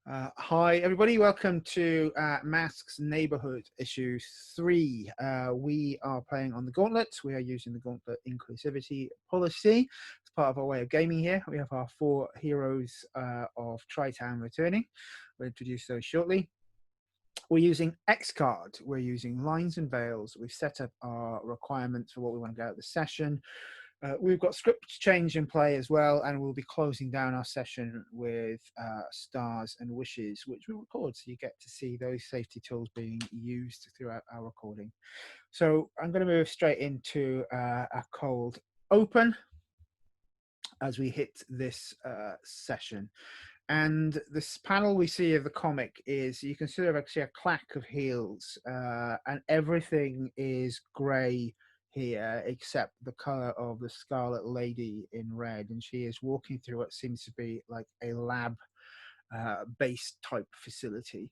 Hi, everybody. Welcome to Masks Neighbourhood issue 3. We are playing on the Gauntlet. We are using the Gauntlet inclusivity policy as part of our way of gaming here. We have our 4 heroes of Tri-Town returning. We'll introduce those shortly. We're using X card. We're using lines and veils. We've set up our requirements for what we want to get out of the session. We've got script change in play as well, and we'll be closing down our session with stars and wishes, which we record, so you get to see those safety tools being used throughout our recording. So I'm going to move straight into a cold open as we hit this session. And this panel we see of the comic is, you can sort of actually a clack of heels, and everything is grey here except the color of the Scarlet Lady in red, and she is walking through what seems to be like a lab based type facility,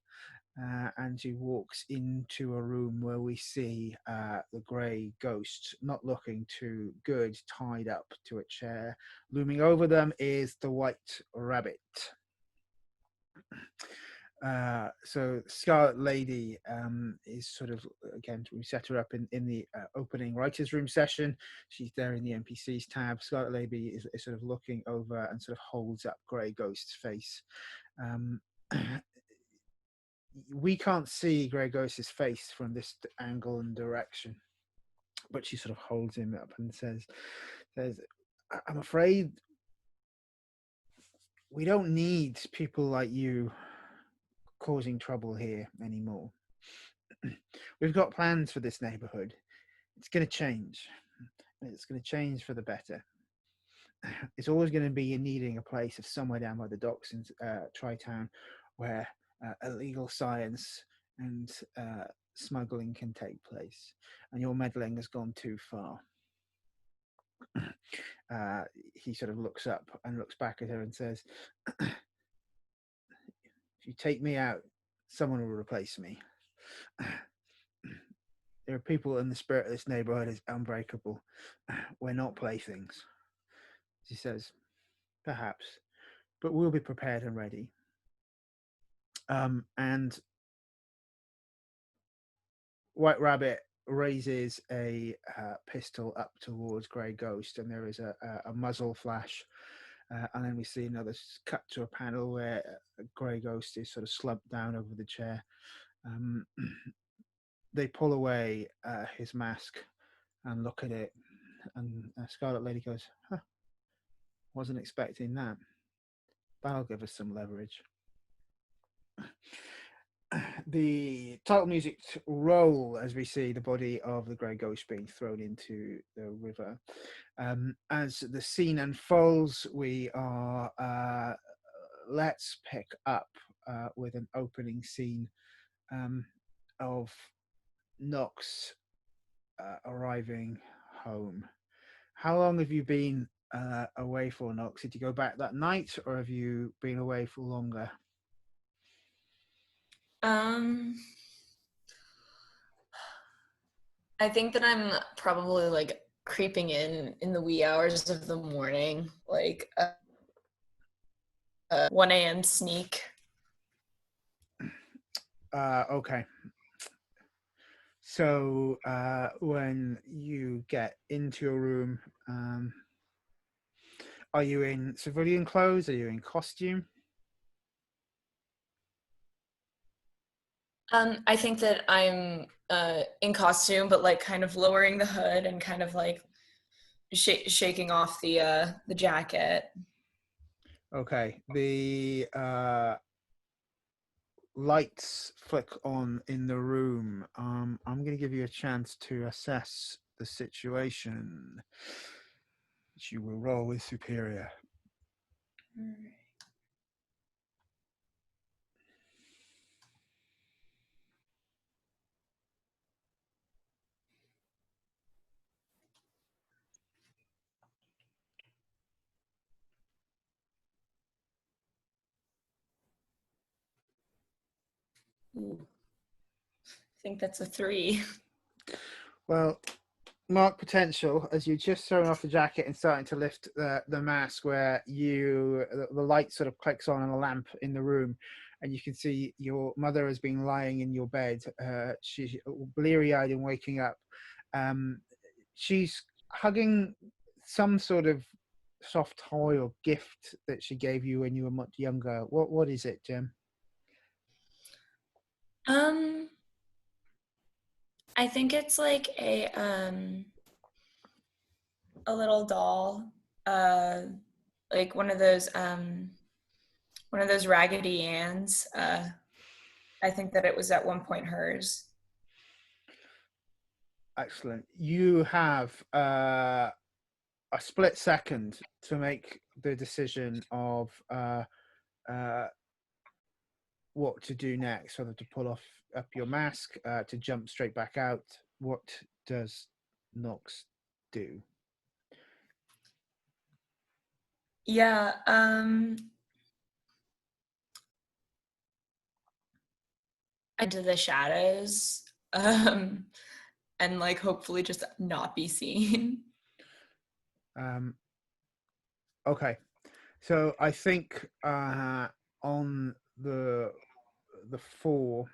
and she walks into a room where we see the grey ghost, not looking too good, tied up to a chair. Looming over them is the White Rabbit. So Scarlet Lady is sort of, again, we set her up in the opening writers room session. She's there in the NPCs tab. Scarlet Lady is sort of looking over and sort of holds up Grey Ghost's face. We can't see Grey Ghost's face from this angle and direction, but she sort of holds him up and says, I'm afraid we don't need people like you causing trouble here anymore. We've got plans for this neighborhood. It's going to change. It's going to change for the better. It's always going to be needing a place of somewhere down by the docks in Tri-Town where illegal science and smuggling can take place. And your meddling has gone too far. He sort of looks up and looks back at her and says, if you take me out, someone will replace me. There are people in the spirit of this neighborhood is unbreakable. We're not playthings. She says, perhaps, but we'll be prepared and ready. And White Rabbit raises a pistol up towards Grey Ghost, and there is a muzzle flash. And then we see another cut to a panel where Grey Ghost is sort of slumped down over the chair. They pull away his mask and look at it, and Scarlet Lady goes, huh, wasn't expecting that. That'll give us some leverage. The title music roll as we see the body of the Grey Ghost being thrown into the river. As the scene unfolds, we are let's pick up with an opening scene of Nox arriving home. How long have you been away for, Nox? Did you go back that night, or have you been away for longer? I think that I'm probably like creeping in the wee hours of the morning, like 1 a.m. sneak. Okay. So when you get into your room, are you in civilian clothes? Are you in costume? I think that I'm in costume, but like kind of lowering the hood and kind of like shaking off the jacket. Okay. The lights flick on in the room. I'm going to give you a chance to assess the situation, which you will roll with superior. All right. Ooh. I think that's a 3. Well, mark potential as you're just throwing off the jacket and starting to lift the mask, where the light sort of clicks on a lamp in the room, and you can see your mother has been lying in your bed. She's bleary-eyed and waking up. She's hugging some sort of soft toy or gift that she gave you when you were much younger. What is it, Jem? Um, I think it's like a little doll, uh, like one of those Raggedy Anns. I think that it was at one point hers. Excellent. You have a split second to make the decision of uh, what to do next, whether to pull off up your mask, to jump straight back out. What does Nox do? Yeah. Into the shadows. And like hopefully just not be seen. Um, okay, so I think on the four,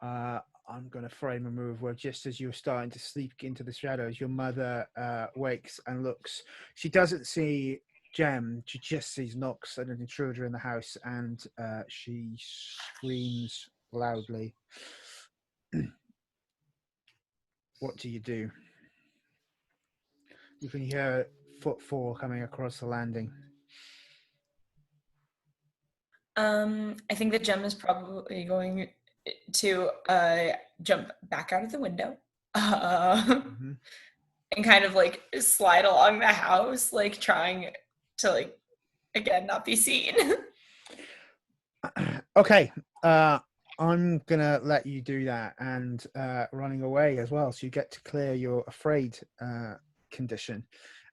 I'm going to frame a move where just as you're starting to sleep into the shadows, your mother wakes and looks. She doesn't see Jem, she just sees Nox and an intruder in the house, and she screams loudly. What do you do? You can hear footfall coming across the landing. I think that Jem is probably going to jump back out of the window. Mm-hmm. And kind of like slide along the house, like trying to like again not be seen. Okay, I'm gonna let you do that, and running away as well, so you get to clear your afraid condition.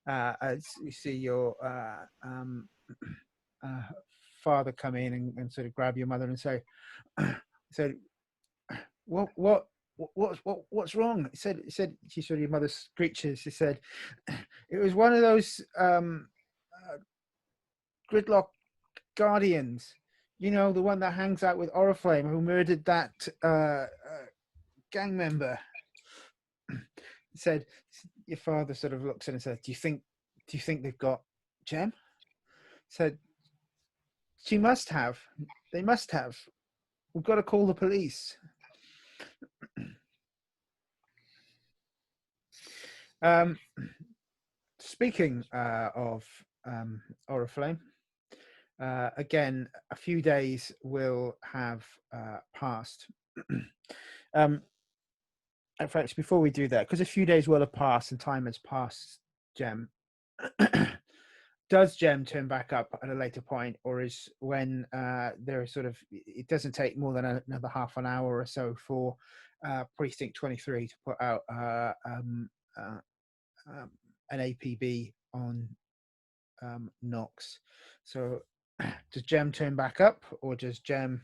As you see your uh, father come in and sort of grab your mother and say, "said what's wrong?" He said she saw your mother screeches. He said, "It was one of those Gridlock Guardians. You know, the one that hangs out with Oriflamme, who murdered that gang member." He said, your father sort of looks at and says, do you think they've got Jem? Said, she must have. They must have. We've got to call the police. Speaking of Oriflamme, again, a few days will have passed. In fact, before we do that, because a few days will have passed and time has passed, Jem, does Jem turn back up at a later point, or is when there is sort of, it doesn't take more than another half an hour or so for Precinct 23 to put out an APB on Nox. So does Jem turn back up, or does Jem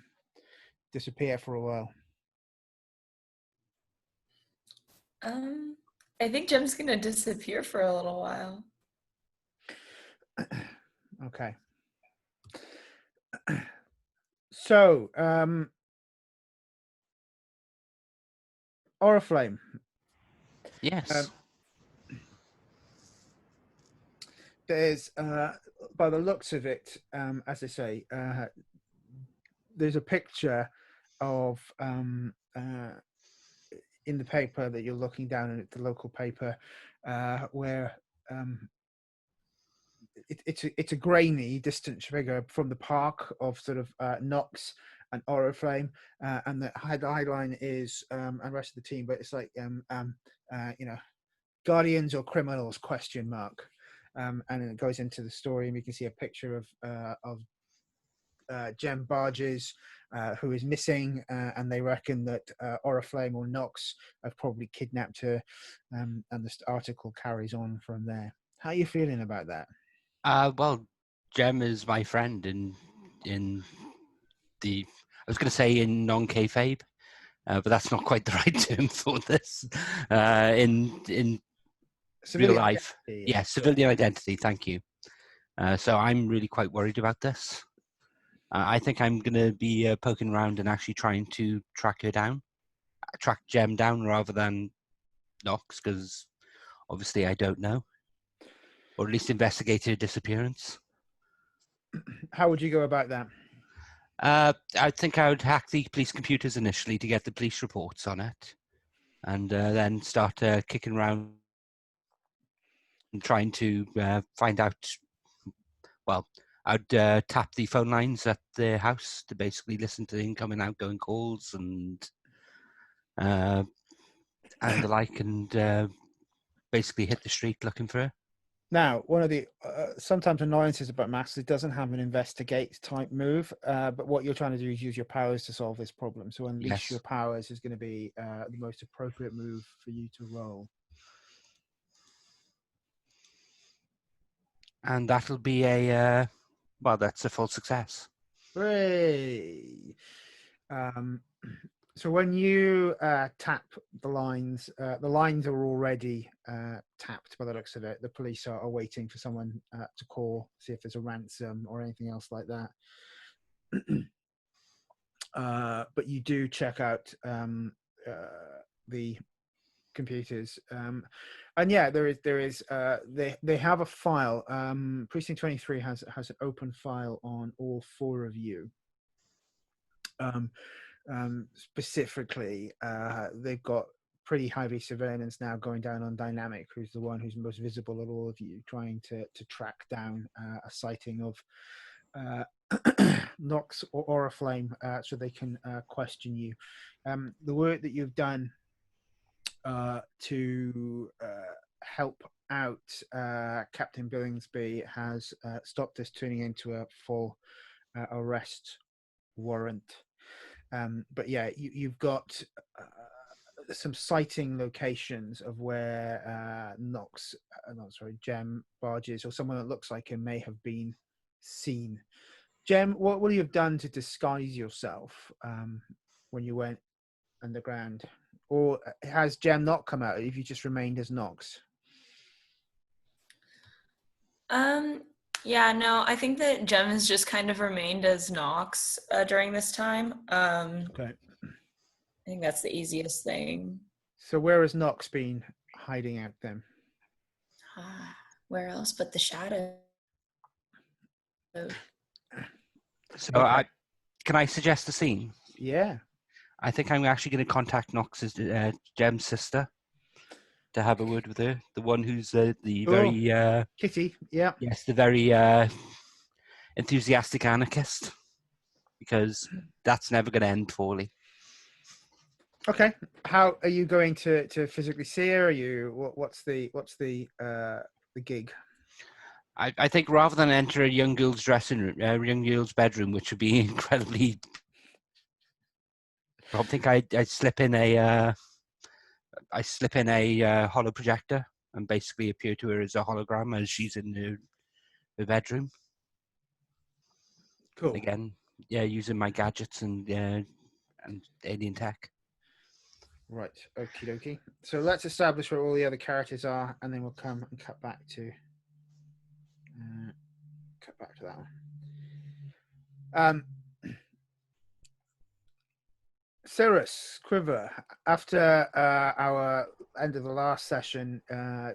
disappear for a while? I think Jem's gonna disappear for a little while. Okay. So, Oriflamme. Yes. There's, by the looks of it, as I say, there's a picture of in the paper that you're looking down at, the local paper, where it's a grainy, distant figure from the park of sort of Nox and Oriflamme, and the headline is and the rest of the team, but it's like you know, Guardians or criminals ? And it goes into the story, and we can see a picture of Jem Barges, who is missing, and they reckon that Oriflamme or Nox have probably kidnapped her, and this article carries on from there. How are you feeling about that? Well, Jem is my friend in the. I was going to say in non-kayfabe, but that's not quite the right term for this. In Civilian life. identity, Yeah, civilian identity. Thank you. So I'm really quite worried about this. I think I'm going to be poking around and actually trying to track Gem down rather than Knox, because obviously I don't know, or at least investigate her disappearance. How would you go about that? I think I would hack the police computers initially to get the police reports on it, and then start kicking around and trying to find out. Well, I'd tap the phone lines at the house to basically listen to the incoming and outgoing calls and the like, and basically hit the street looking for her. Now, one of the sometimes annoyances about Masks, it doesn't have an investigate type move, but what you're trying to do is use your powers to solve this problem. So unleash your powers is going to be the most appropriate move for you to roll. And that'll be a, well, that's a full success. Hooray! So when you tap the lines are already tapped by the looks of it. The police are waiting for someone to call, see if there's a ransom or anything else like that. But you do check out the computers, and yeah, there is they have a file. Precinct 23 has an open file on all four of you. Specifically, they've got pretty heavy surveillance now going down on Dynamic, who's the one who's most visible of all of you, trying to track down a sighting of Nox or Oriflamme, so they can question you. The work that you've done to help out Captain Bilngsby has stopped this turning into a full arrest warrant. But yeah, you've got some sighting locations of where Gem barges or someone that looks like him may have been seen. Gem, what would you have done to disguise yourself when you went underground? Or has Gem not come out? Have you just remained as Nox? Yeah, no, I think that Gem has just kind of remained as Nox during this time. Okay. I think that's the easiest thing. So where has Nox been hiding out then? Where else but the shadow? So Okay. can I suggest a scene? Yeah. I think I'm actually going to contact Nox's Gem's sister to have a word with her. The one who's the very Kitty. Yeah. yes, the very enthusiastic anarchist, because that's never going to end poorly. Okay. How are you going to physically see her? Are you what's the gig? I think rather than enter a young girl's dressing room, young girl's bedroom, which would be incredibly, I think I slip in a holo projector and basically appear to her as a hologram as she's in her bedroom. Cool. Again, yeah, using my gadgets and alien tech. Right. Okie dokie. So let's establish where all the other characters are, and then we'll come and cut back to that one. Cyrus, Quiver, after our end of the last session,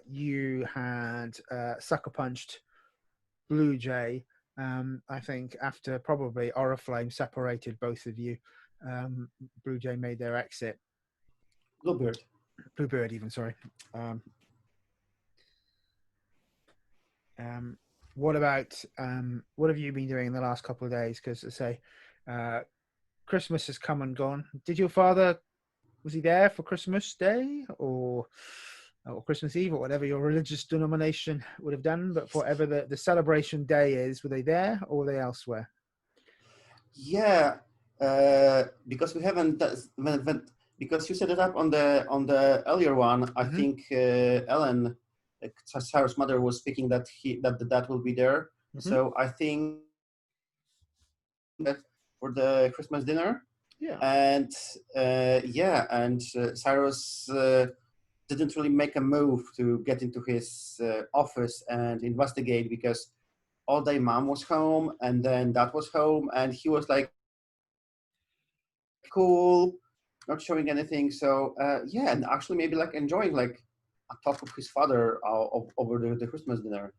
you had sucker punched Blue Jay. I think after probably Oriflamme separated both of you, Blue Jay made their exit. Bluebird even, sorry. What have you been doing in the last couple of days? Because I say, Christmas has come and gone. Did your father, was he there for Christmas Day or Christmas Eve or whatever your religious denomination would have done? But for whatever the celebration day is, were they there or were they elsewhere? Yeah, because we haven't because you set it up on the earlier one. I think Ellen, Sarah's mother, was speaking that the dad will be there. So I think that for the Christmas dinner. Yeah. And Cyrus didn't really make a move to get into his office and investigate because all day mom was home and then dad was home and he was like cool, not showing anything. So yeah, and actually maybe like enjoying like a talk with his father over the Christmas dinner.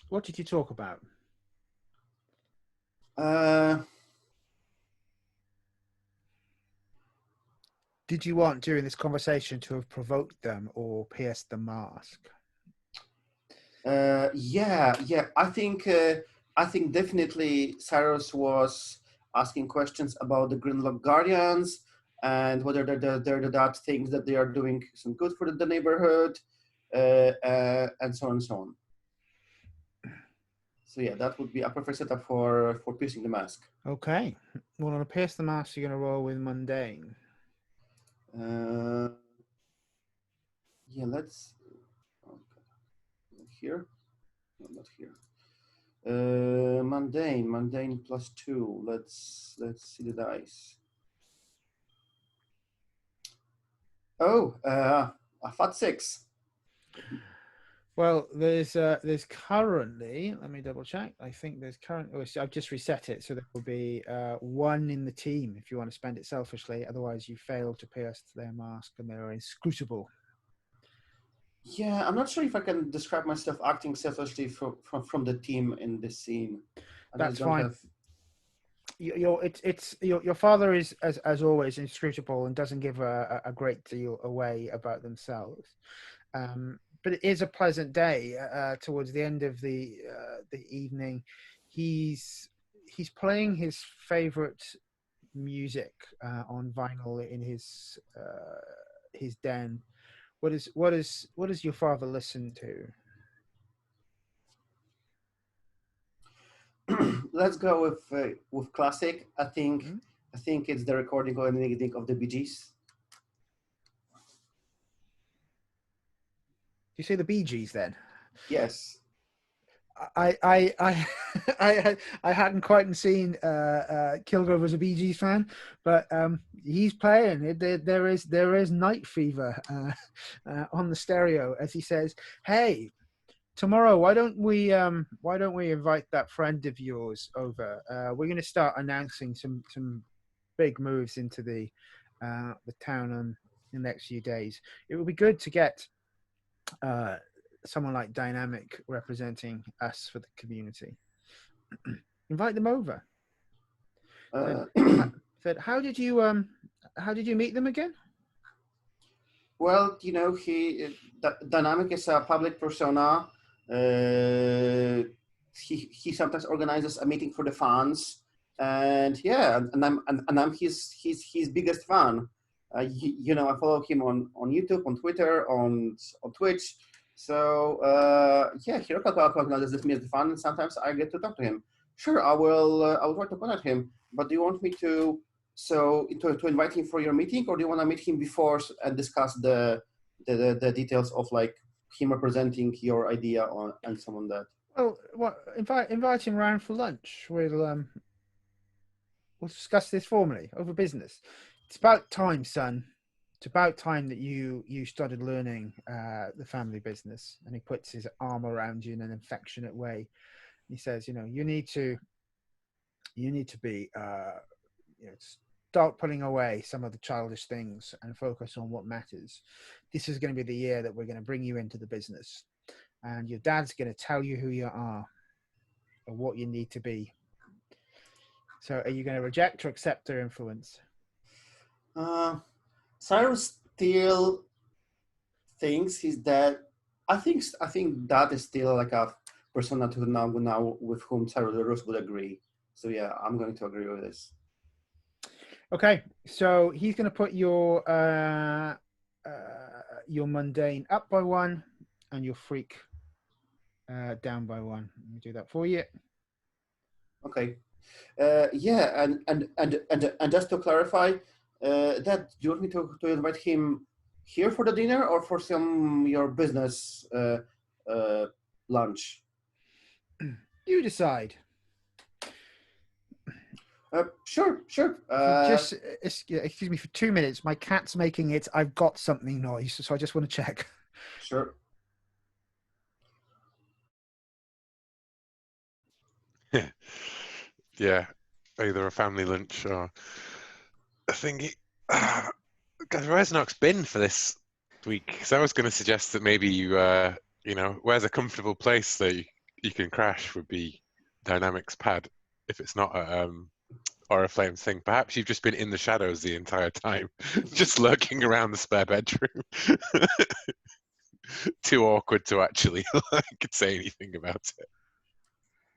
What did you talk about? Did you want during this conversation to have provoked them or pierced the mask? Yeah. I think definitely Cyrus was asking questions about the Gridlock Guardians and whether they're that things that they are doing some good for the neighborhood, and so on and so on. So yeah, that would be a perfect setup for piercing the mask. Okay. Well, on a pierce the mask, you're going to roll with mundane. Yeah, let's here. No, not here. Mundane +2. Let's see the dice. Oh, a fat 6. Well, there's currently, let me double check. I think there's currently, I've just reset it. So there will be 1 in the team if you want to spend it selfishly. Otherwise, you fail to pierce their mask and they're inscrutable. Yeah, I'm not sure if I can describe myself acting selfishly from the team in this scene. That's fine. Your father is as always inscrutable and doesn't give a great deal away about themselves. But it is a pleasant day. Towards the end of the evening, he's playing his favorite music on vinyl in his den. What does your father listen to? Let's go with classic. I think it's the recording of anything of the Bee Gees. You say the Bee Gees then? Yes. I hadn't quite seen Killgrave as a Bee Gees fan, but he's playing. There is Night Fever on the stereo as he says, "Hey, tomorrow why don't we invite that friend of yours over? We're going to start announcing some big moves into the town in the next few days. It would be good to get someone like Dynamic representing us for the community. Invite them over." Said, how did you meet them again? Well, Dynamic is a public persona. He sometimes organizes a meeting for the fans, and yeah, and I'm his biggest fan. I follow him on YouTube, on Twitter, on Twitch. So yeah, he recognizes me as the fan, and sometimes I get to talk to him. Sure, I will try to contact him. But do you want me to invite him for your meeting, or do you want to meet him before and discuss the details of like him representing your idea on and so on that? Well, invite him round for lunch. We'll discuss this formally over business. It's about time, son. It's about time that you started learning the family business. And he puts his arm around you in an affectionate way. He says, you need to be, start putting away some of the childish things and focus on what matters. This is going to be the year that we're going to bring you into the business. And your dad's going to tell you who you are and what you need to be. So are you going to reject or accept their influence? Cyrus still thinks he's dead. I think that is still like a persona to now with whom Cyrus would agree. So yeah, I'm going to agree with this. Okay, so he's going to put your mundane up by 1 and your freak down by 1. Let me do that for you. Okay. Yeah, and just to clarify, that do you want me to invite him here for the dinner or for your business lunch? You decide. Sure. Just excuse me for 2 minutes. My cat's making its "I've got something" noise, so I just want to check. Sure. Yeah, either a family lunch or a thingy. Guys, where's Nox been for this week? Because I was going to suggest that maybe where's a comfortable place that you can crash would be Dynamics pad. If it's not a Oriflamme thing, perhaps you've just been in the shadows the entire time, just lurking around the spare bedroom. Too awkward to actually could say anything about it.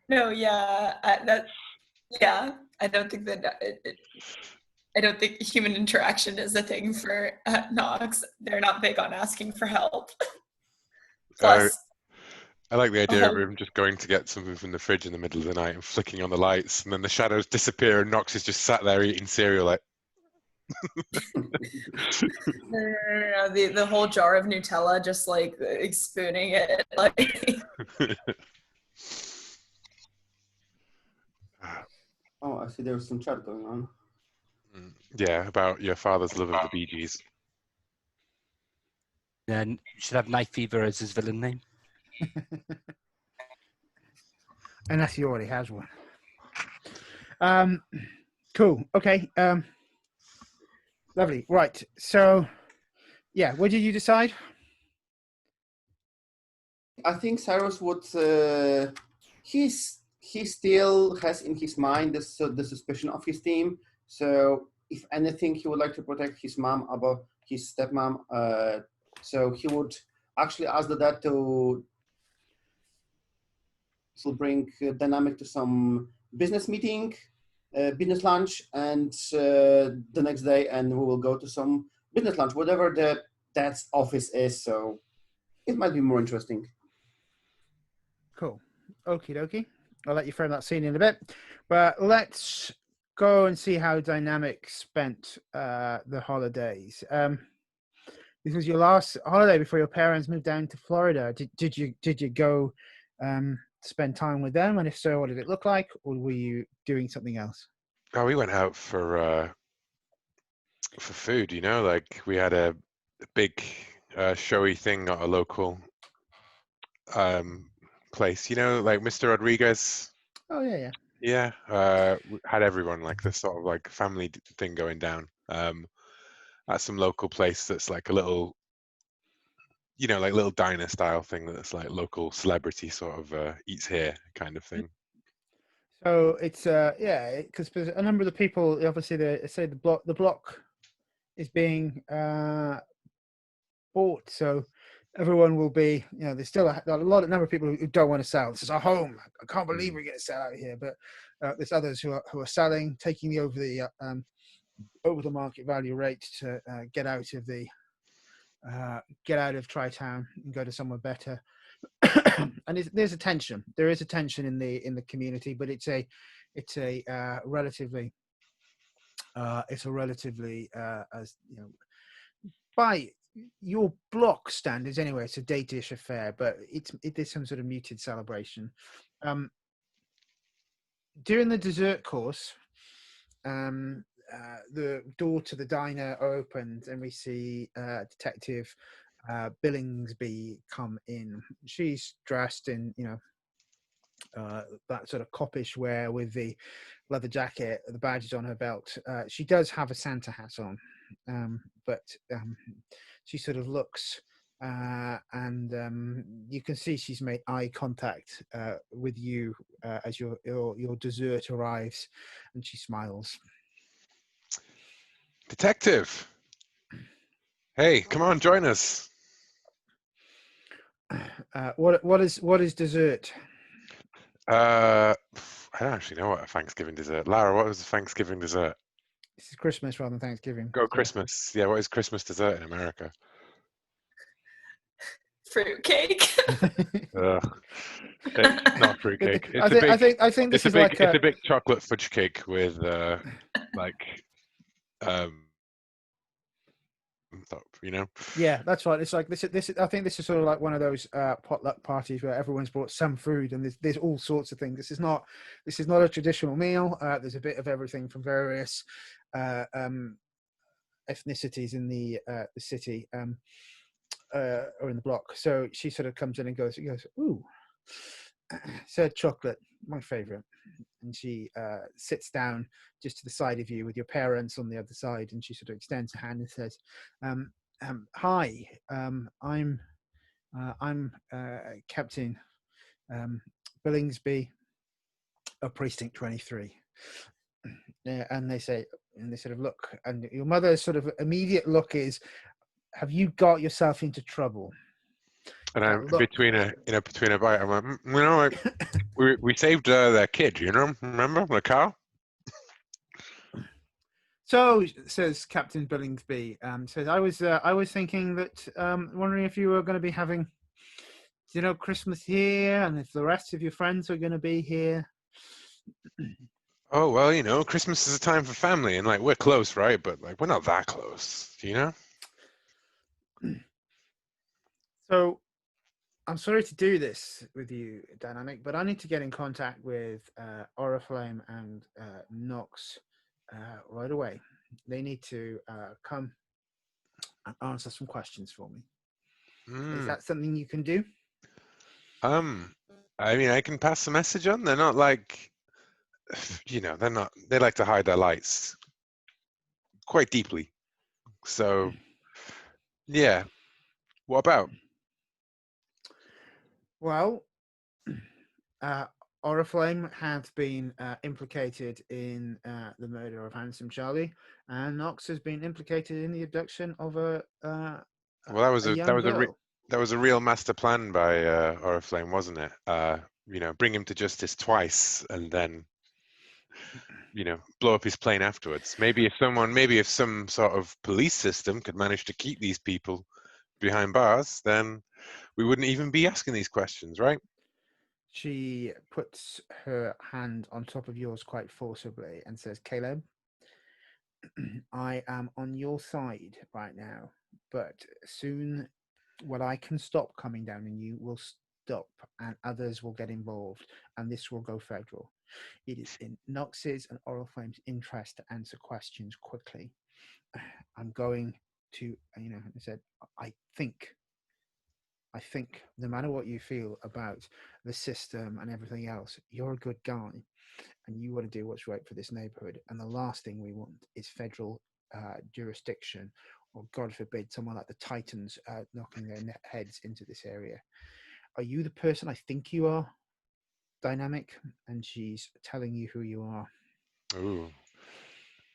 No, yeah, I don't think that I don't think human interaction is a thing for Nox. They're not big on asking for help. Plus, I like the idea of him just going to get something from the fridge in the middle of the night and flicking on the lights, and then the shadows disappear, and Nox is just sat there eating cereal like. No, the whole jar of Nutella, just like spooning it, like. Oh, I see. There's some chat going on. Yeah, about your father's love of the Bee Gees. Then you should have Night Fever as his villain name. Unless he already has one. Cool. Okay. Lovely. Right. So, yeah. What did you decide? I think Cyrus would. He still has in his mind the suspicion of his team. So, if anything, he would like to protect his mom above his stepmom. So he would actually ask the dad to bring Dynamic to some business meeting, business lunch, and the next day, and we will go to some business lunch, whatever the dad's office is. So it might be more interesting. Cool. Okie dokie. I'll let you frame that scene in a bit, but let's go and see how Dynamic spent the holidays. This was your last holiday before your parents moved down to Florida. Did you go spend time with them? And if so, what did it look like? Or were you doing something else? Oh, we went out for food. Like we had a big showy thing at a local place. Like Mr. Rodriguez. Oh yeah. Yeah, we had everyone like this sort of like family thing going down at some local place that's like a little, like little diner style thing that's like local celebrity sort of eats here kind of thing. So it's because a number of the people, obviously, the block is being bought, so everyone will be, there's still a number of people who don't want to sell. This is our home. I can't believe we're going to sell out here, but there's others who are selling, taking over the market value rate to get out of Tri-Town and go to somewhere better. And there's a tension. There is a tension in the community, but it's a relatively as by your block standards anyway, it's a date-ish affair, but it is some sort of muted celebration. During the dessert course, the door to the diner opened, and we see Detective Bilngsby come in. She's dressed in that sort of coppish wear with the leather jacket, the badges on her belt. She does have a Santa hat on, but she sort of looks and you can see she's made eye contact with you as your dessert arrives, and she smiles. Detective, hey, come on, join us. What is dessert? I don't actually know what a Thanksgiving dessert. Lara, what was a Thanksgiving dessert? This is Christmas rather than Thanksgiving. Go Christmas. Yeah, what is Christmas dessert in America? Fruitcake. It's not fruitcake. I think this is like it's a big chocolate fudge cake with up, you know? Yeah, that's right. It's like this. I think this is sort of like one of those potluck parties where everyone's brought some food, and there's all sorts of things. This is not a traditional meal. There's a bit of everything from various ethnicities in the city or in the block. So she sort of comes in and goes, "Ooh, said chocolate, my favorite." And she sits down just to the side of you with your parents on the other side, and she sort of extends a hand and says, "Hi, I'm Captain Bilngsby of Precinct 23." And they say, and they sort of look, and your mother's sort of immediate look is, "Have you got yourself into trouble?" And I'm Look. between a bite. I'm like, you know, like, we saved their kid. You know, remember the car? So, says Captain Billingsby, says, I was thinking that, wondering if you were going to be having, Christmas here, and if the rest of your friends are going to be here. Oh well, you know, Christmas is a time for family, and like we're close, right? But like we're not that close, you know. So, I'm sorry to do this with you, Dynamic, but I need to get in contact with Oriflamme and Nox right away. They need to come and answer some questions for me. Is that something you can do? I mean, I can pass the message on. They're not like, you know, they're not. They like to hide their lights quite deeply. So, yeah. What about? Well, Oriflamme has been implicated in the murder of Handsome Charlie, and Nox has been implicated in the abduction of a Well, young girl. that was a real master plan by Oriflamme, wasn't it? You know, bring him to justice twice, and then, you know, blow up his plane afterwards. Maybe if some sort of police system could manage to keep these people behind bars, then we wouldn't even be asking these questions, right? She puts her hand on top of yours quite forcibly and says, "Caleb, I am on your side right now, but soon what I can stop coming down on you will stop, and others will get involved, and this will go federal. It is in Nox's and Oriflamme's interest to answer questions quickly. I'm going to, I said, I think no matter what you feel about the system and everything else, you're a good guy and you want to do what's right for this neighborhood. And the last thing we want is federal jurisdiction, or God forbid, someone like the Titans knocking their heads into this area. Are you the person I think you are, Dynamic?" And she's telling you who you are. Ooh.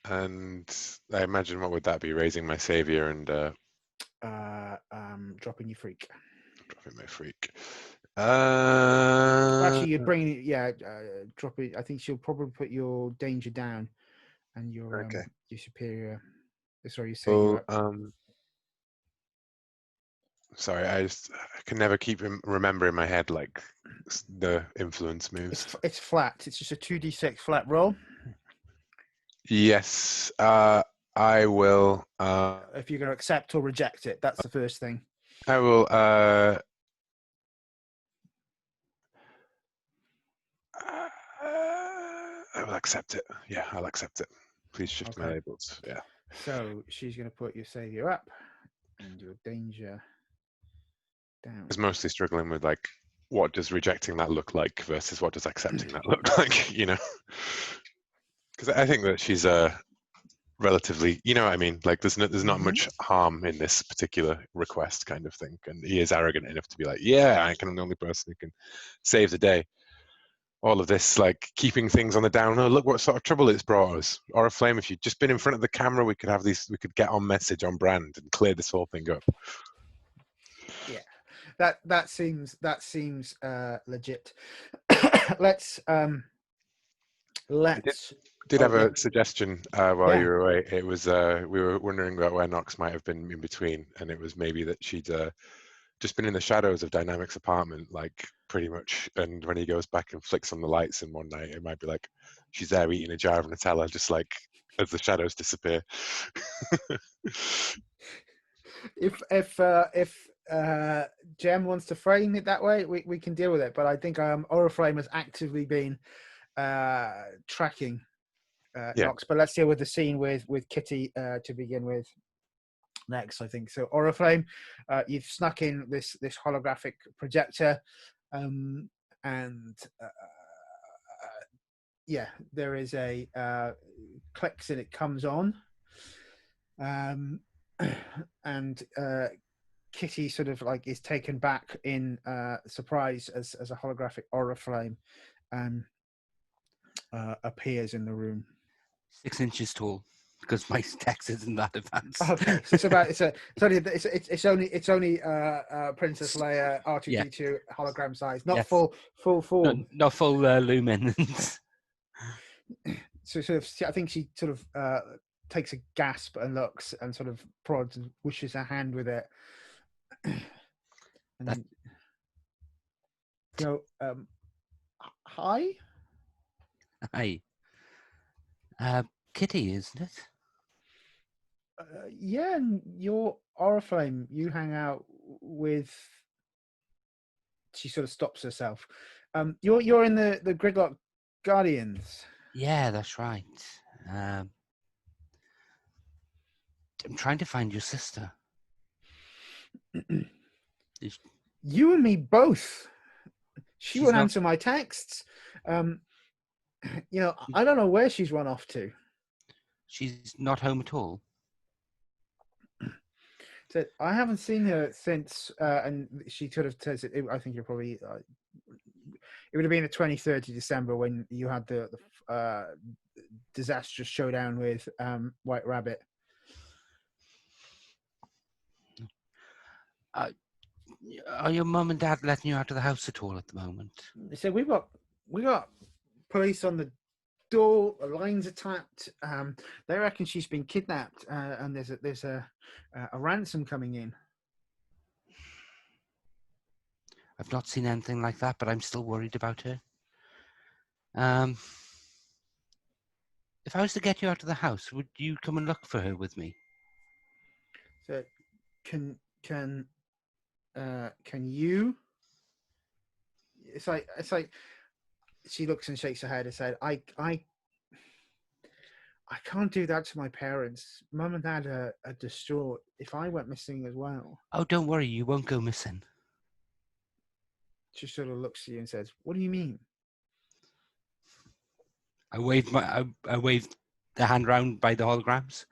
And I imagine, what would that be? Raising my savior and Dropping your freak. dropping my freak. Actually, you're bringing it. Drop it. I think she'll probably put your danger down, and your superior. Sorry, you say you're up. Sorry, I can never keep remember in my head like the influence moves. It's flat. It's just a 2d6 flat roll. Yes, I will. If you're going to accept or reject it, that's the first thing. I will. I will accept it. Yeah, I'll accept it. Please shift my labels. Yeah. So she's going to put your savior up and your danger down. I was mostly struggling with like, what does rejecting that look like versus what does accepting that look like? You know, because I think that she's relatively, you know what I mean? Like there's not much harm in this particular request kind of thing. And he is arrogant enough to be like, yeah, I'm the only person who can save the day. All of this, like keeping things on the down low. Look what sort of trouble it's brought us. Oriflamme, if you'd just been in front of the camera, we could get on message, on brand, and clear this whole thing up. Yeah, that seems legit. Let's did have a suggestion while you were away. It was we were wondering about where Nox might have been in between, and it was maybe that she'd just been in the shadows of Dynamic's apartment, like pretty much. And when he goes back and flicks on the lights in one night, it might be like she's there eating a jar of Nutella, just like as the shadows disappear. if Jem wants to frame it that way, we can deal with it. But I think Oriflamme has actively been tracking Yeah. Nox. But let's deal with the scene with Kitty to begin with next. I think so. Oriflamme, you've snuck in this holographic projector, and yeah, there is a clicks and it comes on, and Kitty sort of like is taken back in surprise as a holographic Oriflamme appears in the room. 6 inches tall, because my text isn't that advanced. Okay, so it's only Princess Leia R2D2 hologram size, not Yes. full form. Not full lumens. So sort of, I think she sort of takes a gasp and looks and sort of prods and wishes her hand with it. And then, hi. Hi. Kitty, isn't it? Yeah, and you're Oriflamme. You hang out with. She sort of stops herself. You're in the Gridlock Guardians. Yeah, that's right. I'm trying to find your sister. You and me both. She She's won't not- answer my texts. I don't know where she's run off to. She's not home at all. So I haven't seen her since, and she sort of says, I think you're probably, it would have been the 23rd of December when you had the disastrous showdown with White Rabbit. Are your mum and dad letting you out of the house at all at the moment? So we got police on the door. The lines are tapped. They reckon she's been kidnapped, and there's a ransom coming in. I've not seen anything like that, but I'm still worried about her. If I was to get you out of the house, would you come and look for her with me? So can you? It's like she looks and shakes her head and said, I can't do that to my parents. Mum and Dad are distraught if I went missing as well. Oh, don't worry, you won't go missing. She sort of looks at you and says, what do you mean? I waved the hand round by the holograms.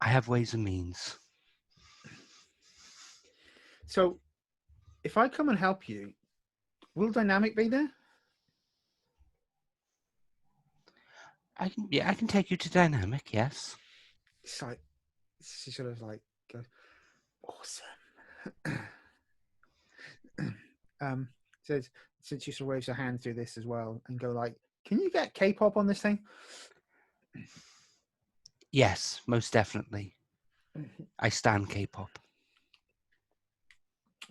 I have ways and means. So if I come and help you, will Dynamic be there? I can take you to Dynamic, yes. It's like, she sort of like goes, awesome. Says, since she sort of waves her hand through this as well and go like, can you get K-pop on this thing? Yes, most definitely. I stand K-pop.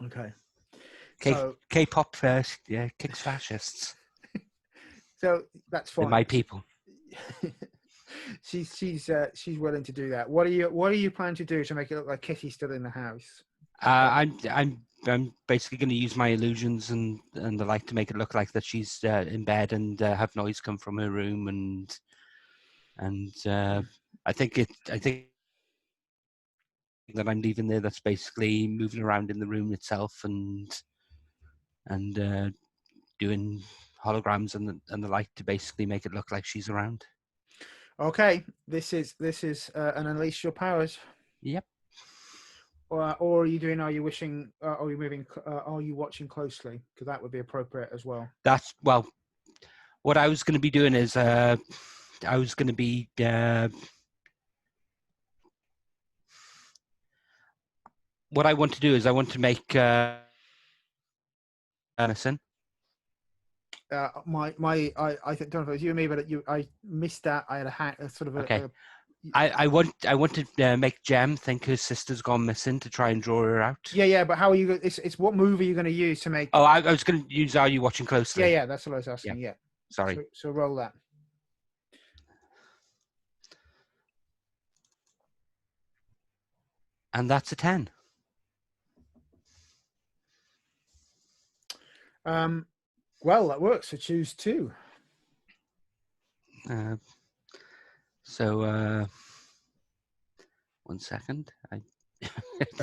Okay. K-pop first, yeah, kicks fascists. So that's fine. They're my people. she's willing to do that. What are you planning to do to make it look like Kitty's still in the house? I'm basically going to use my illusions and the like to make it look like that she's in bed and have noise come from her room and I think that I'm leaving there. That's basically moving around in the room itself and doing holograms and the like to basically make it look like she's around. Okay, this is an unleash your powers. Yep. Or are you doing? Are you wishing? Are you moving? Are you watching closely? Because that would be appropriate as well. What I was going to be doing is I was going to be what I want to do is I want to make Anderson. I don't know if it was you and me, but I missed that. I had a sort of okay. I want to make Jem think her sister's gone missing to try and draw her out. Yeah, but how are you? It's what move are you going to use to make? Oh, I was going to use Are You Watching Closely? Yeah, that's what I was asking. Yeah. Sorry. So roll that. And that's a 10. Well, that works. So choose 2. So 1 second.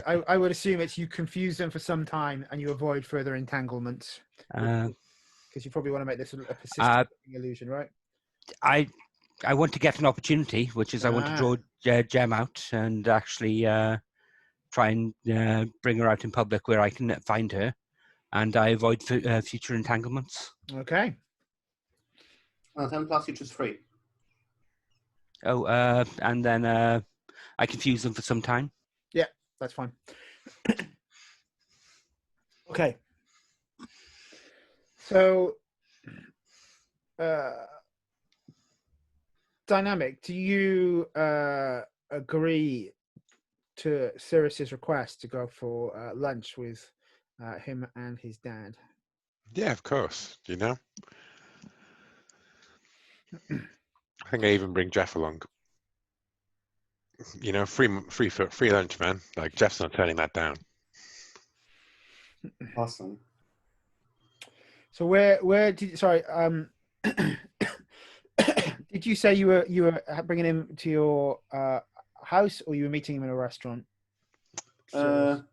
I would assume it's you confuse them for some time and you avoid further entanglements. Because you probably want to make this a persistent illusion, right? I want to get an opportunity, which is I want to draw Gem out and actually try and bring her out in public where I can find her, and I avoid future entanglements. Okay. 10 plus, you choose 3. Oh, and then I confuse them for some time. Yeah, that's fine. Okay. So, Dynamic, do you agree to Cirrus's request to go for lunch with him and his dad? Yeah, of course. You know, I think I even bring Jeff along. You know, free lunch, man. Like Jeff's not turning that down. Awesome. So where did did you say you were bringing him to your house, or you were meeting him in a restaurant? The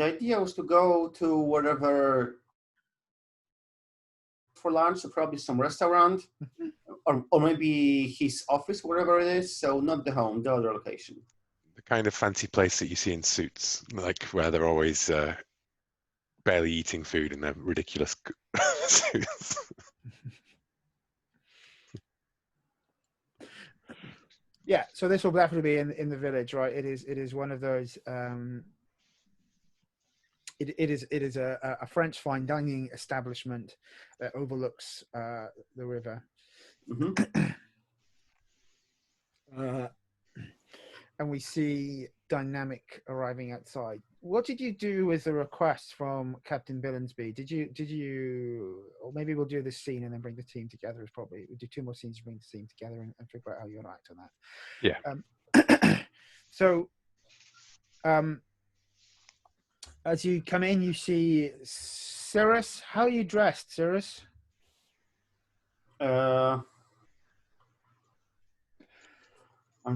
idea was to go to wherever for lunch, so probably some restaurant, or maybe his office, wherever it is. So not the home, the other location. The kind of fancy place that you see in Suits, like where they're always barely eating food in their ridiculous suits. Yeah, so this will definitely be in the village, right? It is one of those. It is a French fine dining establishment that overlooks the river. Mm-hmm. And we see Dynamic arriving outside. What did you do with the request from Captain Bilngsby? Did you, or maybe we'll do this scene and then bring the team together. Is probably we'll do 2 more scenes to bring the team together and figure out how you want to act on that. Yeah. So, as you come in, you see Cirrus. How are you dressed, Cirrus? I'm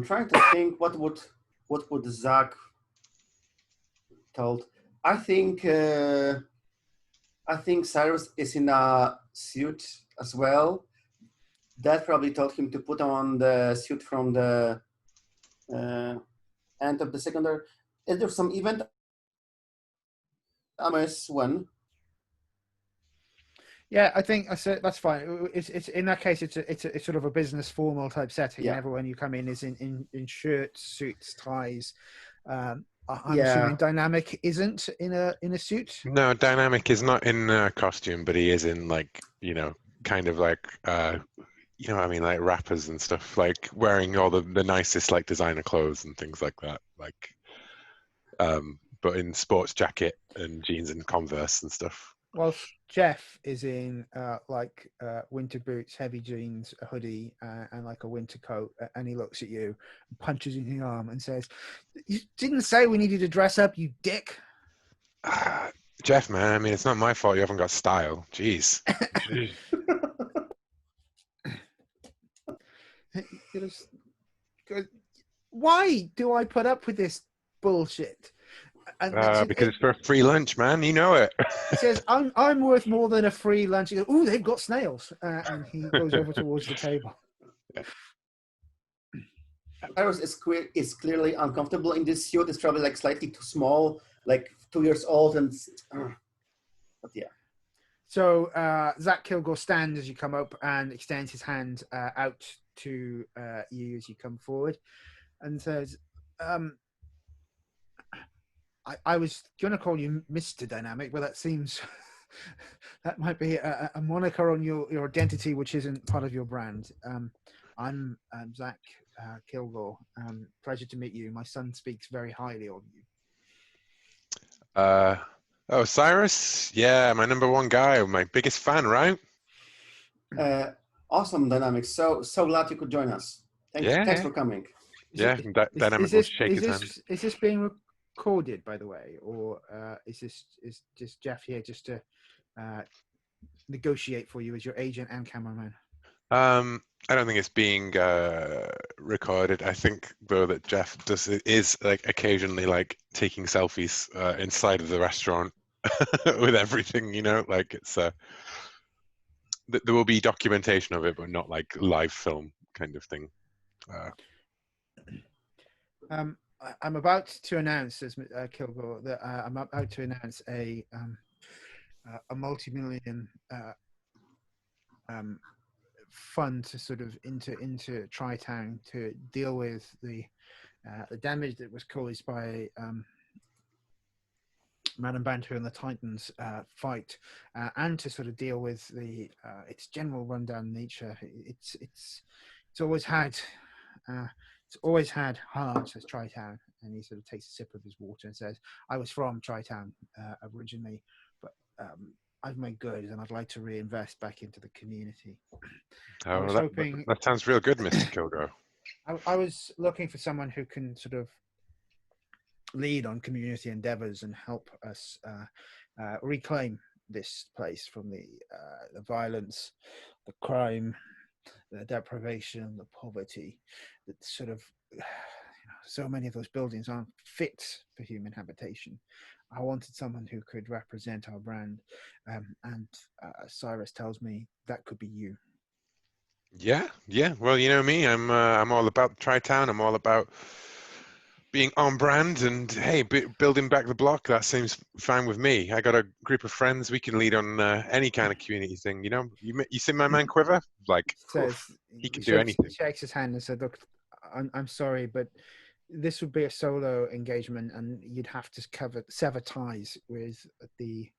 trying to think what would Zach told. I think Cyrus is in a suit as well. Dad probably told him to put on the suit from the end of the secondary. Is there some event? When? Yeah, I think that's fine. It's in that case, it's sort of a business formal type setting. Yeah. And everyone you come in is in shirts, suits, ties. I'm assuming Dynamic isn't in a suit. No, Dynamic is not in costume, but he is in like, you know, kind of like you know what I mean, like rappers and stuff, like wearing all the nicest like designer clothes and things like that, like but in sports jacket and jeans and Converse and stuff. Whilst Jeff is in winter boots, heavy jeans, a hoodie, and like a winter coat, and he looks at you, punches you in the arm, and says, "You didn't say we needed to dress up, you dick." Jeff, man, I mean, it's not my fault you haven't got style. Jeez. Why do I put up with this bullshit? Because it's for a free lunch, man. You know it. He says, I'm worth more than a free lunch. He goes, "Oh, they've got snails." And he goes over towards the table. Cyrus is clearly uncomfortable in this suit. It's probably like slightly too small, like 2 years old. But yeah. So Zach Kilgore stands as you come up and extends his hand out to you as you come forward and says, I was going to call you Mr. Dynamic, but that seems that might be a moniker on your identity, which isn't part of your brand. I'm Zach Kilgore. Pleasure to meet you. My son speaks very highly of you. Oh, Cyrus? Yeah, my #1 guy, my biggest fan, right? Awesome, Dynamic. So glad you could join us. Thanks for coming. Dynamic will shake his hand. Is this being recorded, by the way, or is just Jeff here just to negotiate for you as your agent and cameraman? I don't think it's being recorded. I think though that Jeff is like occasionally like taking selfies inside of the restaurant with everything, you know, like it's there will be documentation of it, but not like live film kind of thing. I'm about to announce, as Kilgore, that I'm about to announce a multi-million fund to sort of into Tri-Town to deal with the damage that was caused by Madame Banter and the Titans fight, and to sort of deal with the its general rundown nature. It's always had heart, says Tri-Town, and he sort of takes a sip of his water and says, "I was from Tri-Town originally, but I've made good, and I'd like to reinvest back into the community." I was hoping that sounds real good, Mr. Kilgore. I was looking for someone who can sort of lead on community endeavors and help us reclaim this place from the violence, the crime, the deprivation, the poverty that sort of, so many of those buildings aren't fit for human habitation. I wanted someone who could represent our brand, and Cyrus tells me that could be you. Yeah. Well, you know me. I'm all about Tri-Town. I'm all about being on brand, and hey, building back the block. That seems fine with me. I got a group of friends. We can lead on any kind of community thing. You know, you see my man Quiver? Like, he can do anything. He shakes his hand and said, "Look, I'm sorry, but this would be a solo engagement, and you'd have to sever ties with the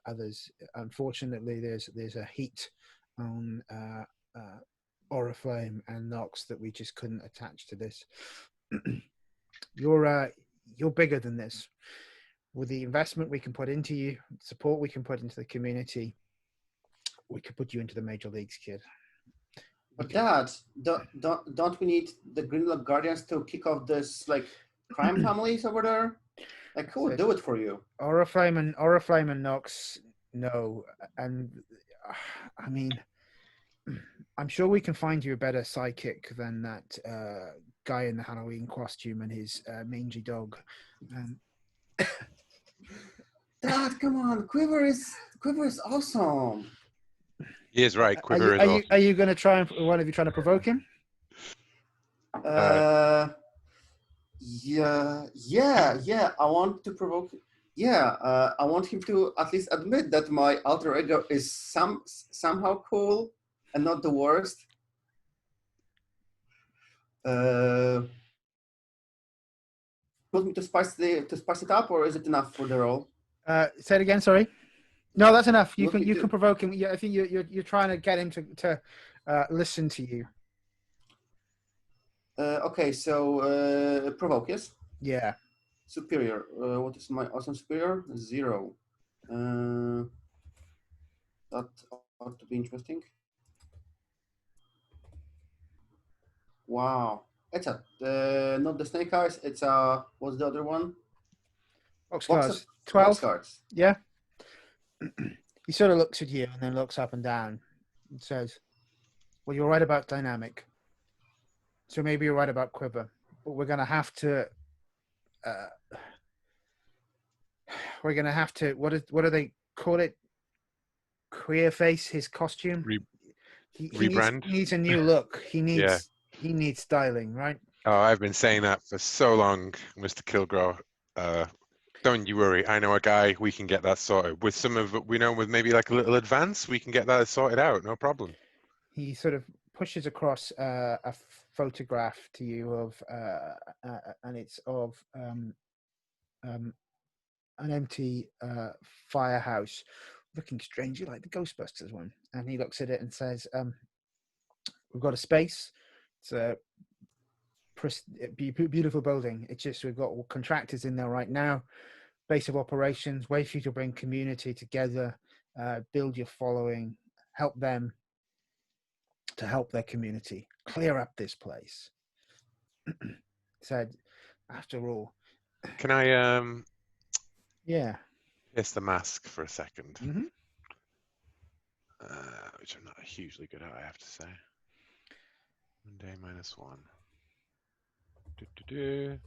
others. Unfortunately, there's a heat on Oriflamme and Nox that we just couldn't attach to this. You're bigger than this. With the investment we can put into you, support we can put into the community, we could put you into the major leagues, kid." But Dad, don't we need the Gridlock Guardians to kick off this like crime families over there? Like, who would do it for you? Oriflamme and Nox, no. And I mean, I'm sure we can find you a better sidekick than that guy in the Halloween costume and his mangy dog. Dad, come on, Quiver is awesome. He is right. Quiver is awesome. Are you going to try and one of you trying to provoke him? Yeah. I want to provoke. Yeah, I want him to at least admit that my alter ego is somehow cool and not the worst. Want me to spice it up, or is it enough for the role? Say it again. Sorry. No, that's enough. You can provoke him. Yeah, I think you're trying to get him to listen to you. Okay, so provoke, yes? Yeah. Superior. What is my awesome superior? 0. That ought to be interesting. Wow. It's not the snake eyes. It's what's the other one? Box cards. 12. Box cards. Yeah. He sort of looks at you and then looks up and down and says, "Well, you're right about dynamic. So maybe you're right about Quiver. But we're going to have to... what do they call it? Queer face his costume? Rebrand? He needs a new look. He needs styling, right? Oh, I've been saying that for so long, Mr. Kilgore. Don't you worry. I know a guy. We can get that sorted. With with maybe like a little advance, we can get that sorted out. No problem. He sort of pushes across a photograph to you of, and it's of an empty firehouse, looking strangely like the Ghostbusters one. And he looks at it and says, "We've got a space. It's a beautiful building. It's just we've got contractors in there right now. Base of operations, way for you to bring community together, build your following, help them to help their community, clear up this place." Said, after all. Can I Yeah. kiss the mask for a second? Mm-hmm. which I'm not hugely good at, I have to say. 1 day -1. Do-do-do.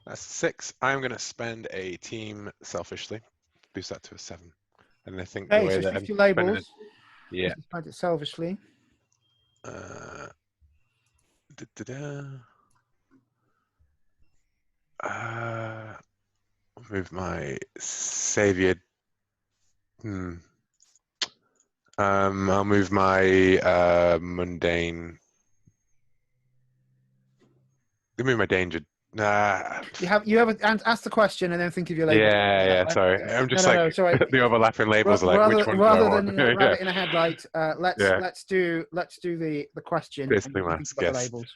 That's 6. I'm going to spend a team selfishly. Boost that to a 7. And I think the Hey, way so that 50 I'm labels. spending it, yeah. This is spent it selfishly. Move my savior. I'll move my mundane. Move my danger. Nah. You have ask the question and then think of your labels. Yeah. Sorry, I'm just No, sorry. the overlapping labels are like rather, which one rather do I than want? rabbit in a headlight, Yeah. let's do the question. Basically, and you think about the labels.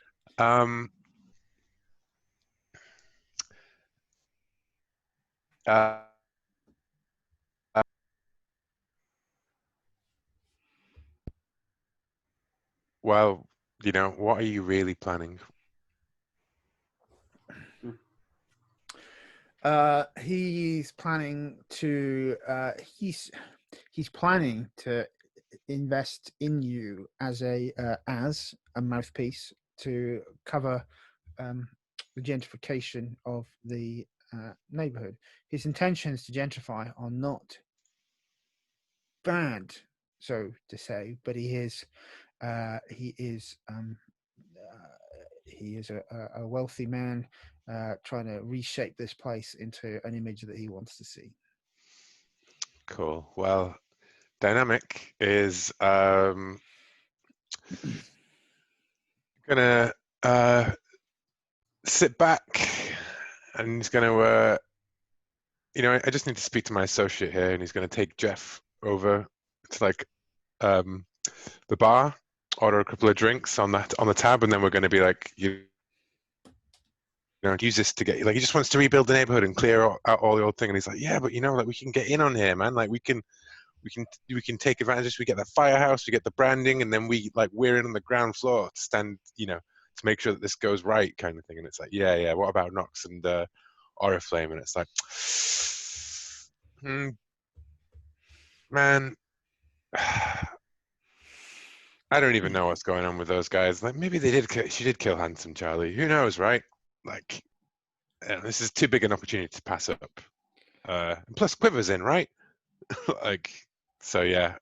Well, what are you really planning? He's planning to he's planning to invest in you as a mouthpiece to cover the gentrification of the neighborhood. His intentions to gentrify are not bad, so to say, but he is a wealthy man trying to reshape this place into an image that he wants to see. Cool. Well, Dynamic is gonna sit back, and he's gonna I just need to speak to my associate here, and he's gonna take Jeff over to the bar, order a couple of drinks on the tab, and then we're gonna be like, use this to get he just wants to rebuild the neighborhood and clear out all the old thing. And he's like, yeah, but we can get in on here, man. Like we can take advantage. We get the firehouse, we get the branding, and then we're in on the ground floor to stand, to make sure that this goes right, kind of thing. And it's like, yeah. What about Nox and Oriflamme? And it's like, man, I don't even know what's going on with those guys. Like maybe she did kill Handsome Charlie. Who knows, right? Like, this is too big an opportunity to pass up. Plus, Quiver's in, right? So yeah.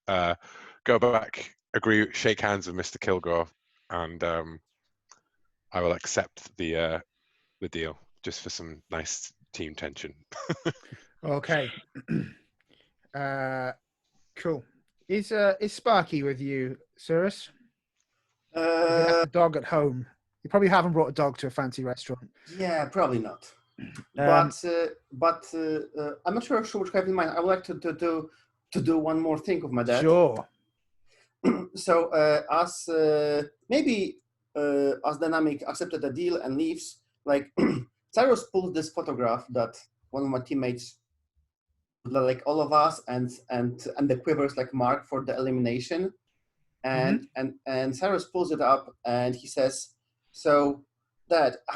Go back, agree, shake hands with Mr. Killgrave, and I will accept the deal just for some nice team tension. Okay. Cool. Is Sparky with you, Cyrus? You left the dog at home. You probably haven't brought a dog to a fancy restaurant. Yeah, probably not. But I'm not sure what I have in mind. I would like to do one more thing with my dad. Sure. So as Dynamic accepted the deal and leaves, Cyrus pulled this photograph that one of my teammates, all of us, and the Quivers mark for the elimination, and Cyrus pulls it up and he says, "So, Dad, I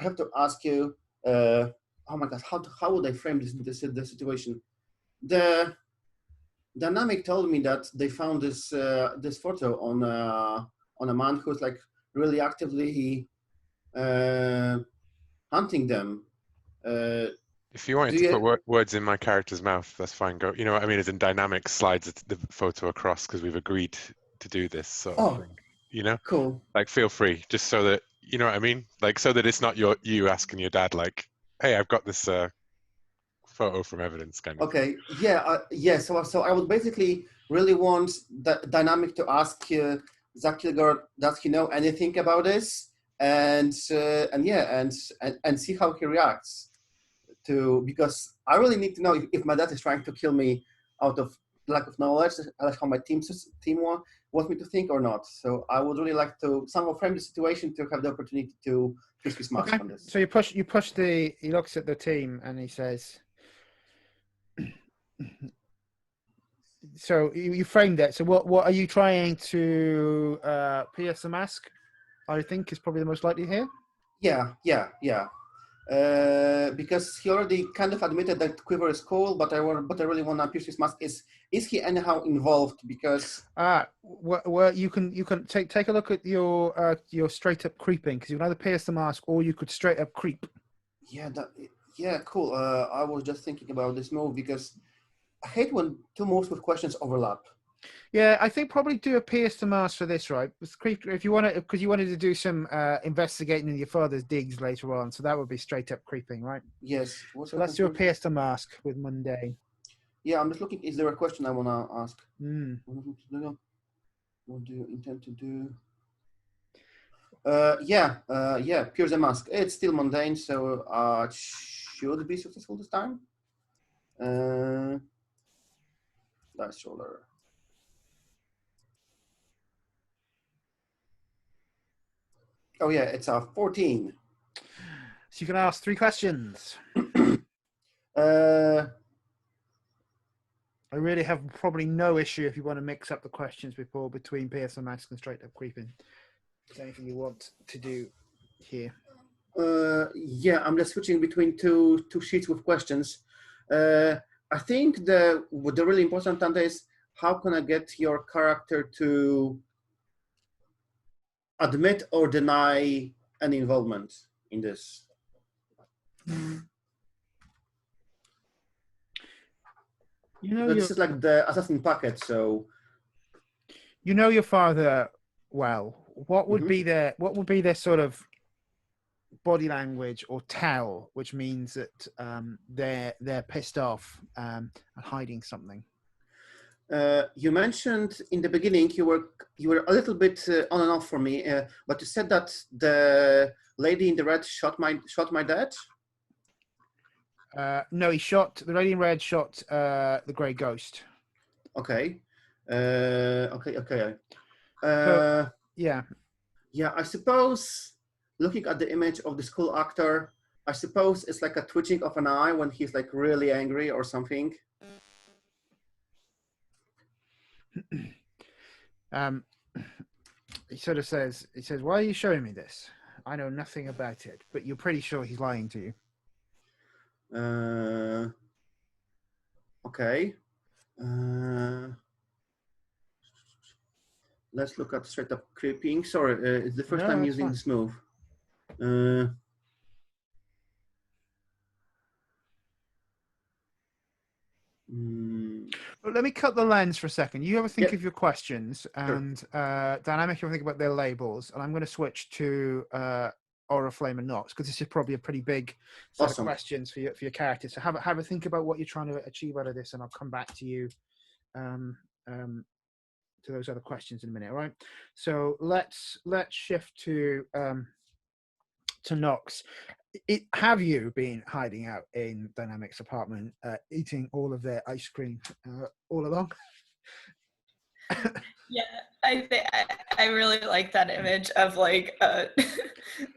have to ask you. Oh my God, how would I frame this situation? The Dynamic told me that they found this photo on a man who's really actively hunting them." If you wanted to put words in my character's mouth, that's fine. Go. You know what I mean? As in Dynamic slides the photo across because we've agreed to do this sort of thing. Cool. Feel free, just so that you know what I mean. So that it's not you asking your dad, "Hey, I've got this photo from evidence," kind of. Okay. Yeah. So I would basically really want the Dynamic to ask Zach Kilgore, does he know anything about this, and see how he reacts. Because I really need to know if my dad is trying to kill me out of lack of knowledge, how my team wants me to think or not. So I would really like to somehow frame the situation to have the opportunity to twist his mask on this. So he looks at the team and he says, so you framed it. So what are you trying to pierce the mask? I think is probably the most likely here. Yeah. Because he already kind of admitted that Quiver is cool, but I really want to pierce his mask. Is he anyhow involved? Because well, you can take a look at your straight up creeping, because you can either pierce the mask or you could straight up creep. Yeah, cool. I was just thinking about this move because I hate when two moves with questions overlap. Yeah, I think probably do a pierce the mask for this, right? If you want to, because you wanted to do some investigating in your father's digs later on, so that would be straight up creeping, right? Yes. So let's do a pierce the mask with mundane. Yeah, I'm just looking. Is there a question I want to ask? What do you intend to do? Yeah, pierce the mask. It's still mundane, so it should be successful this time. Dice roller. Oh yeah, it's a 14. So you can ask 3 questions. I really have probably no issue if you want to mix up the questions between pierce the mask and straight up creeping. Is there anything you want to do here? Yeah, I'm just switching between two sheets with questions. I think the really important thing is how can I get your character to admit or deny any involvement in this? You know, this is like the assassin packet, so you know your father well. What would be their sort of body language or tell, which means that they're pissed off and hiding something? You mentioned in the beginning you were a little bit on and off for me, but you said that the lady in the red shot my dad. No, the lady in red shot the grey ghost. Okay. Yeah. I suppose looking at the image of the school actor, I suppose it's like a twitching of an eye when he's like really angry or something. He sort of says, "Why are you showing me this? I know nothing about it, but you're pretty sure he's lying to you." Okay. Let's look at straight up creeping. Sorry, it's the first time using this move. Well, let me cut the lens for a second. You ever think of your questions, and Dynamic, you ever think about their labels, and I'm going to switch to Oriflamme and Nox, because this is probably a pretty big set of questions for your character. So have a think about what you're trying to achieve out of this, and I'll come back to you to those other questions in a minute. All right. So let's shift to Nox. Have you been hiding out in Dynamic's apartment, eating all of their ice cream all along? Yeah, I really like that image of like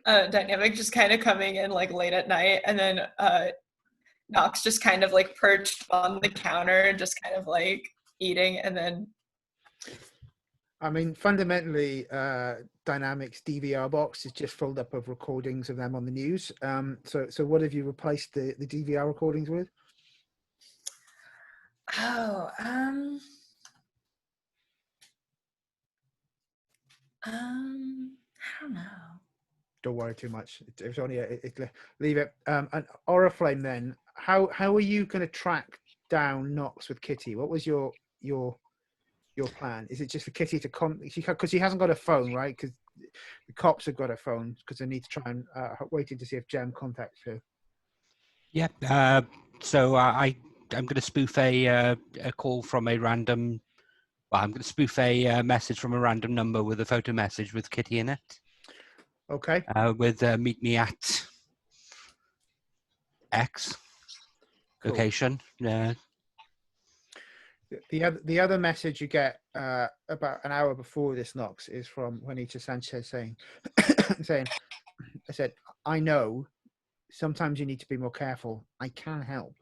Dynamic just kind of coming in like late at night, and then Nox just kind of like perched on the counter, just kind of like eating, and then. I mean, fundamentally, Dynamic's DVR box is just filled up of recordings of them on the news. So what have you replaced the DVR recordings with? Oh, I don't know. Don't worry too much. It's only leave it. And Oriflamme, then, how are you going to track down Nox with Kitty? What was your plan? Is it just for Kitty to because she hasn't got a phone, right? Because the cops have got a phone because they need to try and waiting to see if Jem contacts her. Yeah. So I'm going to spoof a call from a random. Well, I'm going to spoof a message from a random number with a photo message with Kitty in it. Okay. With meet me at X location. The other message you get about an hour before this, Nox, is from Juanita Sanchez saying, I said, I know, sometimes you need to be more careful. I can help, ?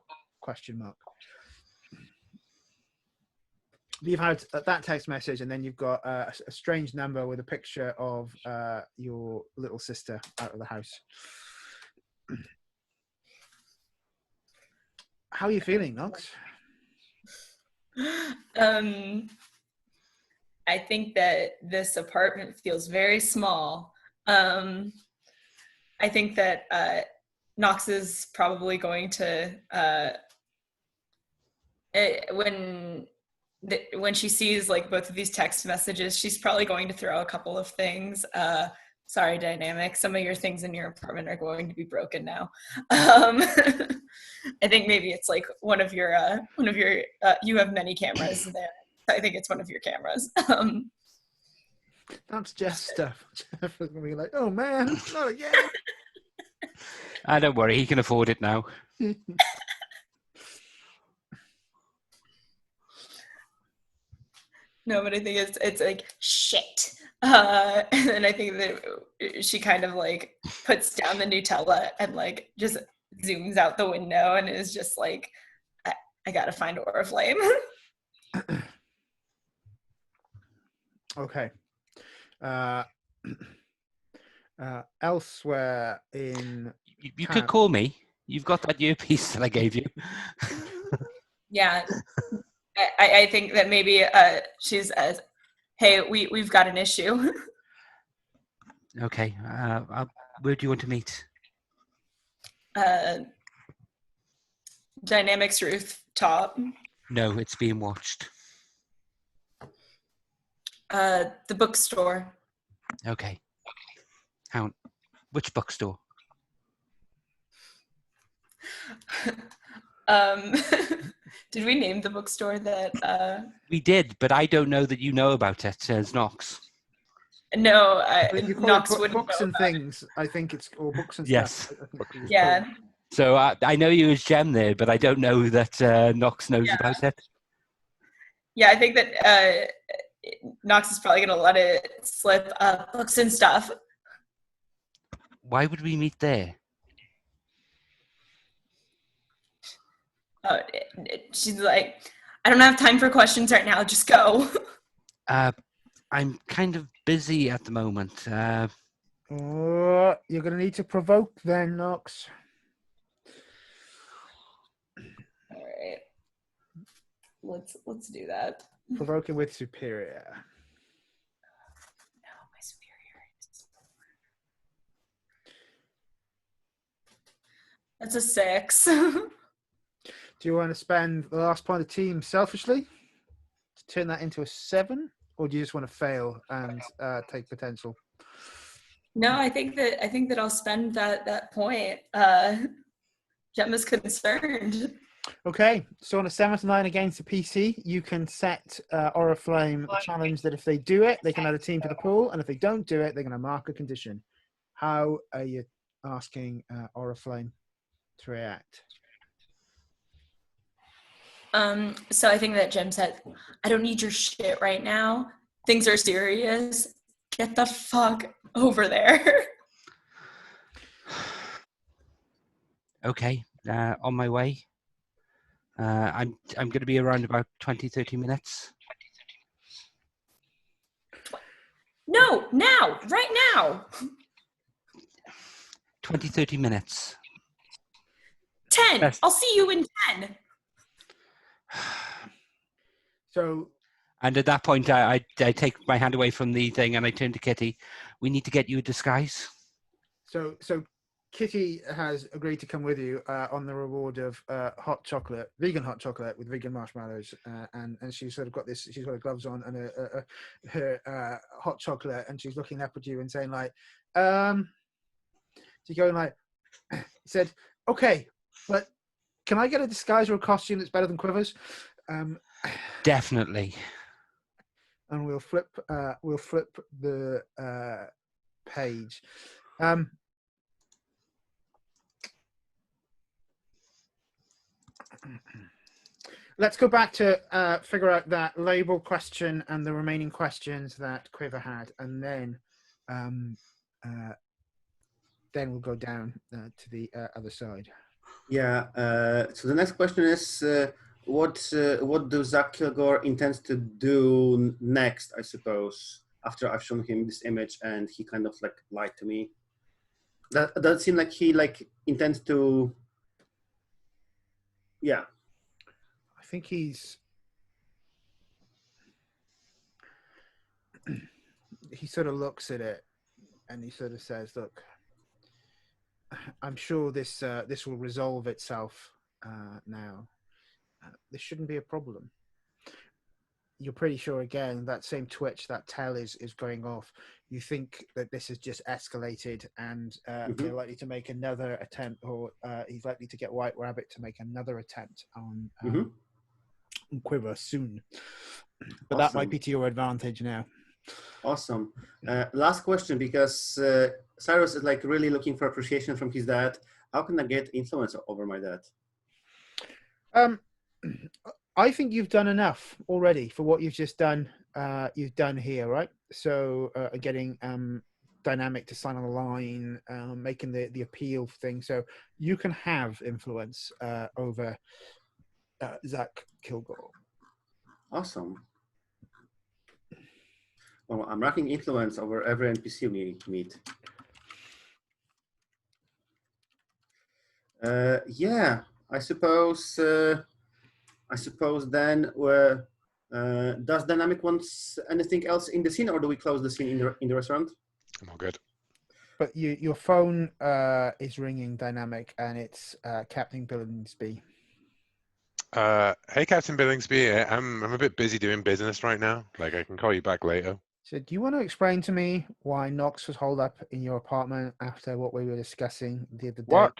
You've had that text message, and then you've got a strange number with a picture of your little sister out of the house. How are you feeling, Nox? I think that this apartment feels very small. I think that Nox is probably going to when she sees like both of these text messages, she's probably going to throw a couple of things. Sorry, Dynamic, some of your things in your apartment are going to be broken now. I think maybe it's like one of your you have many cameras there. I think it's one of your cameras. That's Jeff's stuff. Jeff is going to be like, oh man, not again. Don't worry, he can afford it now. No, but I think it's like shit. And I think that she kind of like puts down the Nutella and like just zooms out the window and is just like, I gotta find Oriflamme. Okay. Elsewhere in You could call me. You've got that earpiece that I gave you. Yeah. I think that maybe she says, hey, we've got an issue. Okay. Where do you want to meet? Dynamics rooftop. No, it's being watched. The bookstore. Okay. Which bookstore? Did we name the bookstore that? We did, but I don't know that you know about it, says Knox. No, if you call Knox it wouldn't books know and about things, I think it's or books and Yes. stuff. I think it. Yeah. So I know you as Gem there, but I don't know that Knox knows about it. Yeah, I think that Knox is probably going to let it slip. Books and stuff. Why would we meet there? She's like, I don't have time for questions right now. Just go. I'm kind of busy at the moment. Oh, you're going to need to provoke then, Knox. All right. Let's do that. Provoking with superior. No, my superior is... That's a 6. Do you want to spend the last point of team selfishly to turn that into a 7, or do you just want to fail and take potential? No, I think that I'll spend that point. Gemma's concerned. Okay, so on a 7 to 9 against the PC, you can set Oriflamme a challenge that if they do it, they can add a team to the pool, and if they don't do it, they're going to mark a condition. How are you asking Oriflamme to react? So I think that Jem said, I don't need your shit right now. Things are serious. Get the fuck over there. Okay, on my way. I'm going to be around about 20-30 minutes. No, now, right now. 20-30 minutes. 10. Yes. I'll see you in 10. So, and at that point, I take my hand away from the thing and I turn to Kitty. We need to get you a disguise. So Kitty has agreed to come with you on the reward of hot chocolate, vegan hot chocolate with vegan marshmallows, and she's sort of got this. She's got her gloves on and her hot chocolate, and she's looking up at you and saying like, she's going like, said, okay, but can I get a disguise or a costume that's better than Quiver's? Definitely. And we'll flip the page. Let's go back to figure out that label question and the remaining questions that Quiver had, and then we'll go down to the other side. Yeah. So the next question is, what do Zach Kilgore intends to do next? I suppose after I've shown him this image and he kind of like lied to me. That does seem like he like intends to Yeah. I think he sort of looks at it and he sort of says, "Look, I'm sure this will resolve itself now. This shouldn't be a problem." You're pretty sure again that same twitch, that tell is going off. You think that this has just escalated and they're likely to make another attempt, or he's likely to get White Rabbit to make another attempt on Quiver soon. But that might be to your advantage now. Awesome. Last question, because Cyrus is like really looking for appreciation from his dad. How can I get influence over my dad? I think you've done enough already for what you've just done. You've done here, right? So getting Dynamic to sign on the line, making the appeal thing. So you can have influence over Zach Kilgore. Awesome. Well, I'm racking influence over every NPC we meet. Yeah, I suppose then does Dynamic wants anything else in the scene, or do we close the scene in the restaurant? I'm all good. But your phone is ringing, Dynamic, and it's Captain Bilngsby. Hey, Captain Billingsby. I'm a bit busy doing business right now. Like, I can call you back later. So do you want to explain to me why Knox was holed up in your apartment after what we were discussing the other day? What?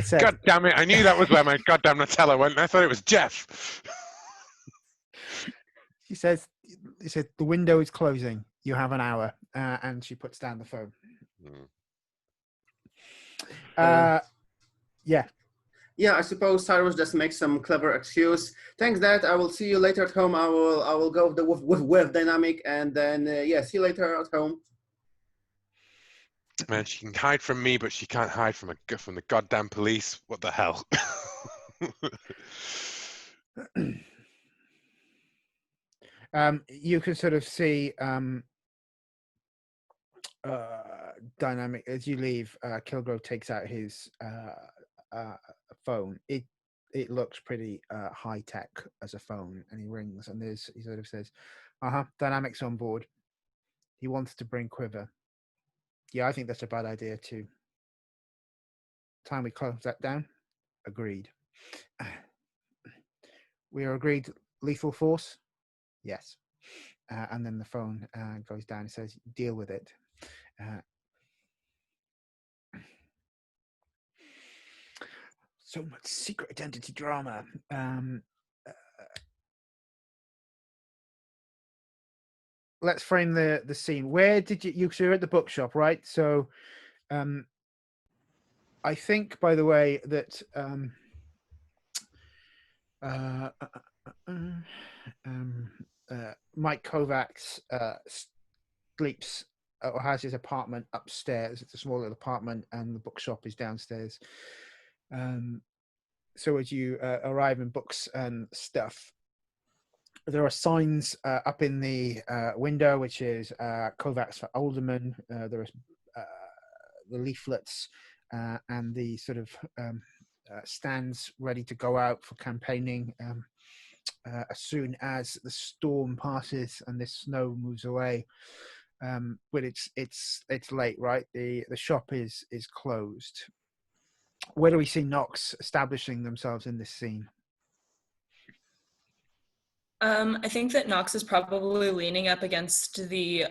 Said, God damn it! I knew that was where my goddamn Nutella went. I thought it was Jeff. She said, the window is closing. You have an hour. And she puts down the phone. Yeah. Yeah, I suppose Cyrus just makes some clever excuse. Thanks, Dad. I will see you later at home. I will go with Dynamic, and then see you later at home. Man, she can hide from me, but she can't hide from the goddamn police. What the hell? You can sort of see Dynamic as you leave. Killgrave takes out his phone. It looks pretty high tech as a phone, and he rings, and he sort of says, Dynamic's on board. He wants to bring Quiver. Yeah, I think that's a bad idea too. Time we close that down. Agreed. We are agreed. Lethal force. Yes. And then the phone goes down and says, deal with it. So much secret identity drama. Let's frame the scene. Where did you so you're at the bookshop, right? So I think, by the way, that Mike Kovacs sleeps or has his apartment upstairs. It's a small little apartment, and the bookshop is downstairs. So as you arrive in books and stuff, there are signs up in the window, which is Kovacs for Alderman. There are the leaflets and the sort of stands ready to go out for campaigning as soon as the storm passes and this snow moves away. But it's late, right? The shop is closed. Where do we see Knox establishing themselves in this scene? I think that Knox is probably leaning up against the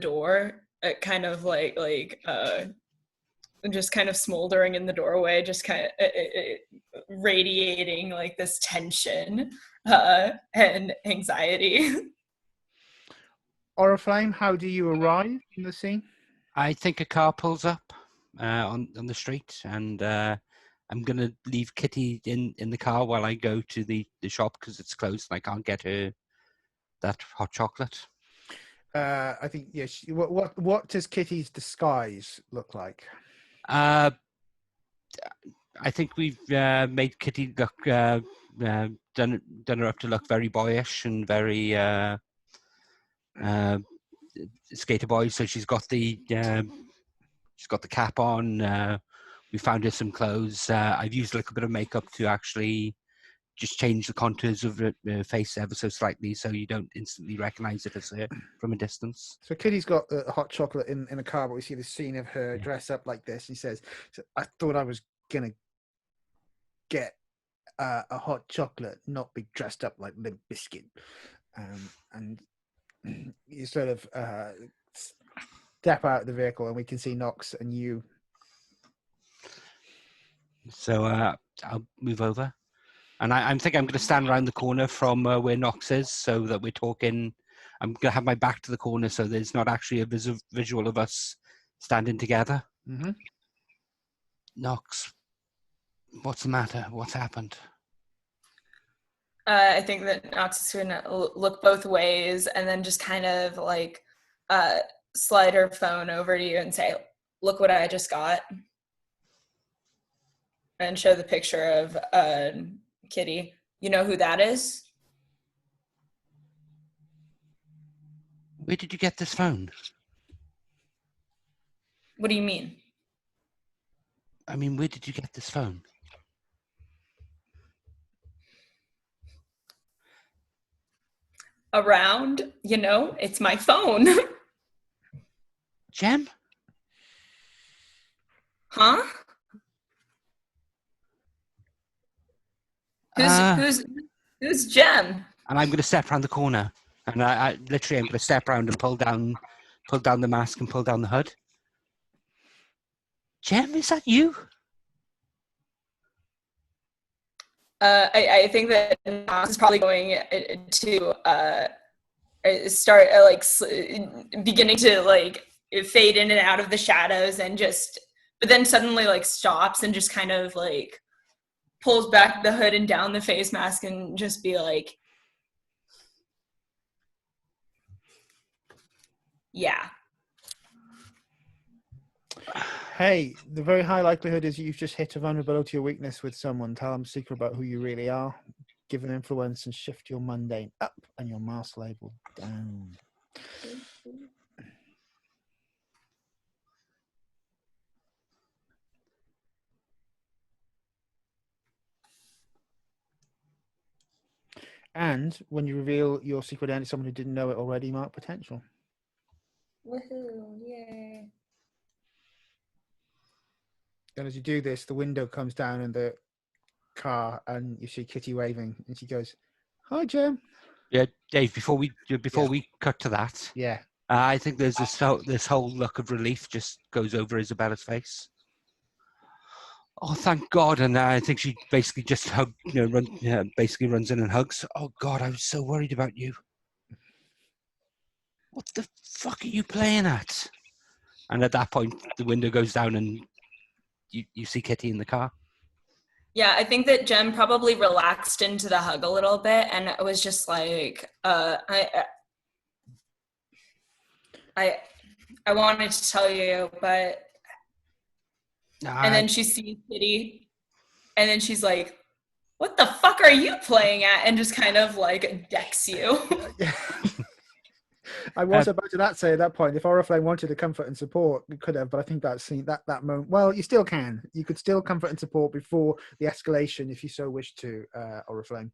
door, kind of like just kind of smoldering in the doorway, just kind of radiating like this tension and anxiety. Oriflamme, how do you arrive in the scene? I think a car pulls up on the street, and I'm going to leave Kitty in the car while I go to the shop because it's closed and I can't get her that hot chocolate. I think, yes. What does Kitty's disguise look like? I think we've made Kitty look, done her up to look very boyish and very skater boy. So she's got the cap on, We found her some clothes. I've used a little bit of makeup to actually just change the contours of her face ever so slightly, so you don't instantly recognise it as her from a distance. So Kitty's got a hot chocolate in a car, but we see the scene of her dressed up like this. He says, "I thought I was gonna get a hot chocolate, not be dressed up like Limp Bizkit." And you sort of step out of the vehicle, and we can see Knox and you. So I'll move over. And I think I'm going to stand around the corner from where Knox is, so that we're talking. I'm going to have my back to the corner, so there's not actually a visual of us standing together. Mm-hmm. Knox, what's the matter? What's happened? I think that Knox is going to look both ways and then just kind of like slide her phone over to you and say, "Look what I just got." And show the picture of Kitty. You know who that is? Where did you get this phone? What do you mean? I mean, where did you get this phone? Around, it's my phone. Jem? Huh? Who's Jem? And I'm going to step around the corner, and I literally I'm going to step around and pull down the mask and pull down the hood. Jem, is that you? I think that Knox is probably going to start beginning to fade in and out of the shadows and but then suddenly stops and just kind of pulls back the hood and down the face mask and just be like, yeah. Hey, the very high likelihood is you've just hit a vulnerability or weakness with someone. Tell them a secret about who you really are. Give them influence and shift your mundane up and your mask label down. And when you reveal your secret identity to someone who didn't know it already, mark potential. Woohoo, yay. And as you do this, the window comes down in the car and you see Kitty waving and she goes, "Hi, Jem." Yeah, Dave, before we cut to that, I think there's this whole look of relief just goes over Isabella's face. Oh, thank God. And I think she basically just basically runs in and hugs. Oh, God, I was so worried about you. What the fuck are you playing at? And at that point, the window goes down and you see Kitty in the car. Yeah, I think that Jem probably relaxed into the hug a little bit, and it was just like, I wanted to tell you, but... And then she sees Kitty, and then she's like, "What the fuck are you playing at?" And just kind of decks you. I was about to say at that point, if Oriflamme wanted to comfort and support, we could have, but I think that moment, well, you still can. You could still comfort and support before the escalation if you so wish to, Oriflamme.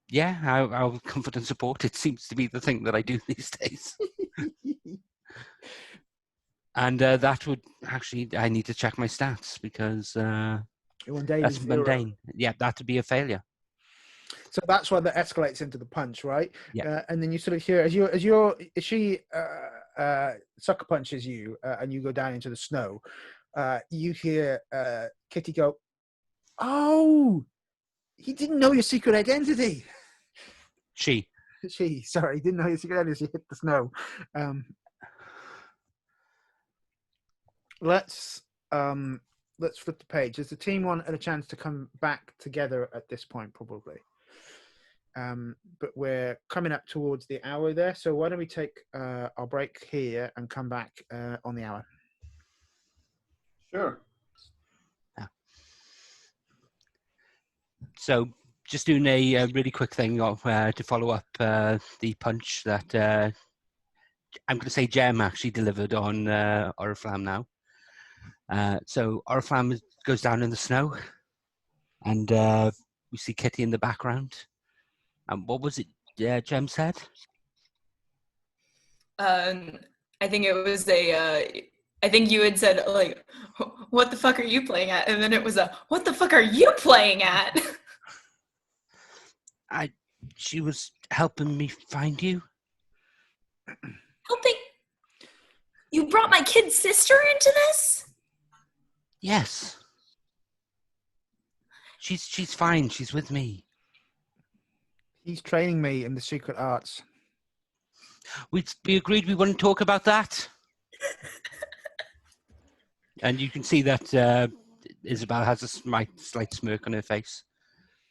Yeah, I'll comfort and support. It seems to be the thing that I do these days. And that would actually, I need to check my stats because that's mundane. Yeah, that would be a failure. So that's why that escalates into the punch, right? Yeah. And then you sort of hear as she sucker punches you and you go down into the snow, you hear Kitty go, "Oh, he didn't know your secret identity." She, sorry, didn't know your secret identity. She hit the snow. Let's flip the page. Does the team want a chance to come back together at this point, probably? But we're coming up towards the hour there, so why don't we take our break here and come back on the hour? Sure. Yeah. So just doing a really quick thing of, to follow up the punch that I'm going to say Jem actually delivered on Oriflamme now. So Oriflamme goes down in the snow, and we see Kitty in the background. And what was it Jem said? I think it was I think you had said, like, what the fuck are you playing at? And then it was what the fuck are you playing at? She was helping me find you. Helping? You brought my kid sister into this? Yes. She's fine. She's with me. He's training me in the secret arts. We agreed we wouldn't talk about that. And you can see that Isabel has a slight smirk on her face,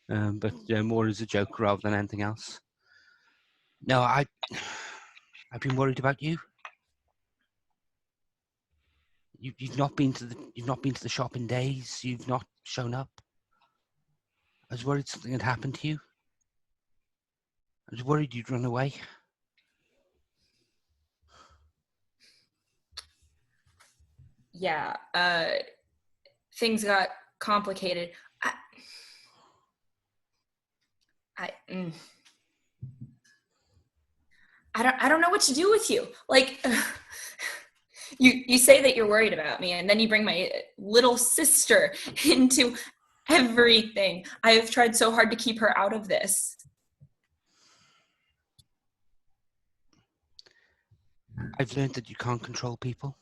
but more as a joke rather than anything else. No, I've been worried about you. You've not been to the shop in days. You've not shown up. I was worried something had happened to you. I was worried you'd run away. Yeah, things got complicated. I don't know what to do with you. Like, you say that you're worried about me, and then you bring my little sister into everything. I have tried so hard to keep her out of this. I've learned that you can't control people.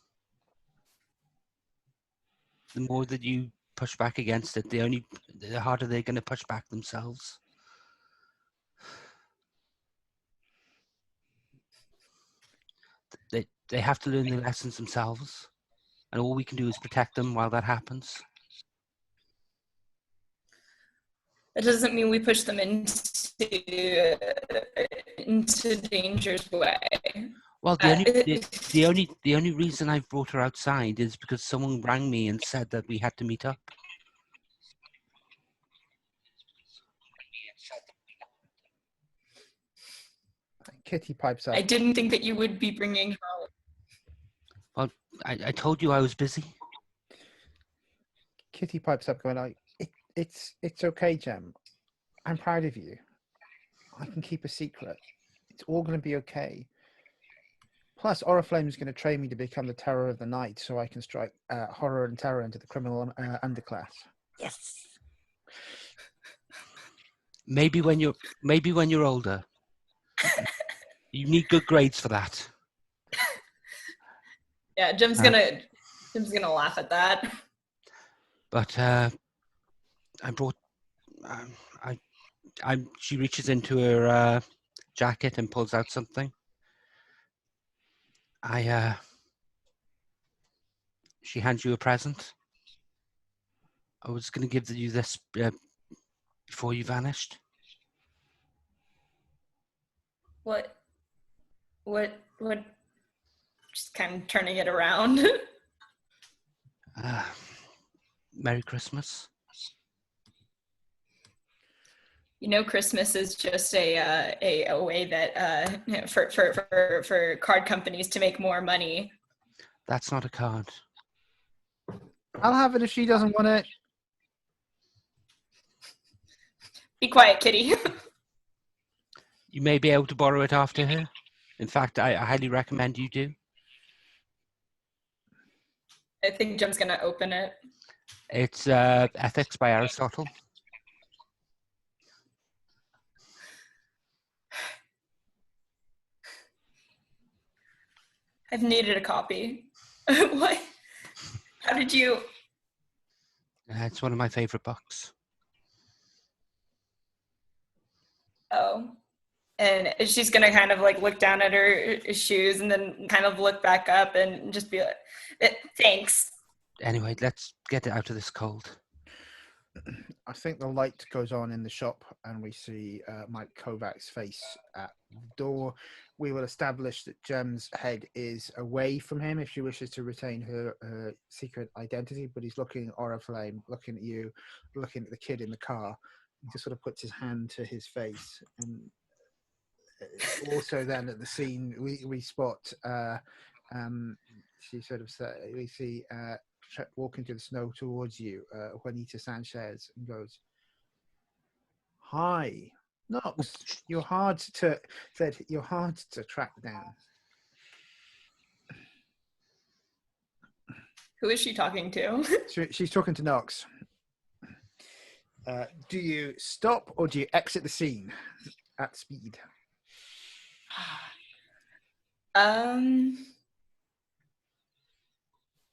The more that you push back against it, the harder they're going to push back themselves. They have to learn the lessons themselves, and all we can do is protect them while that happens. That doesn't mean we push them into danger's way. Well, the only reason I've brought her outside is because someone rang me and said that we had to meet up. Kitty pipes up. I didn't think that you would be bringing her. Well, I told you I was busy. Kitty pipes up, going like, "It's okay, Jem. I'm proud of you. I can keep a secret. It's all going to be okay. Plus, Oriflamme is going to train me to become the terror of the night, so I can strike horror and terror into the criminal underclass." Yes. Maybe when you're older, you need good grades for that. Yeah, Jim's gonna laugh at that. But I brought. She reaches into her jacket and pulls out something. She hands you a present. I was going to give you this before you vanished. What? Just kind of turning it around. Merry Christmas. You know, Christmas is just a way that for card companies to make more money. That's not a card. I'll have it if she doesn't want it. Be quiet, Kitty. You may be able to borrow it after her. In fact, I highly recommend you do. I think Jim's gonna open it. It's Ethics by Aristotle. I've needed a copy. What? How did you? It's one of my favorite books. Oh. And she's gonna kind of like look down at her shoes and then kind of look back up and just be like, "Thanks." Anyway, let's get it out of this cold. I think the light goes on in the shop and we see Mike Kovac's face at the door. We will establish that Jem's head is away from him if she wishes to retain her secret identity, but he's looking at Oriflamme, looking at you, looking at the kid in the car. He just sort of puts his hand to his face. And also then at the scene, we spot, she sort of we see walking through the snow towards you, Juanita Sanchez, and goes, "Hi, Knox. You're hard to track down." Who is she talking to? She's talking to Knox. Do you stop or do you exit the scene at speed?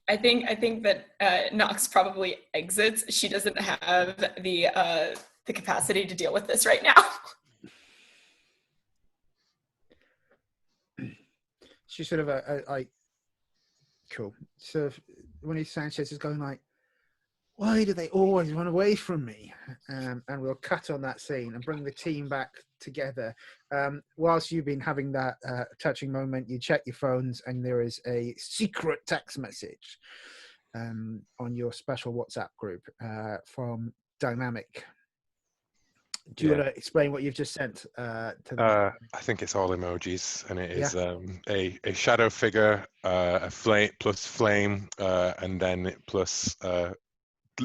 I think that Nox probably exits. She doesn't have the capacity to deal with this right now. She's sort of like, cool. So when Sanchez is going like, why do they always run away from me? And we'll cut on that scene and bring the team back together. Whilst you've been having that touching moment, you check your phones and there is a secret text message on your special WhatsApp group from Dynamic. Do you want to explain what you've just sent to them? I think it's all emojis, and it is a shadow figure, a flame plus flame, and then plus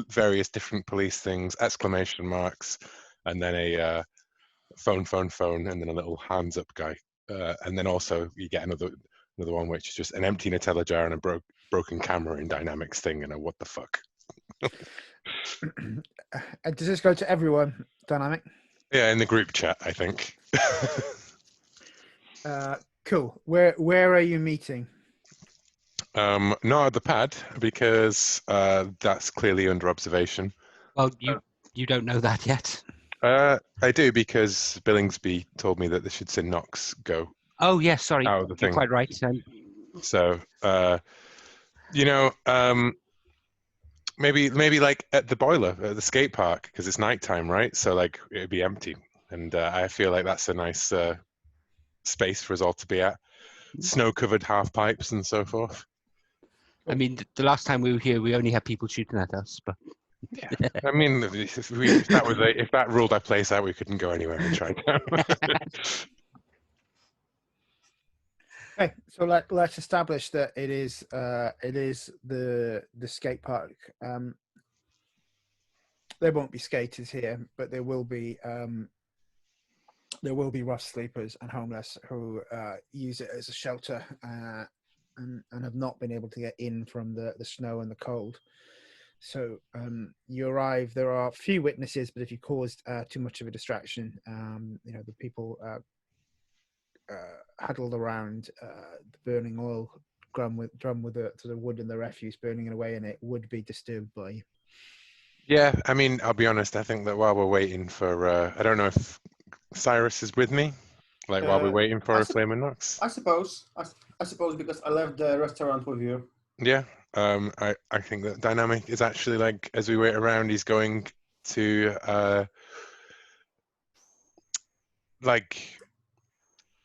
various different police things, exclamation marks, and then a phone, and then a little hands up guy, and then also you get another one which is just an empty Nutella jar and a broken camera in Dynamics thing, and a what the fuck. Does this go to everyone, Dynamic? Yeah, in the group chat, I think. Cool. Where are you meeting? Not at the pad, because that's clearly under observation. Well, you don't know that yet. I do, because Billingsby told me that they should send Knox go. Oh yes, sorry, out of the you're thing. quite right. So, maybe like at the boiler at the skate park, because it's nighttime, right? So like it'd be empty, and I feel like that's a nice space for us all to be at. Snow-covered half pipes and so forth. I mean, the last time we were here, we only had people shooting at us, but yeah. I mean, if that ruled our place out, we couldn't go anywhere and try. Okay, so let's establish that it is the skate park. There won't be skaters here, but there will be rough sleepers and homeless who use it as a shelter and have not been able to get in from the snow and the cold. So you arrive. There are few witnesses, but if you caused too much of a distraction, the people huddled around the burning oil drum with the sort of wood and the refuse burning away in it would be disturbed by you. Yeah, I mean, I'll be honest. I think that while we're waiting for, I don't know if Cyrus is with me. Like while we're waiting for Oriflamme and Knox. I suppose because I left the restaurant with you. Yeah, I think that Dynamic is actually like, as we wait around, he's going to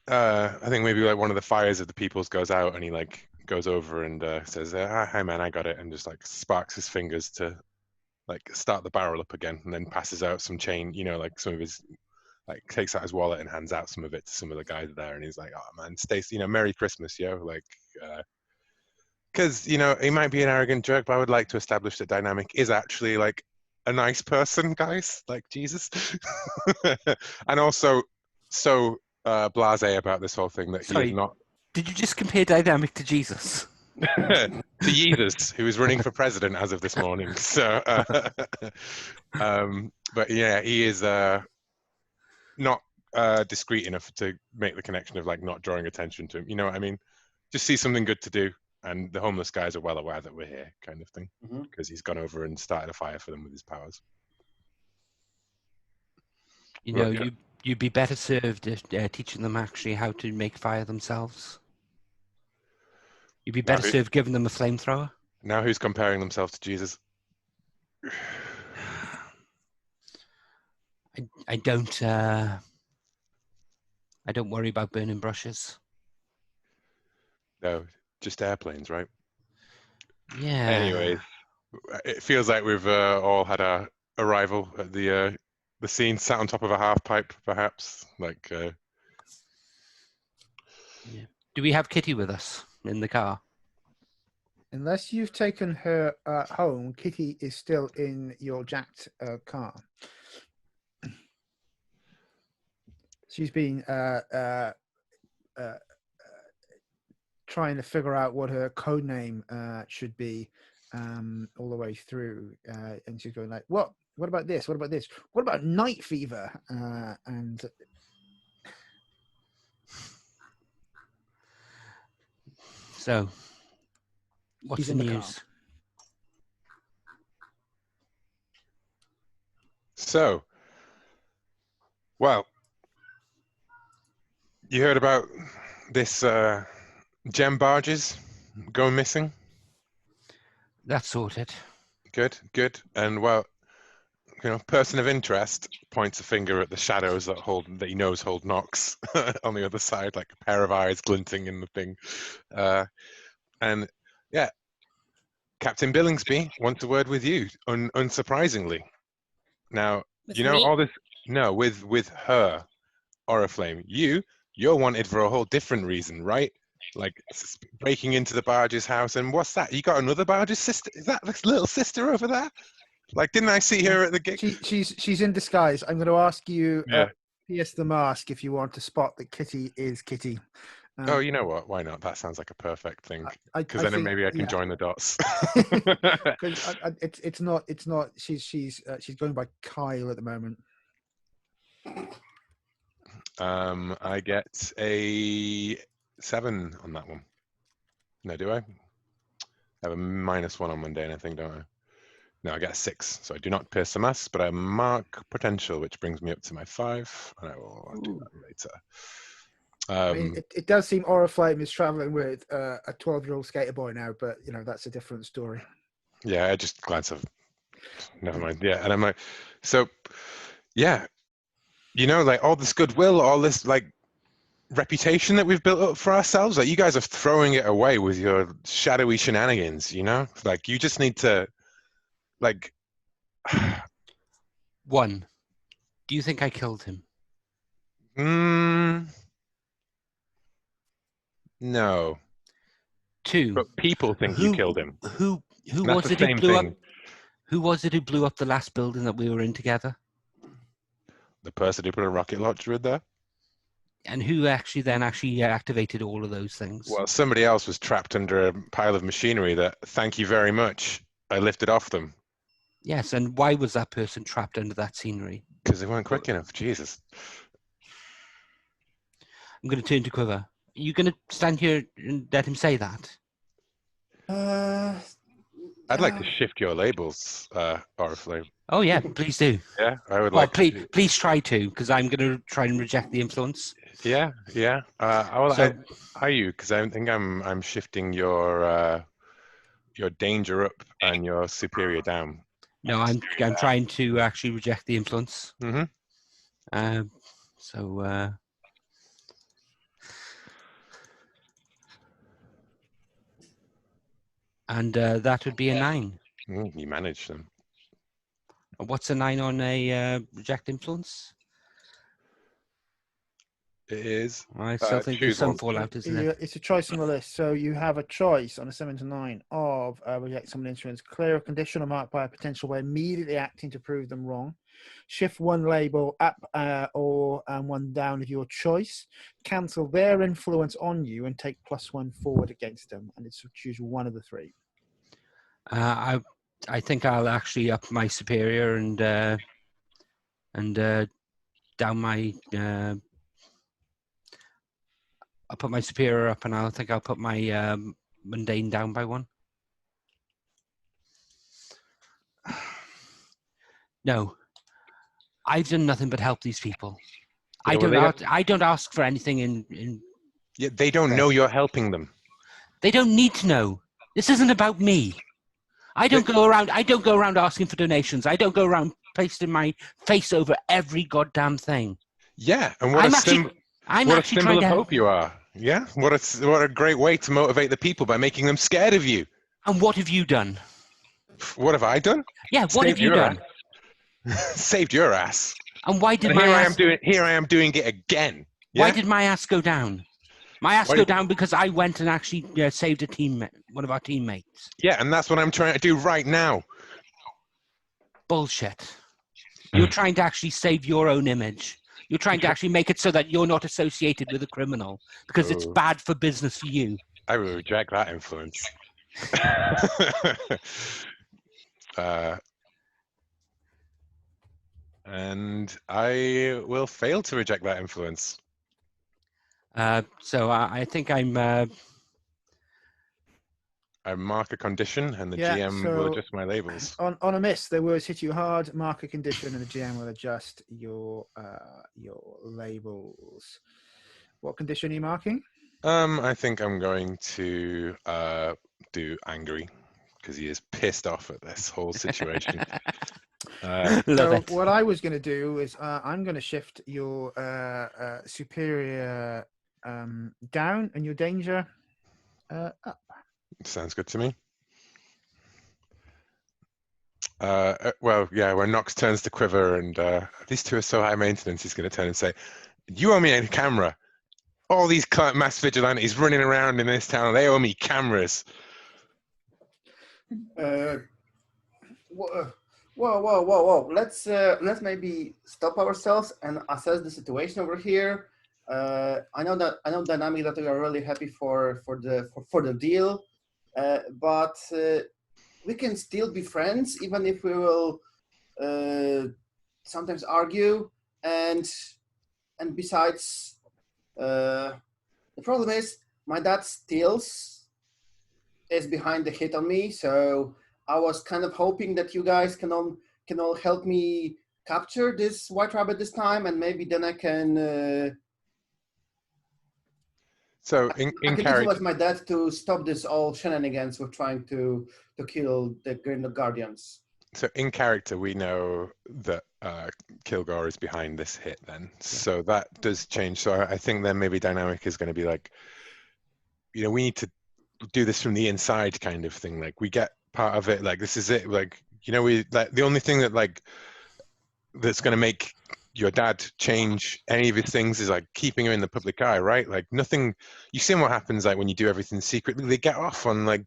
I think maybe like one of the fires of the peoples goes out, and he like goes over and says, "Hi man, I got it," and just like sparks his fingers to like start the barrel up again, and then passes out some chain, like some of his, like takes out his wallet and hands out some of it to some of the guys there, and he's like, "Oh man, Stacey, Merry Christmas, yo!" Like, because he might be an arrogant jerk, but I would like to establish that Dynamic is actually like a nice person, guys, like Jesus, and also so blasé about this whole thing that he is not. Did you just compare Dynamic to Jesus? To Jesus, who is running for president as of this morning. So, but yeah, he is not discreet enough to make the connection of like not drawing attention to him. You know what I mean? Just see something good to do, and the homeless guys are well aware that we're here, kind of thing, because he's gone over and started a fire for them with his powers. You'd be better served teaching them actually how to make fire themselves. You'd be better served giving them a flamethrower. Now who's comparing themselves to Jesus? I don't worry about burning brushes. No, just airplanes, right? Yeah. Anyways, it feels like we've all had our arrival at the scene, sat on top of a half pipe, perhaps. Like, yeah. Do we have Kitty with us in the car? Unless you've taken her home, Kitty is still in your jacked car. She's been trying to figure out what her code name should be all the way through, and she's going like, "What? What about this? What about this? What about night fever?" And So, what's he's the in the car. news? So, well, you heard about this gem barges going missing? That's sorted. Good, good. And well, you know, person of interest points a finger at the shadows that he knows hold Nox on the other side, like a pair of eyes glinting in the thing. And yeah, Captain Bilngsby wants a word with you, unsurprisingly. Now, With you know me? all this. No, with her, Oriflamme. You're wanted for a whole different reason, right? Like breaking into the barge's house. And what's that? You got another barge's sister? Is that this little sister over there? Like, didn't I see her at the gig? She's in disguise. I'm going to ask you, Yeah. Pierce the mask, if you want to spot that Kitty is Kitty. Oh, you know what? Why not? That sounds like a perfect thing. Because then maybe I can yeah. join the dots. 'Cause it's not. She's going by Kyle at the moment. I get a 7 on that one. No, do I? I have a -1 on mundane, I think, don't I? No, I get a 6. So I do not pierce the mask, but I mark potential, which brings me up to my 5, and I will do that later. I mean, it does seem Oriflamme is traveling with a 12-year-old skater boy now, but you know that's a different story. Yeah, I just glance of. Never mind. Yeah, and I'm like, so, yeah, you know, like all this goodwill, all this like reputation that we've built up for ourselves, like you guys are throwing it away with your shadowy shenanigans. You know, like you just need to, like. 1. Do you think I killed him? No. 2. But people think you killed him. Who That's was the it who same blew thing. up? Who was it who blew up the last building that we were in together? The person who put a rocket launcher in there? And who actually activated all of those things? Well, somebody else was trapped under a pile of machinery that, thank you very much, I lifted off them. Yes, and why was that person trapped under that scenery? Because they weren't quick enough. Jesus. I'm going to turn to Quiver. Are you going to stand here and let him say that? I'd like to shift your labels, Oriflamme. Oh yeah, please do. Yeah, I would Well, like to. please try to, because I'm going to try and reject the influence. Yeah. Are you? Because I think I'm shifting your danger up and your superior down. No, I'm trying to actually reject the influence. Mm-hmm. And that would be a 9. You manage them. What's a 9 on a reject influence? It is. I still think there's some fallout, isn't it? It's a choice on the list. So you have a choice on a 7 to 9 of reject someone influence, clear a condition or marked by a potential by immediately acting to prove them wrong, shift one label up or one down of your choice, cancel their influence on you, and take +1 forward against them. And it's choose one of the 3. I think I'll actually up my superior and down my. I'll put my superior up, and I think I'll put my mundane down by 1. No, I've done nothing but help these people. Yeah, I don't ask for anything in. Yeah, they don't know you're helping them. They don't need to know. This isn't about me. I don't go around asking for donations. I don't go around pasting my face over every goddamn thing. Yeah, and what a symbol of hope you are. Yeah, what a great way to motivate the people by making them scared of you. And what have you done? What have I done? Yeah, what have you done? Saved your ass. And why did Here I am doing it again. Yeah? Why did my ass go down? My ass Why- go down because I went and actually saved one of our teammates. Yeah, and that's what I'm trying to do right now. Bullshit. You're trying to actually save your own image. You're trying to actually make it so that you're not associated with a criminal because it's Oh. bad for business for you. I will reject that influence. And I will fail to reject that influence. So I think I'm... I mark a condition, and the Yeah, GM will so- adjust my labels. On a miss, the words hit you hard. Mark a condition, and the GM will adjust your labels. What condition are you marking? I think I'm going to do angry because he is pissed off at this whole situation. Love So it. what I was going to do is I'm going to shift your superior down and your danger up. Sounds good to me. Well, yeah, when Nox turns to Quiver and these two are so high maintenance, he's going to turn and say, "You owe me a camera. All these mass vigilantes running around in this town, they owe me cameras." Whoa! Let's maybe stop ourselves and assess the situation over here. I know dynamic that we are really happy for the deal, but we can still be friends even if we will sometimes argue. And besides, the problem is my dad is behind the hit on me, so I was kind of hoping that you guys can all help me capture this white rabbit this time, and maybe then I can. So in I can character, influence my dad to stop this all shenanigans with trying to kill the Gridlock Guardians. so in character, we know that Kilgore is behind this hit. Then, so that does change. So I think then maybe dynamic is going to be like, we need to do this from the inside, kind of thing. Like we get part of it. Like this is it. Like we like the only thing that that's going to make your dad change any of his things is like keeping him in the public eye, right? Like nothing. You've seen what happens like when you do everything secretly. They get off on like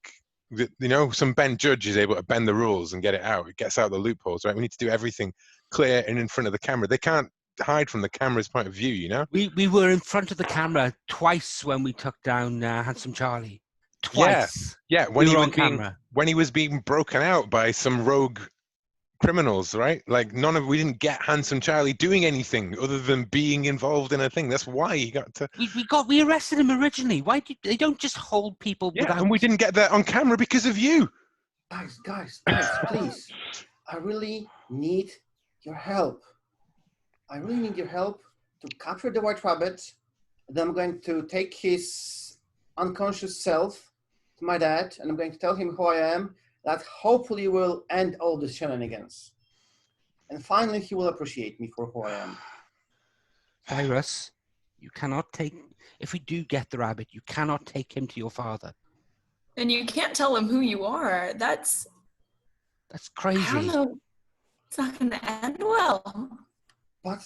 some bent judge is able to bend the rules and get it out. It gets out the loopholes, right? We need to do everything clear and in front of the camera. They can't hide from the camera's point of view, We were in front of the camera twice when we took down Handsome Charlie. Twice. Yeah. When We he were was on camera. when he was being broken out by some rogue criminals, right? Like we didn't get Handsome Charlie doing anything other than being involved in a thing. That's why he got to. We arrested him originally. Why they don't just hold people Yeah, without? and we didn't get that on camera because of you. Guys, please. I really need your help. I really need your help to capture the white rabbit. Then I'm going to take his unconscious self to my dad, and I'm going to tell him who I am. That hopefully will end all the shenanigans. And finally, he will appreciate me for who I am. Virus, you cannot take. If we do get the rabbit, you cannot take him to your father. And you can't tell him who you are. That's crazy. I don't know. It's not going to end well. But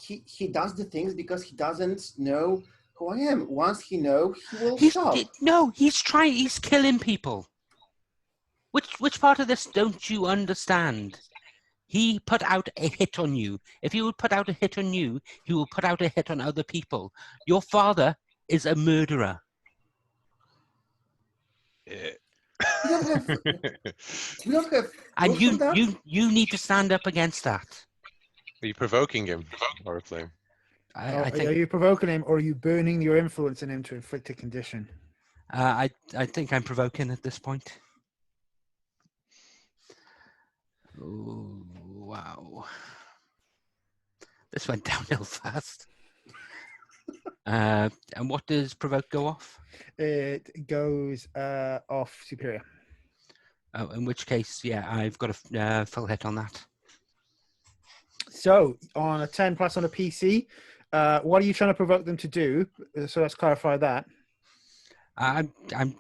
he does the things because he doesn't know who I am. Once he knows, he will stop. He's killing people. Which part of this don't you understand? He put out a hit on you. If he would put out a hit on you, he will put out a hit on other people. Your father is a murderer. We don't have And proof of that? you need to stand up against that. Are you provoking him, Oriflamme? I Are think you provoking him, or are you burning your influence in him to inflict a condition? I think I'm provoking at this point. Oh, wow. This went downhill fast. And what does provoke go off? It goes off superior. Oh, in which case, yeah, I've got a full hit on that. So on a 10 plus on a PC, what are you trying to provoke them to do? So let's clarify that. I'm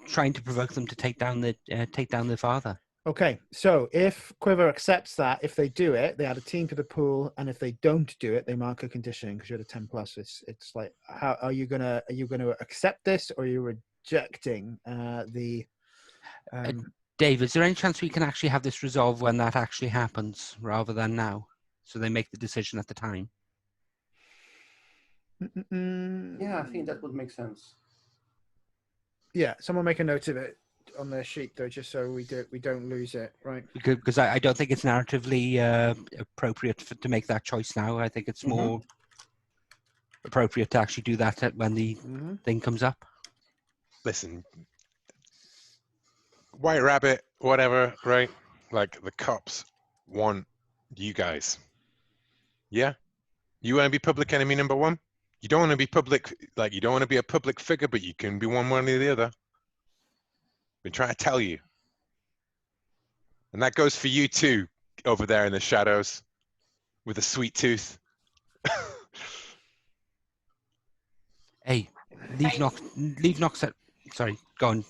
trying to provoke them to take down the father. Okay, so if Quiver accepts that, if they do it, they add a team to the pool, and if they don't do it, they mark a condition because you're at a 10 plus. It's like, how are you gonna accept this, or are you rejecting the? Dave, is there any chance we can actually have this resolved when that actually happens, rather than now, so they make the decision at the time? Yeah, I think that would make sense. Yeah, someone make a note of it on their sheet though, just so we don't lose it, right? Because I don't think it's narratively appropriate to make that choice now. I think it's more appropriate to actually do that when the thing comes up. Listen, White Rabbit, whatever, right? Like, the cops want you guys. Yeah? You want to be public enemy number one? You don't want to be public, like, you don't want to be a public figure, but you can be one or the other. Been trying to tell you. And that goes for you too, over there in the shadows, with a sweet tooth. Hey, leave Nox. Sorry, go on,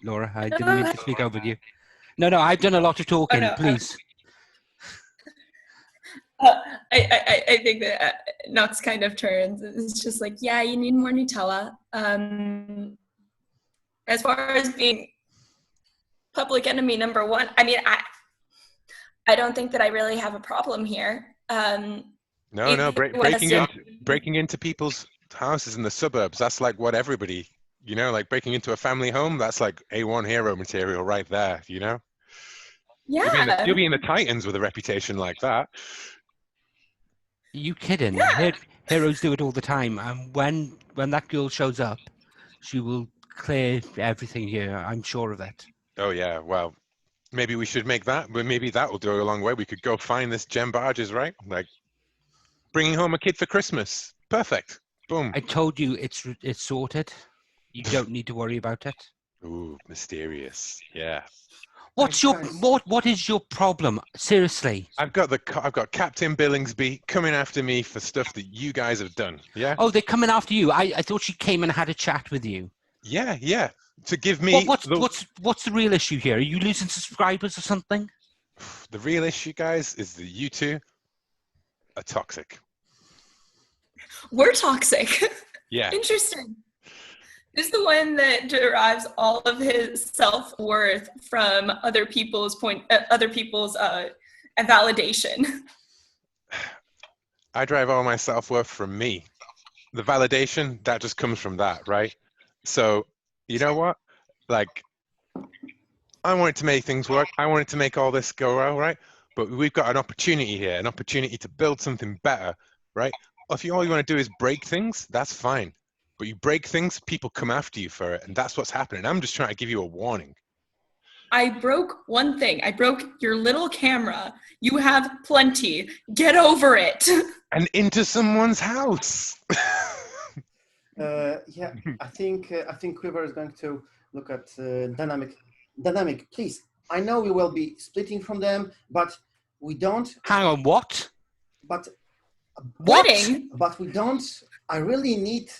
Laura. I didn't mean to speak over you. No, I've done a lot of talking. no, Please. I think that Nox kind of turns. It's just like, yeah, you need more Nutella. As far as being public enemy number one, I mean, I don't think that I really have a problem here. No, breaking into people's houses in the suburbs, that's like what everybody, like breaking into a family home, that's like A1 hero material right there, Yeah. You'll be in the Titans with a reputation like that. Are you kidding? Yeah. Heroes do it all the time. And when that girl shows up, she will clear everything here. I'm sure of it. Oh, yeah. Well, maybe we should make that, but maybe that will go a long way. We could go find this Gem Barges, right? Like bringing home a kid for Christmas. Perfect. Boom. I told you it's sorted. You don't need to worry about it. Ooh, mysterious. Yeah. What is your problem? Seriously. I've got Captain Bilngsby coming after me for stuff that you guys have done. Yeah. Oh, they're coming after you. I thought she came and had a chat with you. Yeah. To give me. What's the real issue here? Are you losing subscribers or something? The real issue, guys, is that you two are toxic. We're toxic. Yeah. Interesting. This is the one that derives all of his self-worth from other people's validation. I derive all my self-worth from me. The validation, that just comes from that, right? So, you know what? Like, I wanted to make things work. I wanted to make all this go well, right? But we've got an opportunity here, an opportunity to build something better, right? If all you want to do is break things, that's fine. But you break things, people come after you for it, and that's what's happening. I'm just trying to give you a warning. I broke one thing. I broke your little camera. You have plenty. Get over it. And into someone's house. Yeah, I think Quiver is going to look at dynamic. Please, I know we will be splitting from them, but we don't. Hang on, what? But what? But we don't. I really need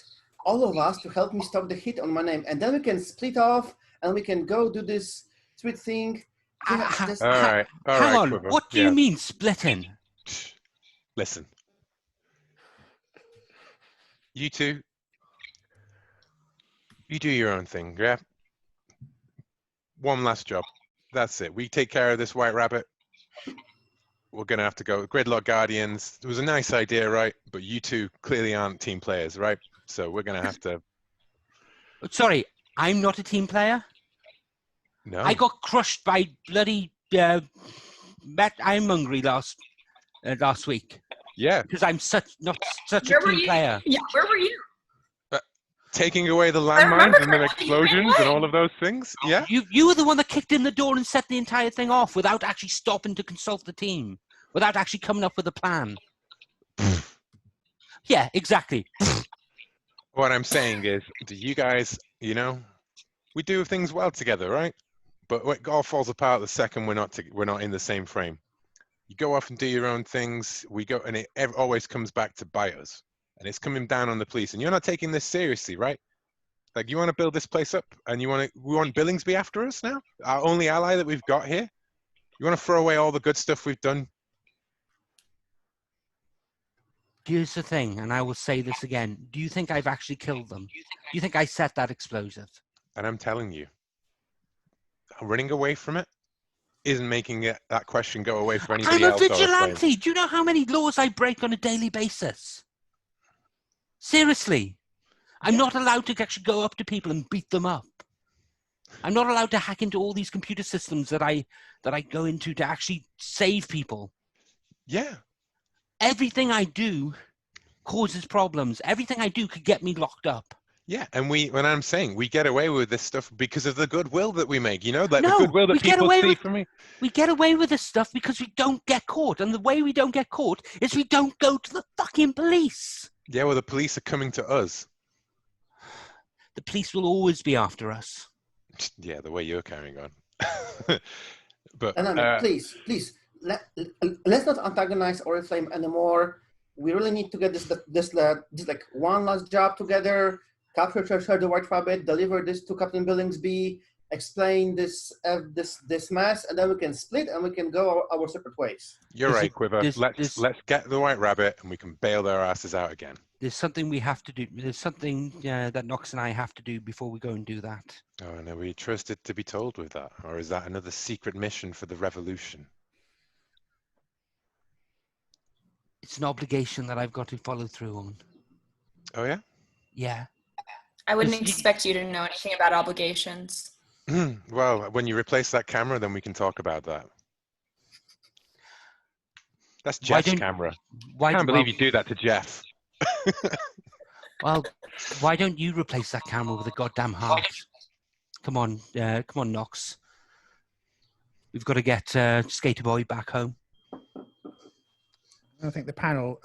all of us to help me stop the hit on my name, and then we can split off and we can go do this sweet thing. All right, hang on. Quiver. What do you mean splitting? Listen, you two, you do your own thing, yeah? One last job. That's it. We take care of this White Rabbit. We're going to have to go. Gridlock Guardians. It was a nice idea, right? But you two clearly aren't team players, right? So we're going to have to... Sorry, I'm not a team player? No. I got crushed by bloody I'm hungry last week. Yeah. Because I'm not such a team player. Yeah, where were you? Taking away the landmines and the explosions and all of those things? Yeah? You were the one that kicked in the door and set the entire thing off without actually stopping to consult the team. Without actually coming up with a plan. Yeah, exactly. What I'm saying is, do you guys, we do things well together, right? But it all falls apart the second we're not in the same frame. You go off and do your own things. And it always comes back to bite us. And it's coming down on the police. And you're not taking this seriously, right? Like, you want to build this place up, and we want Billingsby after us now? Our only ally that we've got here? You want to throw away all the good stuff we've done? Here's the thing, and I will say this again. Do you think I've actually killed them? Do you think I set that explosive? And I'm telling you, running away from it isn't making that question go away for anybody I'm a else. vigilante. Do you know how many laws I break on a daily basis? Seriously. I'm not allowed to actually go up to people and beat them up. I'm not allowed to hack into all these computer systems that I go into to actually save people. Yeah. Everything I do causes problems. Everything I do could get me locked up. Yeah, and when I'm saying we get away with this stuff because of the goodwill that we make, you know, like No, the goodwill we that get people away see with- from me. We get away with this stuff because we don't get caught. And the way we don't get caught is we don't go to the fucking police. Yeah, well, the police are coming to us. The police will always be after us. Yeah, the way you're carrying on. But please, let's not antagonize Oriflamme anymore. We really need to get this like one last job together. Capture the White Rabbit, deliver this to Captain Bilngsby, explain this mess, and then we can split and we can go our separate ways. you're right, Quiver. Let's get the White Rabbit and we can bail their asses out again. There's something we have to do. There's something that Nox and I have to do before we go and do that. Oh, and are we trusted to be told with that? Or is that another secret mission for the revolution? It's an obligation that I've got to follow through on. Oh, yeah? Yeah. I wouldn't Yes, you- expect you to know anything about obligations. Well, when you replace that camera, then we can talk about that. That's Why Jeff's don't- camera. Why I can't do- believe well- you do that to Jeff. Well, why don't you replace that camera with a goddamn heart? Come on, Nox. We've got to get Skater Boy back home. I think the panel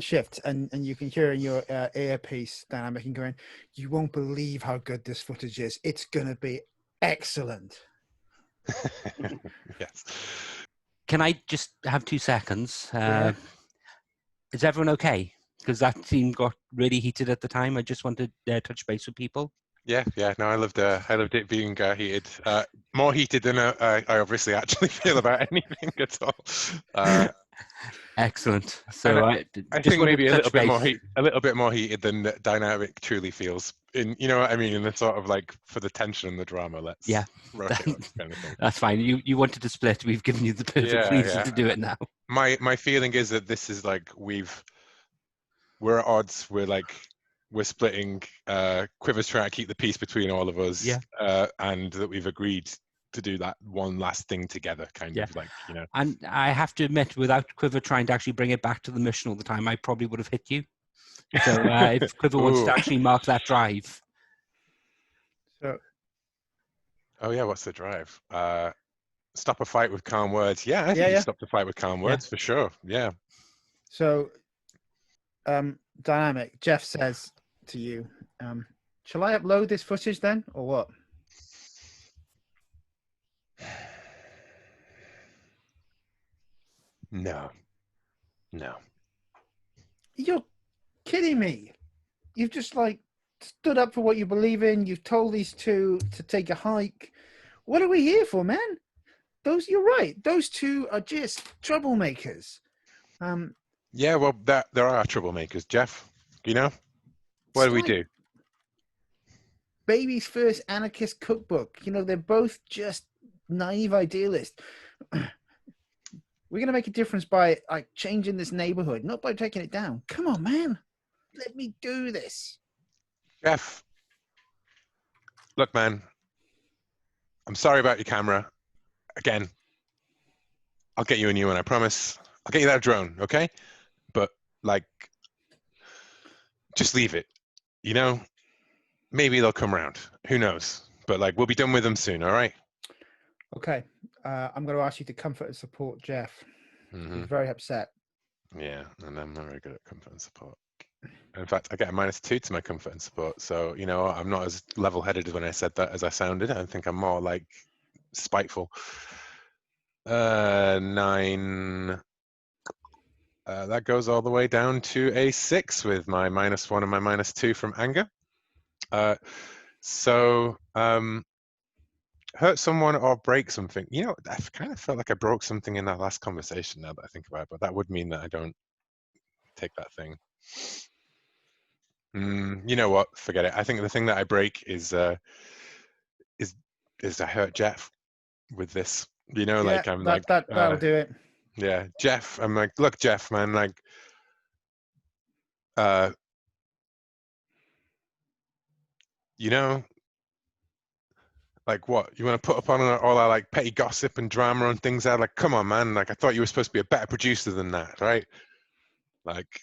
shifts, and you can hear in your earpiece dynamic and going, "You won't believe how good this footage is. It's gonna be excellent." Yes. Can I just have 2 seconds? Yeah. Is everyone okay? Because that scene got really heated at the time. I just wanted to touch base with people. Yeah. No, I loved it being heated. More heated than I obviously actually feel about anything at all. Excellent. So I just think wanted maybe to a little touch bit more heated than the dynamic truly feels. You know what I mean? In the sort of like for the tension and the drama. Let's Yeah. rotate that kind of thing. That's fine. You wanted to split. We've given you the perfect Yeah, reason yeah. to do it now. My feeling is that this is like we're at odds. We're splitting. Quiver's trying to keep the peace between all of us. Yeah. And that we've agreed to do that one last thing together, kind Yeah. of like, you know. And I have to admit, without Quiver trying to actually bring it back to the mission all the time, I probably would have hit you. So if Quiver wants to Ooh. actually mark that drive, So Oh yeah, what's the drive? Stop a fight with calm words. Yeah, I think Yeah, you yeah. stopped a fight with calm words for sure. Yeah. dynamic. Jeff says to you, "Shall I upload this footage then, or what?" No. You're kidding me. You've just like stood up for what you believe in. You've told these two to take a hike. What are we here for, man? You're right. Those two are just troublemakers. Yeah, well, there are troublemakers, Jeff. You know, what do we do? Baby's first anarchist cookbook. You know, they're both just naive idealists. We're gonna make a difference by like changing this neighborhood, not by taking it down. Come on, man. Let me do this. Jeff, look, man, I'm sorry about your camera. Again, I'll get you a new one, I promise. I'll get you that drone, okay? But, like, just leave it, you know? Maybe they'll come around. Who knows? But, like, we'll be done with them soon, all right? Okay. I'm going to ask you to comfort and support Jeff. Mm-hmm. He's very upset. Yeah, and I'm not very good at comfort and support. In fact, I get a -2 to my comfort and support. So, you know, I'm not as level-headed when I said that as I sounded. I think I'm more, like, spiteful. 9. That goes all the way down to a 6 with my -1 and my -2 from anger. So, hurt someone or break something. You know, I kind of felt like I broke something in that last conversation now that I think about it, but that would mean that I don't take that thing. You know what? Forget it. I think the thing that I break is I hurt Jeff with this. You know, Yeah, like I'm like that'll do it. yeah, Jeff. I'm like, look, Jeff, man, like you know, like what? You want to put up on all our like petty gossip and drama and things out? Like, come on, man. Like I thought you were supposed to be a better producer than that, right? Like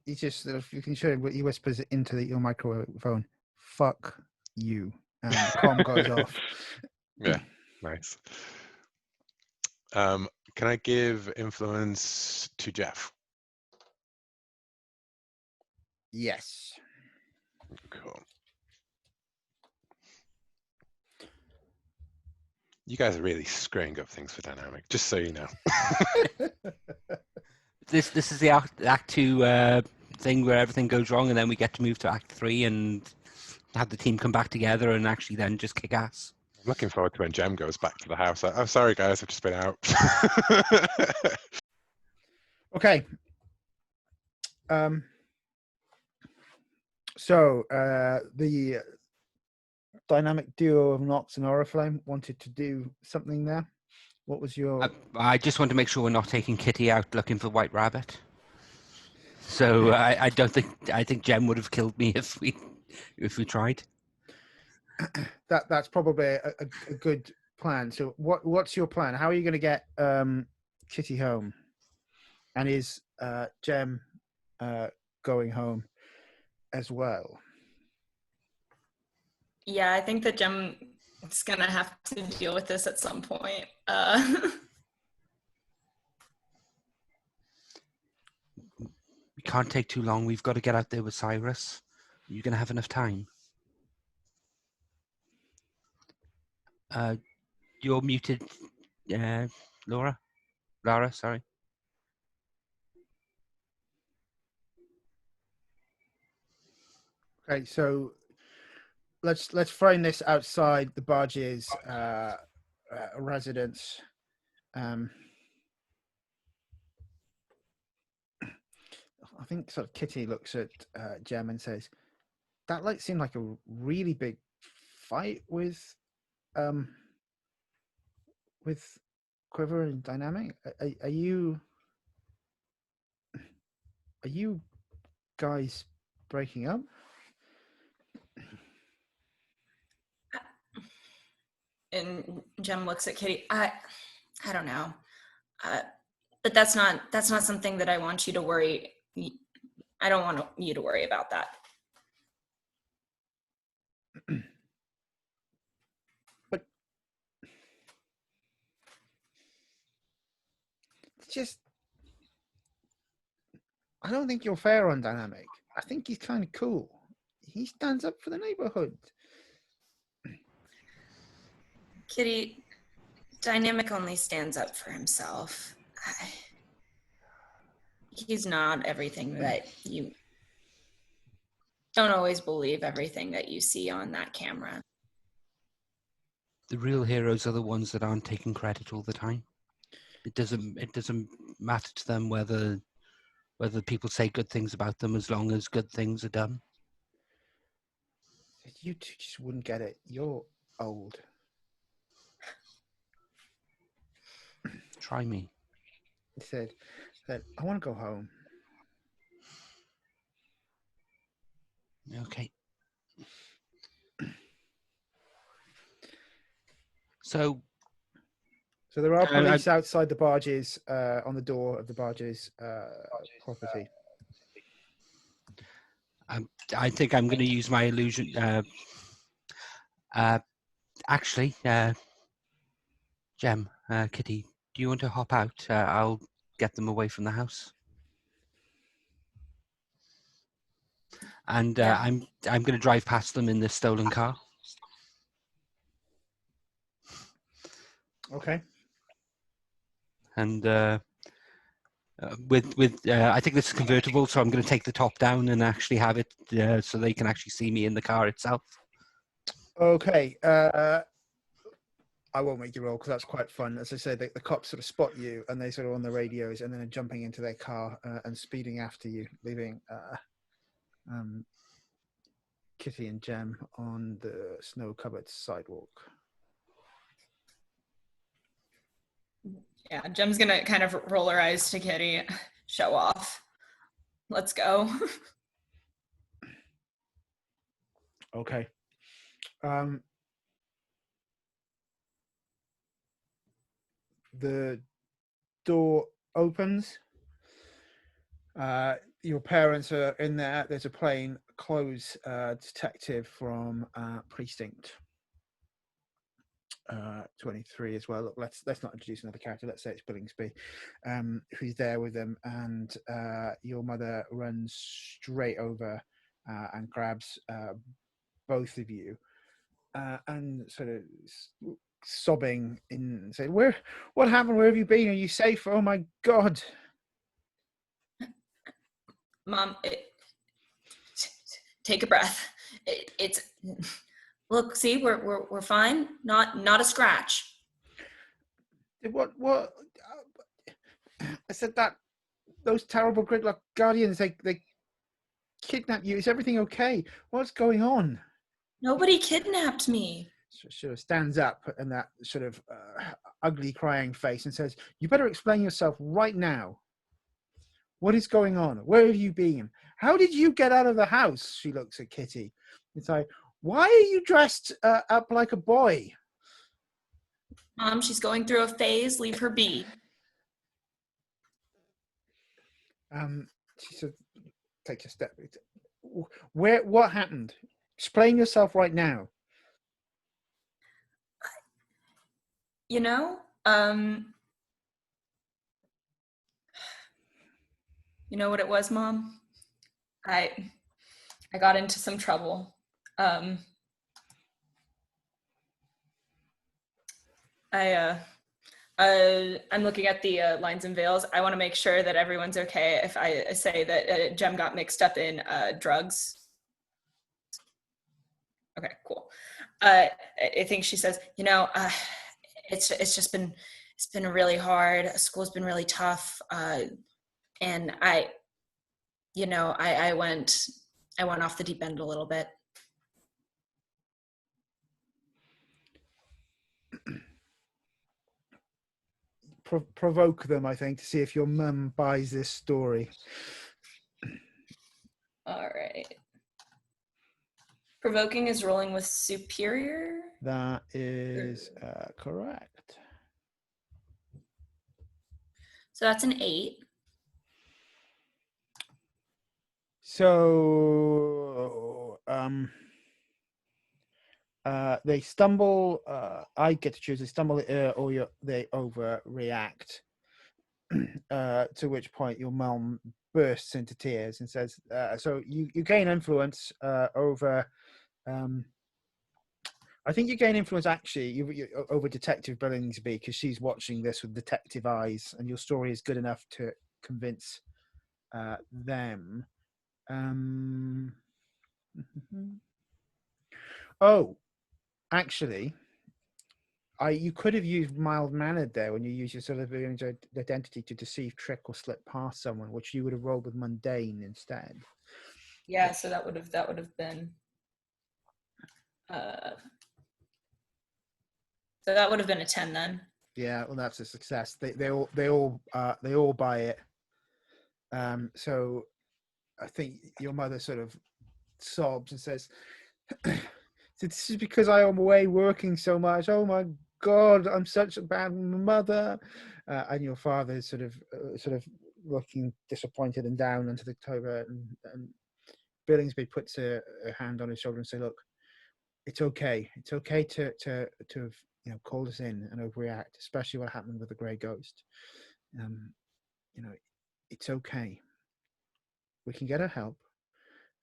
You just you can show what he whispers into your microphone. Fuck you, and the comm goes off. yeah, nice. Can I give influence to Jeff? Yes. Cool. You guys are really screwing up things for dynamic, just so you know. This is the act 2 thing where everything goes wrong, and then we get to move to Act 3 and have the team come back together and actually then just kick ass. I'm looking forward to when Jem goes back to the house. I'm sorry, guys, I've just been out. Okay. So the dynamic duo of Nox and Oriflamme wanted to do something there. What was your? I just want to make sure we're not taking Kitty out looking for White Rabbit. So I think Jem would have killed me if we tried. That's probably a good plan. So what's your plan? How are you going to get Kitty home? And is Jem going home as well? Yeah, I think that Jem is going to have to deal with this at some point. We can't take too long. We've got to get out there with Cyrus. You're going to have enough time. You're muted, Lara, sorry. Okay, so let's frame this outside the barge's residence. I think sort of Kitty looks at Jem and says, "That seemed like a really big fight with Quiver and Dynamic. Are you guys breaking up?" And Jem looks at Kitty. I don't know, but that's not something that I want you to worry. I don't want you to worry about that. But it's just, I don't think you're fair on Dynamic. I think he's kind of cool. He stands up for the neighborhood. Kitty, Dynamic only stands up for himself. He's not everything that you don't always believe everything that you see on that camera. The real heroes are the ones that aren't taking credit all the time. It doesn't matter to them whether people say good things about them as long as good things are done. You two just wouldn't get it. You're old. Try me. He said, I want to go home. Okay. So there are police outside the barges, on the door of the barges property. I think I'm going to use my illusion. Actually, Jem, Kitty, do you want to hop out? I'll get them away from the house. And Yeah. I'm going to drive past them in this stolen car. Okay. And with I think this is convertible, so I'm going to take the top down and actually have it so they can actually see me in the car itself. Okay. I won't make you roll because that's quite fun. As I say, the cops sort of spot you and they sort of on the radios and then are jumping into their car and speeding after you, leaving Kitty and Jem on the snow-covered sidewalk. Yeah, Jem's gonna kind of roll her eyes to Kitty. Show off. Let's go. Okay. The door opens. Your parents are in there. There's a plain clothes detective from Precinct 23 as well. Look, let's not introduce another character. Let's say it's Billingsby, who's there with them, and your mother runs straight over and grabs both of you and sort of sobbing and saying, what happened? Where have you been? Are you safe? Oh my God. Mom, take a breath. It's look, see, we're fine. Not a scratch. What? I said that those terrible Gridlock Guardians, they kidnapped you. Is everything okay? What's going on? Nobody kidnapped me. So sort of stands up in that sort of ugly crying face and says, you better explain yourself right now. What is going on? Where have you been? How did you get out of the house? She looks at Kitty. It's like, why are you dressed up like a boy? Mom, she's going through a phase. Leave her be. She sort of takes a step. What happened? Explain yourself right now. You know, you know what it was, Mom? I got into some trouble. I'm looking at the lines and veils. I want to make sure that everyone's okay if I say that Jem got mixed up in drugs. Okay, cool. I think she says, you know, it's been really hard. School's been really tough. And I went off the deep end a little bit. Provoke them, I think, to see if your mum buys this story. All right. Provoking is rolling with superior. That is correct. So that's an 8. So they stumble. I get to choose. They stumble, or they overreact. To which point your mum bursts into tears and says, "So you gain influence over." I think you gain influence actually you over Detective Billingsby because she's watching this with detective eyes, and your story is good enough to convince them. Oh, actually, you could have used mild-mannered there when you use your sort of identity to deceive, trick, or slip past someone, which you would have rolled with mundane instead. Yeah, so that would have been. So that would have been a 10 then. Yeah, well, that's a success. They all buy it. So I think your mother sort of sobs and says, "This is because I am away working so much. Oh my God, I'm such a bad mother." And your father is sort of looking disappointed and down into the October, and Billingsby puts a hand on his shoulder and say, "Look, it's okay. It's okay to have called us in and overreact, especially what happened with the Grey Ghost. It's okay. We can get her help,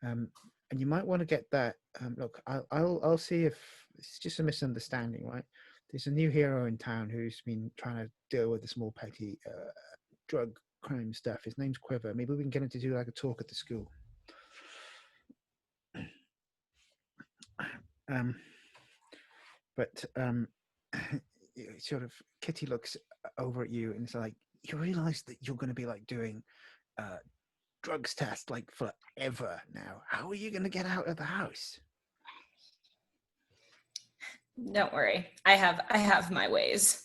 and you might want to get that. Look, I'll see if it's just a misunderstanding, right? There's a new hero in town who's been trying to deal with the small petty drug crime stuff. His name's Quiver. Maybe we can get him to do like a talk at the school." but sort of Kitty looks over at you and it's like, you realize that you're going to be like doing drugs test like forever now. How are you going to get out of the house? Don't worry. I have my ways.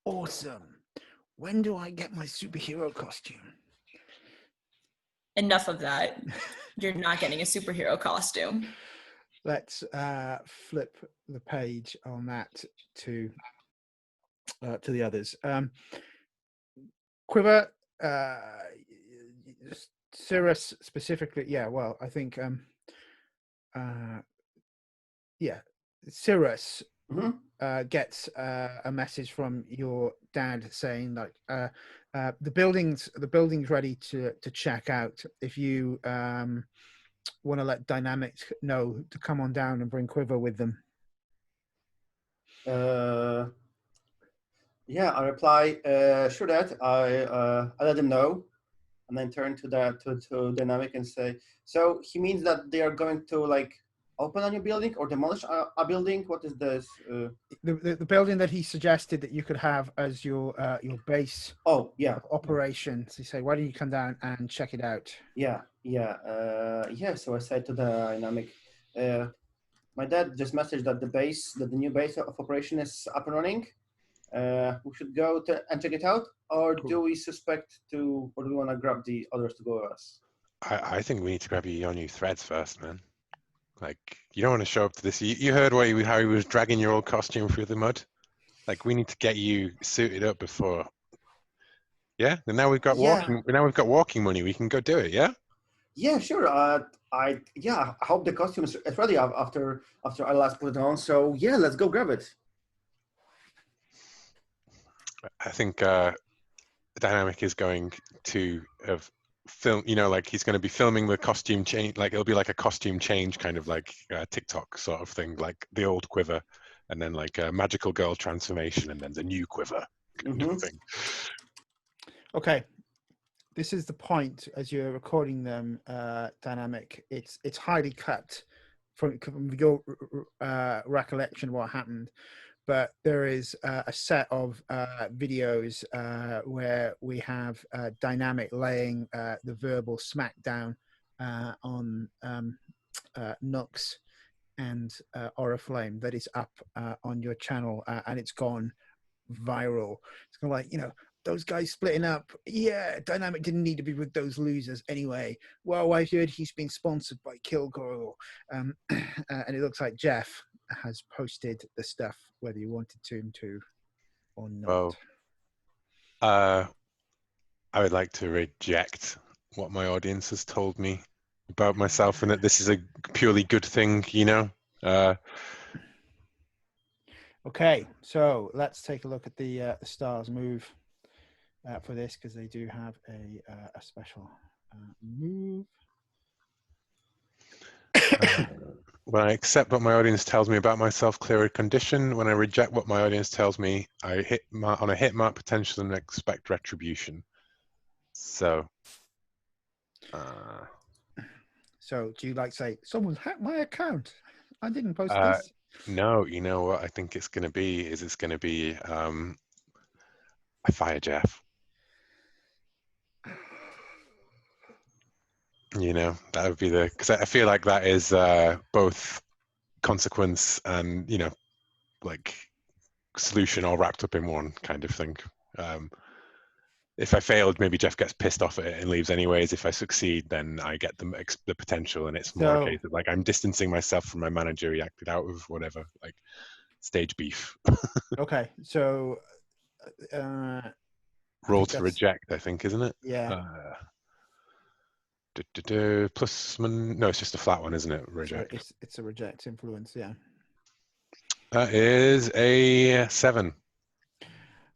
Awesome. When do I get my superhero costume? Enough of that. You're not getting a superhero costume. Let's flip the page on that to the others. Quiver, Cirrus specifically. Yeah, well, I think Cirrus gets a message from your dad saying like the building's ready to check out. If you want to let Dynamic know to come on down and bring Quiver with them. Yeah, I reply, sure, Dad. I let him know, and then turn to Dynamic and say, so he means that they are going to like open a new building or demolish a building? What is this? The building that he suggested that you could have as your base. Oh, yeah. Of operations. So you say, why don't you come down and check it out? Yeah. So I said to the Dynamic, my dad just messaged that the new base of operation is up and running. We should go and check it out, or cool. Do we want to grab the others to go with us? I think we need to grab your new threads first, man. Like, you don't want to show up to this. You heard how he was dragging your old costume through the mud. Like, we need to get you suited up before. Yeah, and now we've got walking. Now we've got walking money. We can go do it. Yeah. Yeah, sure. I hope the costume is ready after I last put it on. So yeah, let's go grab it. I think Dynamic is going to have film. Like he's going to be filming the costume change. Like it'll be like a costume change kind of like TikTok sort of thing, like the old Quiver, and then like a magical girl transformation, and then the new Quiver kind of thing. Okay. This is the point as you're recording them, Dynamic. It's highly cut from your recollection of what happened, but there is a set of videos where we have Dynamic laying the verbal smackdown on Nux and Oriflamme that is up on your channel, and it's gone viral. It's kind of like, those guys splitting up. Yeah, Dynamic didn't need to be with those losers anyway. Well, I heard he's been sponsored by Killgrave. And it looks like Jeff has posted the stuff, whether you wanted him to or not. Well, I would like to reject what my audience has told me about myself, and that this is a purely good thing, Okay, so let's take a look at the stars move for this, because they do have a special move. When I accept what my audience tells me about myself, clear a condition. When I reject what my audience tells me, I hit on a hit mark potential and expect retribution. So do you like say, someone hacked my account? I didn't post this. No, you know what I think it's going to be? It's going to be I fire Jeff. That would be because I feel like that is both consequence and, like solution all wrapped up in one kind of thing. If I failed, maybe Jeff gets pissed off at it and leaves anyways. If I succeed, then I get the potential, and it's more a case of like I'm distancing myself from my manager. He acted out of whatever, like stage beef. Okay, so roll to reject, I think, isn't it? Yeah. Plus, no, it's just a flat one, isn't it? Reject. So it's a reject influence, yeah. That is a 7.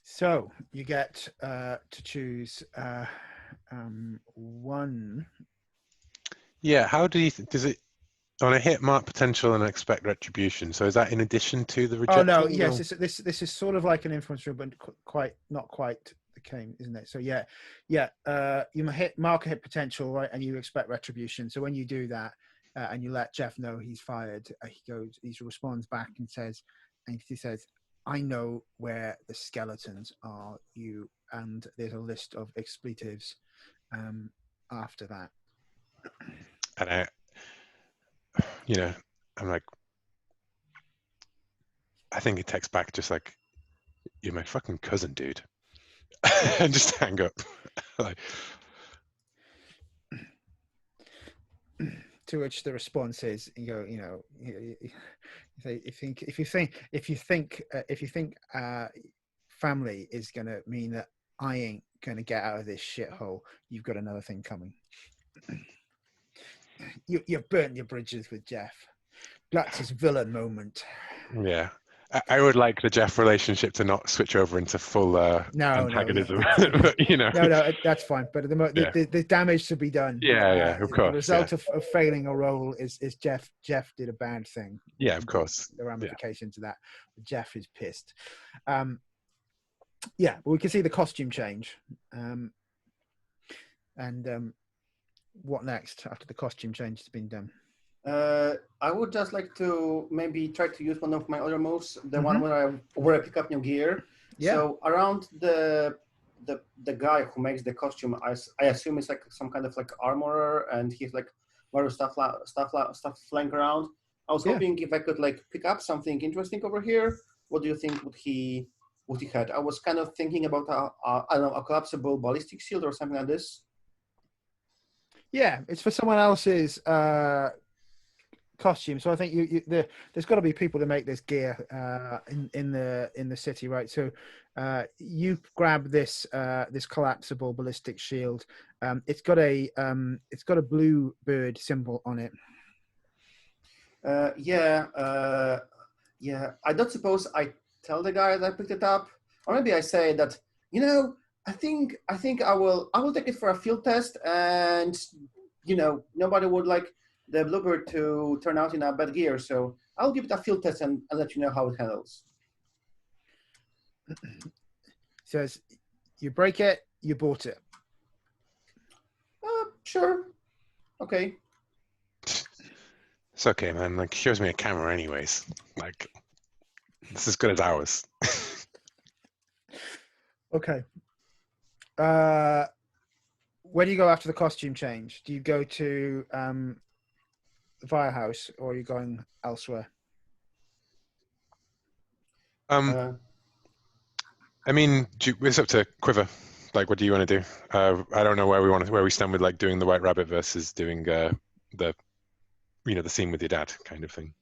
So you get to choose one. Yeah. How does it on a hit mark potential and expect retribution? So is that in addition to the reject? Oh no, yes. This is sort of like an influence rule, but not quite the game, isn't it? So you mark a hit potential, right, and you expect retribution. So when you do that, and you let Jeff know he's fired, he responds back and he says, I know where the skeletons are, and there's a list of expletives after that. And I'm like, I think he texts back just like, you're my fucking cousin, dude. And just hang up. Like, to which the response is, you say, if you think family is going to mean that I ain't going to get out of this shithole, you've got another thing coming. You've burnt your bridges with Jeff. That's his villain moment. yeah. I would like the Jeff relationship to not switch over into full antagonism. But, No, that's fine. But the damage to be done. Yeah, of course. The result of failing a role is Jeff did a bad thing. Yeah, of course. The ramifications of that. Jeff is pissed. Yeah, but we can see the costume change. What next after the costume change has been done? I would just like to maybe try to use one of my other moves, the one where I pick up new gear. Yeah. So around the guy who makes the costume, I assume it's like some kind of like armorer, and he's like various stuff flying around. I was hoping if I could like pick up something interesting over here. What do you think would he had? I was kind of thinking about I don't know, a collapsible ballistic shield or something like this. Yeah, it's for someone else's costume. So I think there's got to be people to make this gear in the city, right? So you grab this collapsible ballistic shield. It's got a blue bird symbol on it. Yeah. I don't suppose I tell the guy that I picked it up, or maybe I say that I think I will take it for a field test, and nobody would like the bluebird to turn out in a bad gear, so I'll give it a field test and let you know how it handles. Says, you break it, you bought it. Sure. Okay. It's okay, man. Like, shows me a camera anyways. Like, it's as good as ours. Okay. Where do you go after the costume change? Do you go to the firehouse, or are you going elsewhere? I mean, it's up to Quiver. Like, what do you want to do? I don't know where we stand with like doing the White Rabbit versus doing the scene with your dad kind of thing.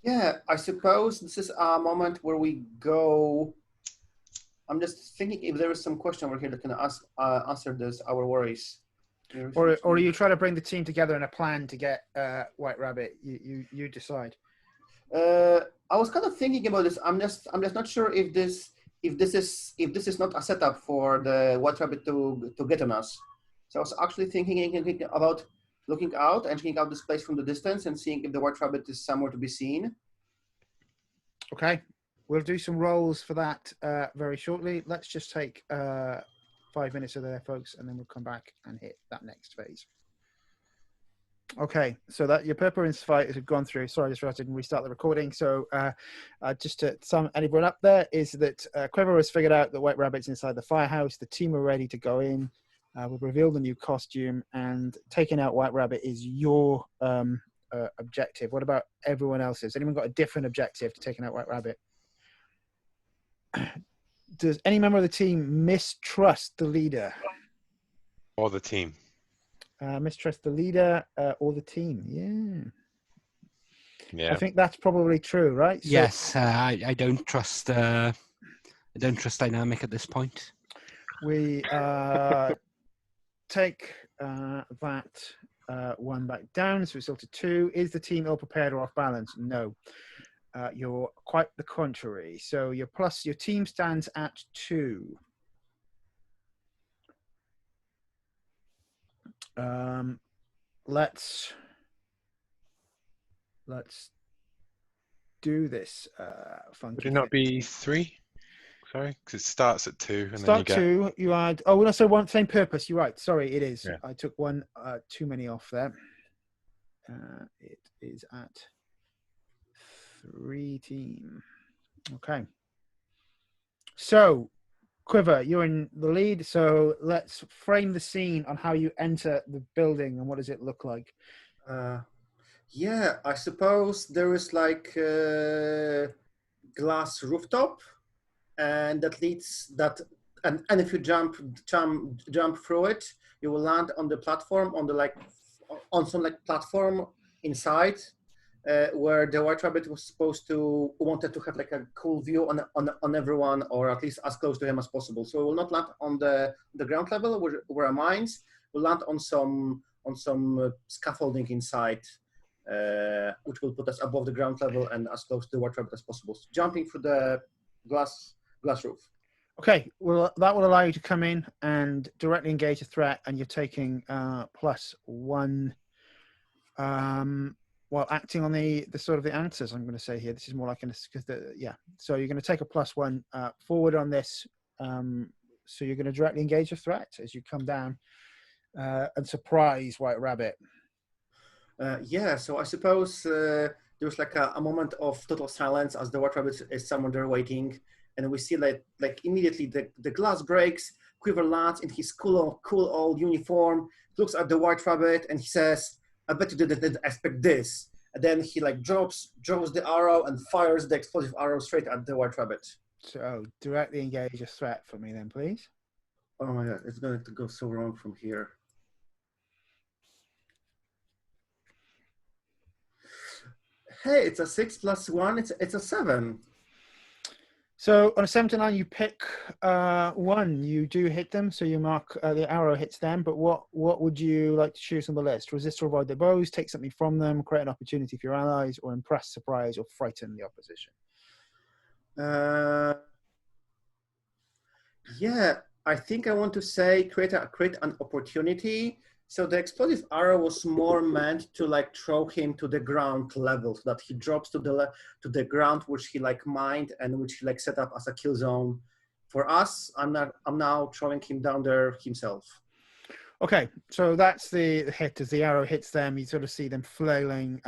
Yeah, I suppose this is a moment where we go. I'm just thinking if there is some question over here that can answer our worries. Or are you trying to bring the team together in a plan to get White Rabbit? You decide. I was kind of thinking about this. I'm just not sure if this is not a setup for the White Rabbit to get on us. So I was actually thinking about looking out and checking out this place from the distance and seeing if the White Rabbit is somewhere to be seen. Okay, we'll do some rolls for that very shortly. Let's just take 5 minutes of there, folks, and then we'll come back and hit that next phase. Okay, so that your purpose fight has gone through. Sorry, I just didn't restart the recording. So just to sum anyone up there is that Quiver has figured out that White Rabbit's inside the firehouse. The team are ready to go in. We've revealed the new costume, and taking out White Rabbit is your objective. What about everyone else's? Anyone got a different objective to taking out White Rabbit? Does any member of the team mistrust the leader? Or the team? Mistrust the leader or the team? Yeah. I think that's probably true, right? So, yes, I don't trust. I don't trust dynamic at this point. We take that one back down, so it's still to 2. Is the team ill prepared or off balance? No. You're quite the contrary. So your team stands at 2. Let's do this. Funky. Would it not be 3? Okay, because it starts at 2, and then you Start get 2, you add... Oh, we also want same purpose. You're right. Sorry, it is. Yeah. I took one too many off there. It is at 3 team. Okay. So, Quiver, you're in the lead. So let's frame the scene on how you enter the building and what does it look like. Yeah, I suppose there is like a glass rooftop, and that leads that, and if you jump through it, you will land on the platform on some platform inside, where the White Rabbit was wanted to have like a cool view on everyone, or at least as close to him as possible. So we will not land on the ground level where our mines. We'll land on some scaffolding inside, which will put us above the ground level and as close to the White Rabbit as possible. So jumping through the glass roof. Okay, well, that will allow you to come in and directly engage a threat, and you're taking +1 while acting on the sort of the answers. I'm going to say here, this is more like so you're going to take a +1 forward on this. So you're going to directly engage a threat as you come down and surprise White Rabbit. Yeah, so I suppose there's like a moment of total silence as the White Rabbit is somewhere there waiting, and we see like immediately the glass breaks. Quiver lands in his cool old uniform, looks at the White Rabbit, and he says, "I bet you didn't expect this." And then he like drops the arrow and fires the explosive arrow straight at the White Rabbit. So directly engage a threat for me then, please. Oh my god, it's going to go so wrong from here. Hey, it's a 6 + 1. It's a 7. So on a 7 to 9, you pick 1. You do hit them, so you mark the arrow hits them. But what would you like to choose on the list? Resist or avoid their bows, take something from them, create an opportunity for your allies, or impress, surprise, or frighten the opposition? Yeah, I think I want to say create an opportunity. So the explosive arrow was more meant to like throw him to the ground level, so that he drops to the ground, which he like mined and which he like set up as a kill zone. For us, I'm now throwing him down there himself. Okay, so that's the hit. As the arrow hits them, you sort of see them flailing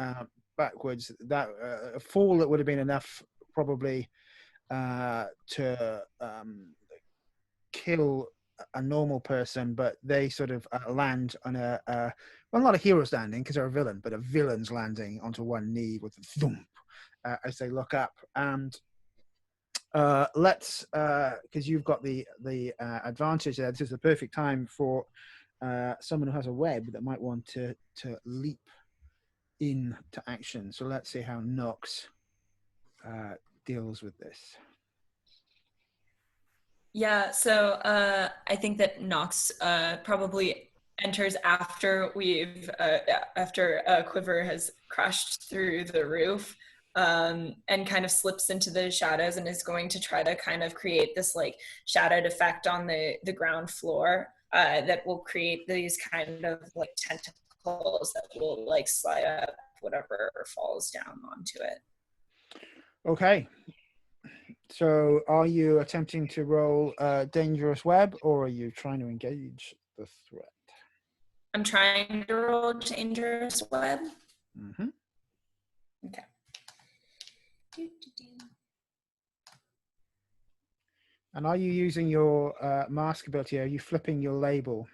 backwards. That a fall that would have been enough probably to kill a normal person, but they sort of land on well, not a hero's landing because they're a villain, but a villain's landing onto one knee with a thump as they look up. And let's, because you've got the advantage there, this is the perfect time for someone who has a web that might want to leap into action. So let's see how Nox deals with this. Yeah, so I think that Nox probably enters after Quiver has crashed through the roof, and kind of slips into the shadows and is going to try to kind of create this like shadowed effect on the ground floor that will create these kind of like tentacles that will like slide up whatever falls down onto it. Okay. So are you attempting to roll dangerous web, or are you trying to engage the threat? I'm trying to roll dangerous web. Mm-hmm. Okay. And are you using your mask ability? Are you flipping your label?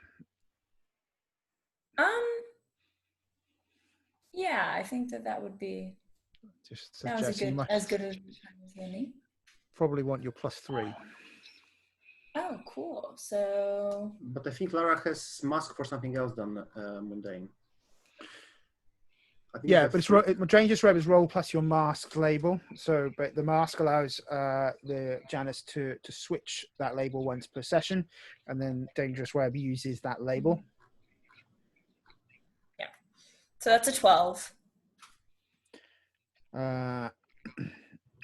Yeah, I think that would be. Just That was as good as any. Probably want your +3. Oh, cool. So. But I think Lara has mask for something else than mundane. Yeah, but it's dangerous web is roll plus your mask label. So, but the mask allows the Janus to switch that label once per session, and then dangerous web uses that label. So that's a 12.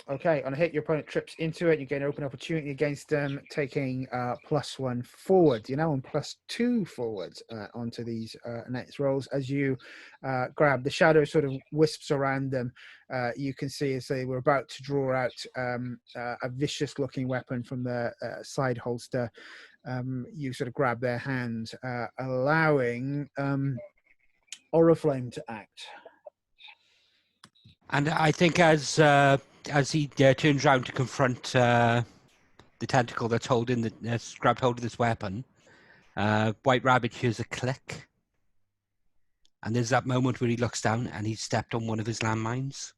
Okay, on a hit, your opponent trips into it. You gain open opportunity against them, taking +1 forward. You're now on +2 forward onto these next rolls. As you grab, the shadow sort of wisps around them. You can see as they were about to draw out a vicious-looking weapon from the side holster. You sort of grab their hand, allowing Oriflamme to act. And I think as he turns around to confront the tentacle that's grabbed hold of this weapon, White Rabbit hears a click. And there's that moment where he looks down and he's stepped on one of his landmines.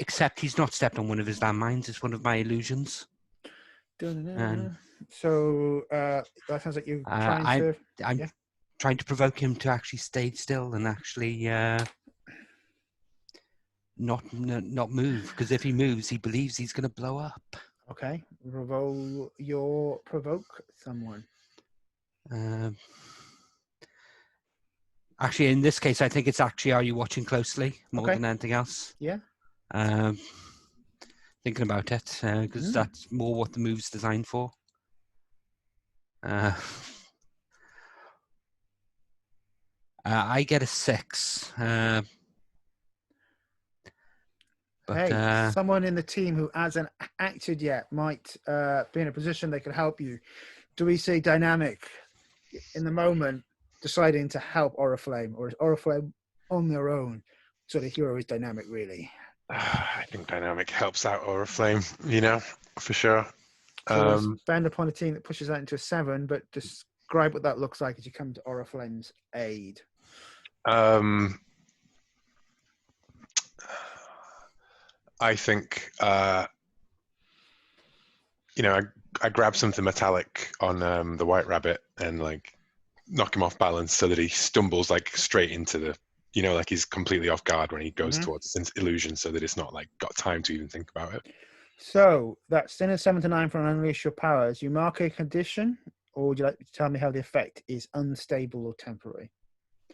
Except he's not stepped on one of his landmines, it's one of my illusions. So that sounds like you're trying I'm trying to provoke him to actually stay still and actually not move, because if he moves, he believes he's going to blow up. Okay, provoke someone. Actually, in this case, I think it's actually are you watching closely more Okay. than anything else. Yeah. Thinking about it, because that's more what the move's designed for. I get a 6. But someone in the team who hasn't acted yet might be in a position they could help you. Do we see Dynamic in the moment deciding to help Oriflamme, or is Oriflamme on their own? So the hero is Dynamic, really. I think Dynamic helps out Oriflamme, for sure. So spend upon a team that pushes that into a 7, but describe what that looks like as you come to Oriflamme's aid. I think, I grab something metallic on the White Rabbit and knock him off balance so that he stumbles straight into the, he's completely off guard when he goes towards his illusion, so that it's not got time to even think about it. So that's in a 7 to 9 for an Unleash Your Powers. You mark a condition, or would you like to tell me how the effect is unstable or temporary?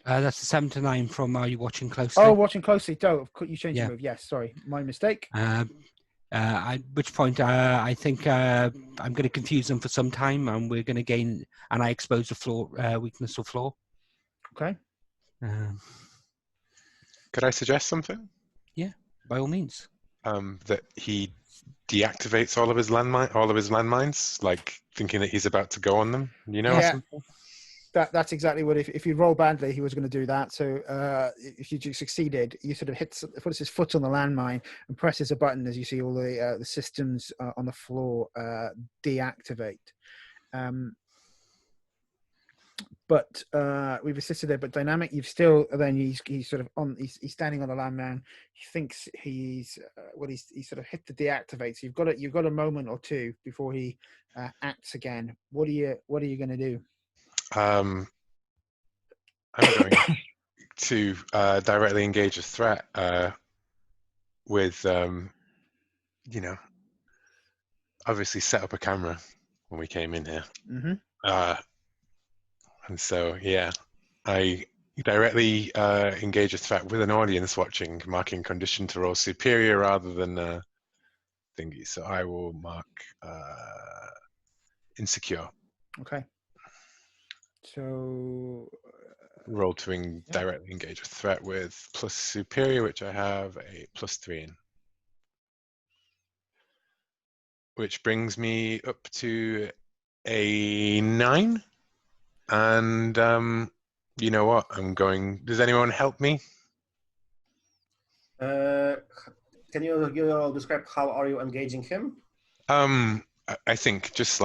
That's a 7 to 9 from Are You Watching Closely? Oh, watching closely. You changed the move. Yes, sorry. My mistake. At which point I think I'm going to confuse them for some time, and we're going to gain, and I expose the floor weakness or flaw. Okay. Could I suggest something? Yeah, by all means. That he deactivates all of his landmines, thinking that he's about to go on them. Something? That's exactly what, if you roll badly, he was going to do that. So if you succeeded, you sort of puts his foot on the landmine and presses a button as you see all the systems on the floor deactivate. But we've assisted there. But Dynamic, you've still, then he's sort of on. He's standing on the landmine. He thinks he's sort of hit the deactivate. So you've got a moment or two before he acts again. What are you going to do? I'm going to directly engage a threat with, obviously set up a camera when we came in here. And so, I directly engage a threat with an audience watching, marking condition to roll superior rather than thingy. So I will mark insecure. Okay. So roll to directly engage a threat with plus superior, which I have a +3 in. Which brings me up to a 9. And you know what? Does anyone help me? Can you describe how are you engaging him? I think just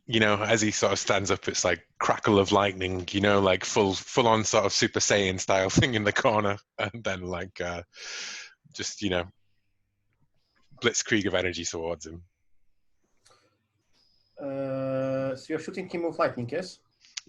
as he sort of stands up, it's like crackle of lightning, full on sort of Super Saiyan style thing in the corner, and then just blitzkrieg of energy towards him. So you're shooting him with lightning, yes?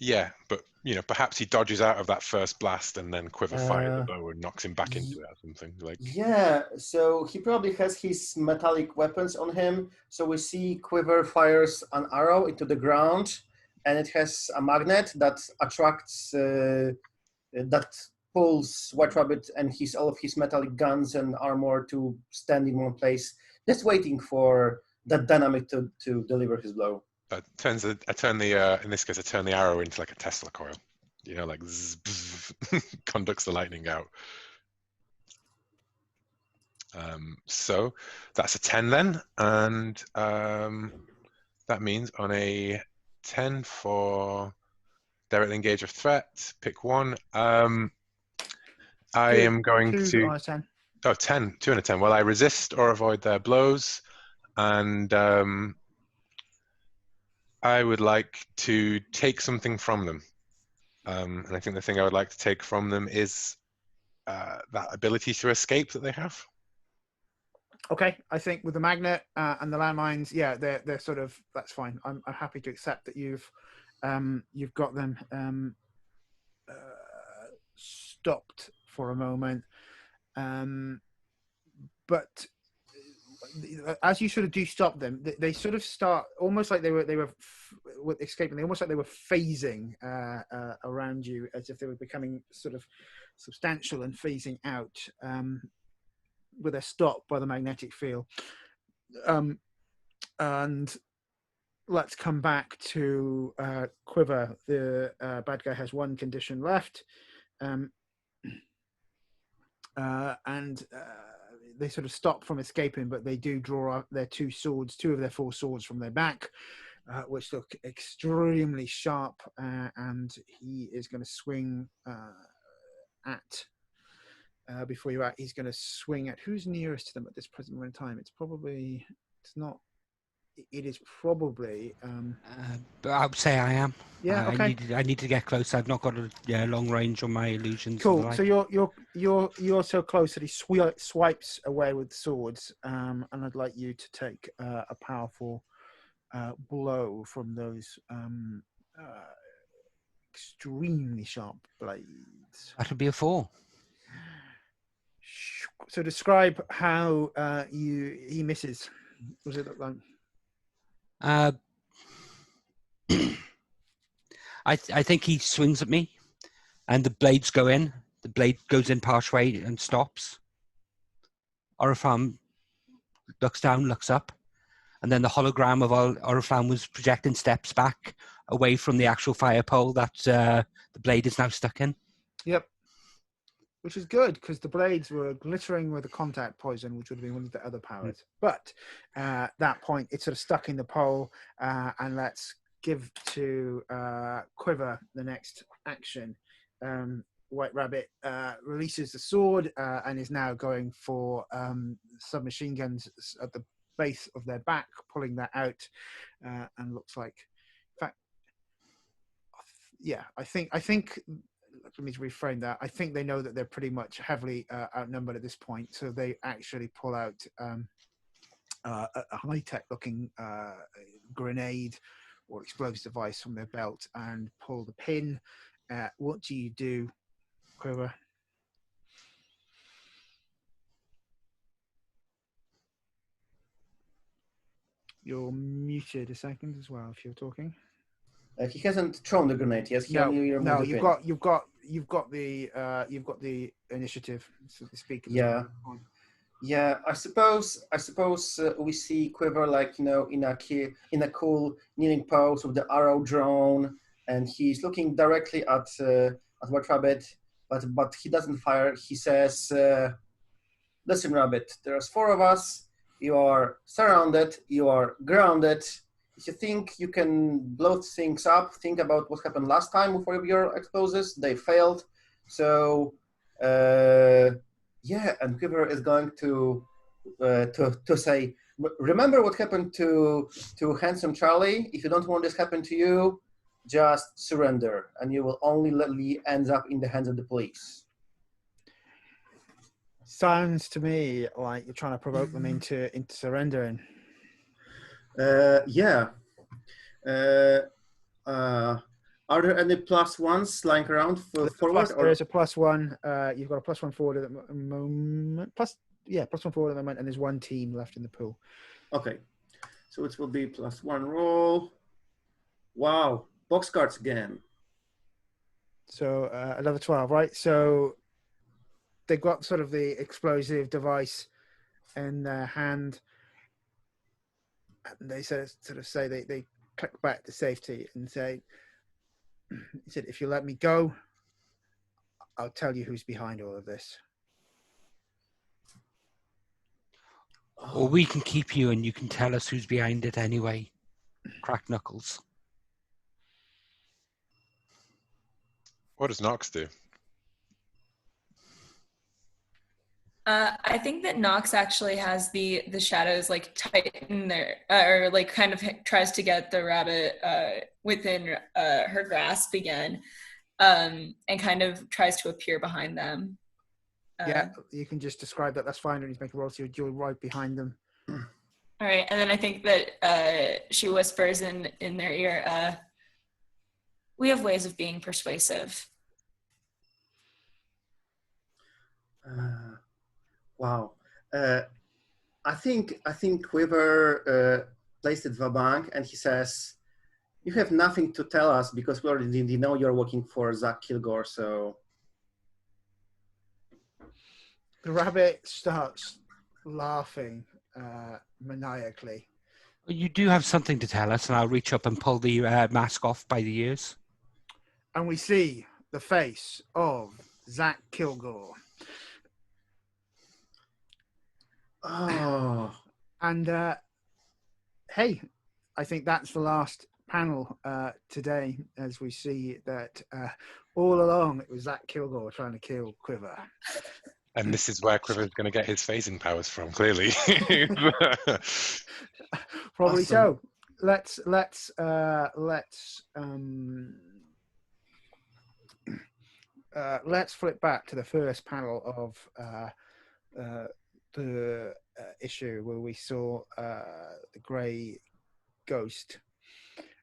Yeah, but perhaps he dodges out of that first blast and then Quiver fires the bow and knocks him back into it or something. Yeah, so he probably has his metallic weapons on him. So we see Quiver fires an arrow into the ground, and it has a magnet that attracts, that pulls White Rabbit and all of his metallic guns and armor to stand in one place, just waiting for that dynamic to deliver his blow. I turn the in this case I turn the arrow into like a Tesla coil, you know, like zzz, bzz, conducts the lightning out. So that's a 10 then, and that means on a 10 for directly engage a threat, pick one. I am going Two to on a 10. Oh, 10, 2 and a 10. Well, I resist or avoid their blows, and I would like to take something from them. And I think the thing I would like to take from them is that ability to escape that they have. Okay, I think with the magnet and the landmines, yeah, they're sort of, that's fine. I'm happy to accept that you've got them stopped for a moment, but as you sort of do stop them, they sort of start almost like they were escaping. They almost like they were phasing around you, as if they were becoming sort of substantial and phasing out. With a stop by the magnetic field. And let's come back to Quiver. The bad guy has one condition left. And they sort of stop from escaping, but they do draw out their two of their four swords from their back, which look extremely sharp. And he is going to swing at... before you act, he's going to swing at who's nearest to them at this present moment in time. It is probably. But I would say I am. Yeah. Okay. I need to get close. I've not got a long range on my illusions. Cool. So you're so close that he swipes away with swords, and I'd like you to take a powerful blow from those extremely sharp blades. That'll be a 4. So describe how he misses. What does it look like? I think he swings at me, and the blades go in. The blade goes in partially and stops. Oriflamme looks down, looks up, and then the hologram of Oriflamme was projecting steps back away from the actual fire pole that the blade is now stuck in. Yep. Which is good, because the blades were glittering with the contact poison, which would have been one of the other powers. But at that point, it's sort of stuck in the pole, and let's give to Quiver the next action. White Rabbit releases the sword and is now going for submachine guns at the base of their back, pulling that out, and looks like, in fact, yeah, I think. Let me reframe that. I think they know that they're pretty much heavily outnumbered at this point, so they actually pull out a high-tech looking grenade or explosive device from their belt and pull the pin. What do you do, Quiver? You're muted a second as well if you're talking. He hasn't thrown the grenade yet. No, you've got the initiative, so to speak. Yeah. Yeah, I suppose we see Quiver, like, you know, in a cool kneeling pose with the arrow drawn, and he's looking directly at White Rabbit, but he doesn't fire. He says, "Listen, Rabbit, there's 4 of us. You are surrounded. You are grounded. If you think you can blow things up, think about what happened last time with your explosives. They failed. So, yeah." And Quiver is going to say, "Remember what happened to Handsome Charlie? If you don't want this to happen to you, just surrender, and you will only end up in the hands of the police." Sounds to me like you're trying to provoke them into surrendering. Yeah. Are there any +1s lying around forward? There's a +1. You've got a +1 forward at the moment. +1 forward at the moment, and there's 1 team left in the pool. Okay. So it will be +1 roll. Wow. Box cards again. So another 12, right? So they've got sort of the explosive device in their hand. And they sort of say they click back to safety and say, he said, if you let me go, I'll tell you who's behind all of this. Or we can keep you and you can tell us who's behind it anyway. Crack knuckles. What does Nox do? I think that Nox actually has the shadows like tighten their or like kind of tries to get the rabbit within her grasp again, and kind of tries to appear behind them. Yeah, you can just describe that. That's fine. And he's making a roll, so you're right behind them. All right, and then I think that she whispers in their ear, "We have ways of being persuasive." Wow. I think Quiver placed it Vabank, and he says, "You have nothing to tell us because we already know you're working for Zach Kilgore." So The rabbit starts laughing maniacally. You do have something to tell us, and I'll reach up and pull the mask off by the ears. And we see the face of Zach Kilgore. oh, And hey, I think that's the last panel today, as we see that all along it was Zach Kilgore trying to kill Quiver. And this is where Quiver's going to get his phasing powers from, clearly. Probably Awesome. so. Let's flip back to the first panel of the issue where we saw the grey ghost,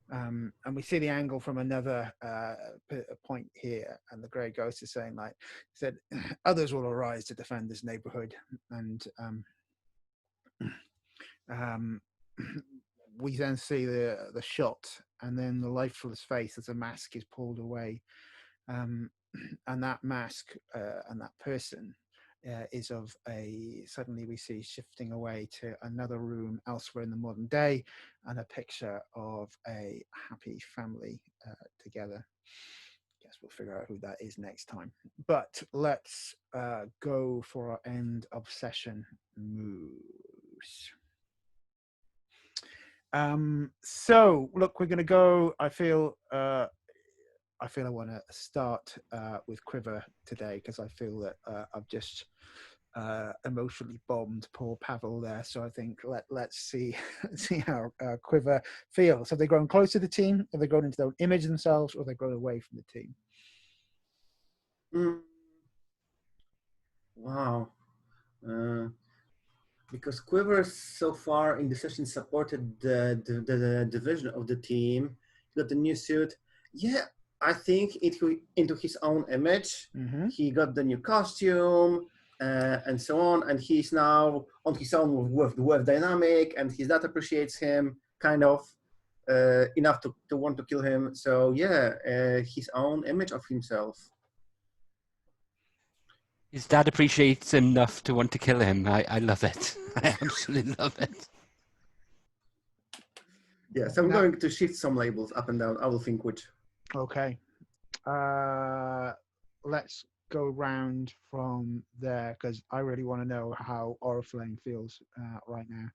and we see the angle from another point here, and the grey ghost is saying, like, he said, others will arise to defend this neighborhood, and we then see the shot, and then the lifeless face as a mask is pulled away, and that mask and that person is of suddenly we see shifting away to another room elsewhere in the modern day, and a picture of a happy family together. Guess we'll figure out who that is next time. But let's go for our end of session moves. So look, we're going to go. I feel I want to start with Quiver today, because I feel that I've just emotionally bombed poor Pavel there. So I think let's see how Quiver feels. Have they grown close to the team? Have they grown into their own image themselves, or have they grown away from the team? wow. Because Quiver so far in the session supported the division of the team. He got the new suit. Yeah, I think into his own image. Mm-hmm. He got the new costume and so on, and he's now on his own with dynamic, and his dad appreciates him kind of enough to want to kill him. So yeah, his own image of himself. His dad appreciates him enough to want to kill him. I love it. I absolutely love it. Yes, I'm going to shift some labels up and down. I will think which. Okay. Let's go round from there, because I really want to know how Oriflamme feels right now.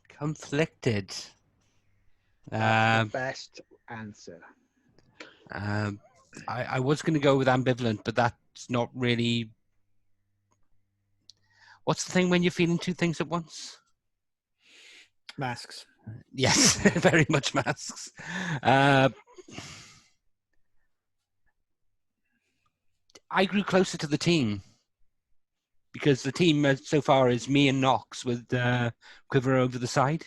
Conflicted. That's the best answer. I was going to go with ambivalent, but that's not really. What's the thing when you're feeling two things at once? Masks. Yes, very much masks. I grew closer to the team because the team so far is me and Nox with Quiver over the side.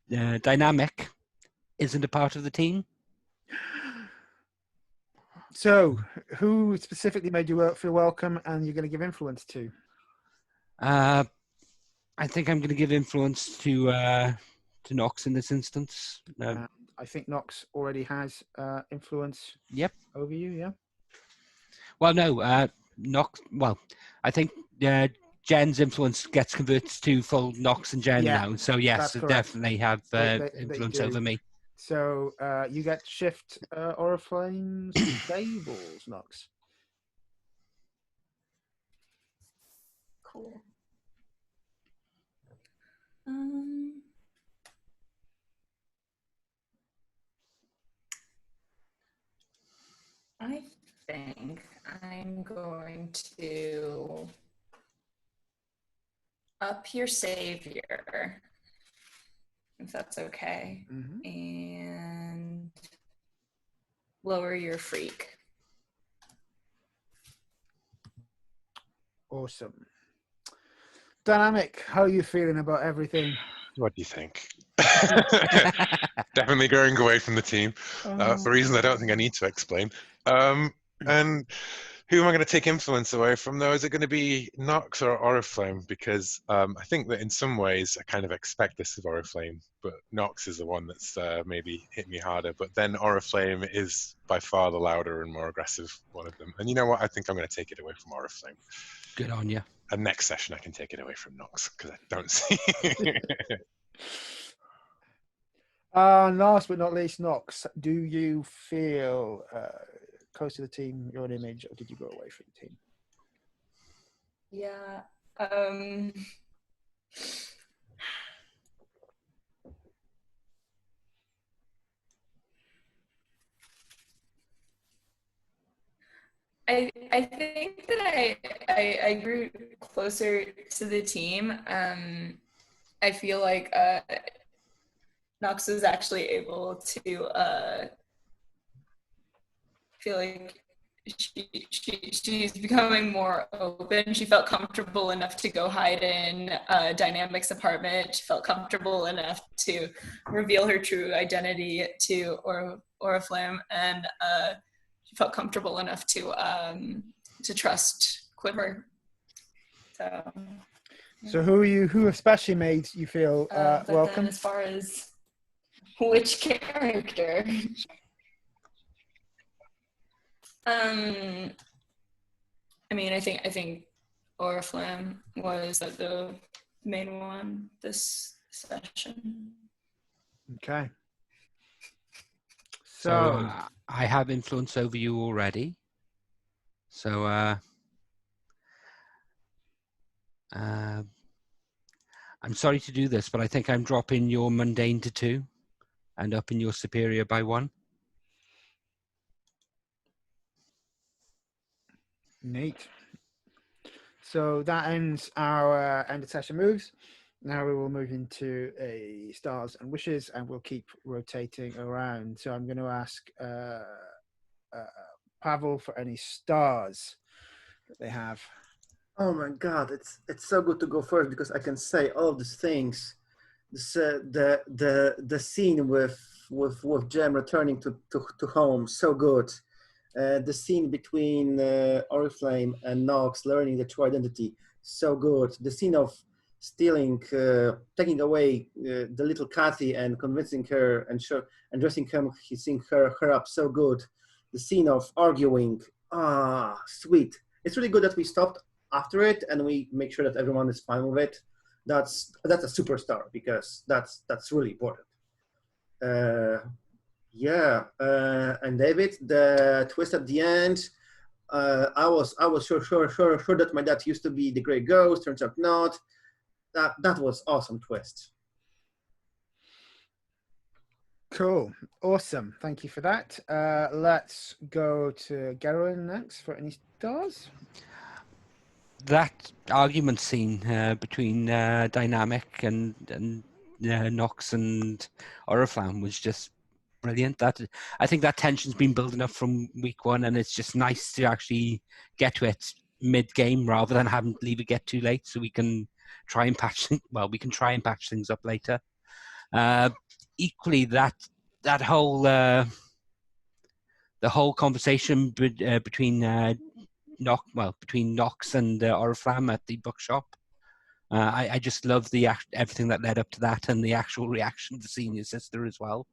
Dynamic isn't a part of the team. So, who specifically made you feel welcome and you're going to give influence to? I think I'm going to give influence to Nox in this instance. I think Nox already has influence Yep. over you, yeah? Well, no, Nox. Well, I think Jen's influence gets converted to full Nox and Jen Yeah, now. So yes, that's they correct. definitely have They influence do. over me. So you get shift Oriflamme's fables, Nox. Cool. I think I'm going to up your savior, if that's okay, and lower your freak. Awesome. Dynamic, how are you feeling about everything? What do you think? Definitely going away from the team for reasons I don't think I need to explain. And who am I going to take influence away from, though? Is it going to be Nox or Oriflamme? Because I think that in some ways I kind of expect this of Oriflamme, but Nox is the one that's maybe hit me harder. But then Oriflamme is by far the louder and more aggressive one of them. And you know what? I think I'm going to take it away from Oriflamme. Good on you. And next session I can take it away from Nox because I don't see. Last but not least, Nox, do you feel close to the team, your own image, or did you go away from the team? Yeah. I think that I grew closer to the team. I feel like Nox was actually able to feel like she's becoming more open. She felt comfortable enough to go hide in Dynamic's apartment. She felt comfortable enough to reveal her true identity to Oriflamme, and she felt comfortable enough to trust Quiver. So who especially made you feel but welcome? then as far as which character, I mean, I think Oriflamme was the main one this session. Okay. So I have influence over you already. So I'm sorry to do this, but I think I'm dropping your mundane to 2 and upping your superior by 1. Neat. So that ends our end of session moves. Now we will move into a stars and wishes, and we'll keep rotating around. So I'm going to ask Pavel for any stars that they have. Oh my God, it's so good to go first because I can say all of these things. This, the scene with Jem returning to home, so good. The scene between Oriflamme and Nox learning the true identity, so good. The scene of stealing, taking away the little Kathy and convincing her and dressing her up, so good. The scene of arguing, sweet. It's really good that we stopped after it and we make sure that everyone is fine with it. That's a superstar because that's really important. And David, the twist at the end, I was sure that my dad used to be the Grey Ghost. Turns out not. That was awesome twist. Cool, awesome. Thank you for that. Let's go to Gerwin next for any stars. That argument scene between Dynamic and Nox and Oriflamme was just brilliant. I think that tension's been building up from week 1, and it's just nice to actually get to it mid-game rather than having to leave it get too late, so we can try and patch things up later. Equally, that whole the whole conversation between Nox and Oriflamme at the bookshop I just love everything that led up to that, and the actual reaction of the senior sister as well.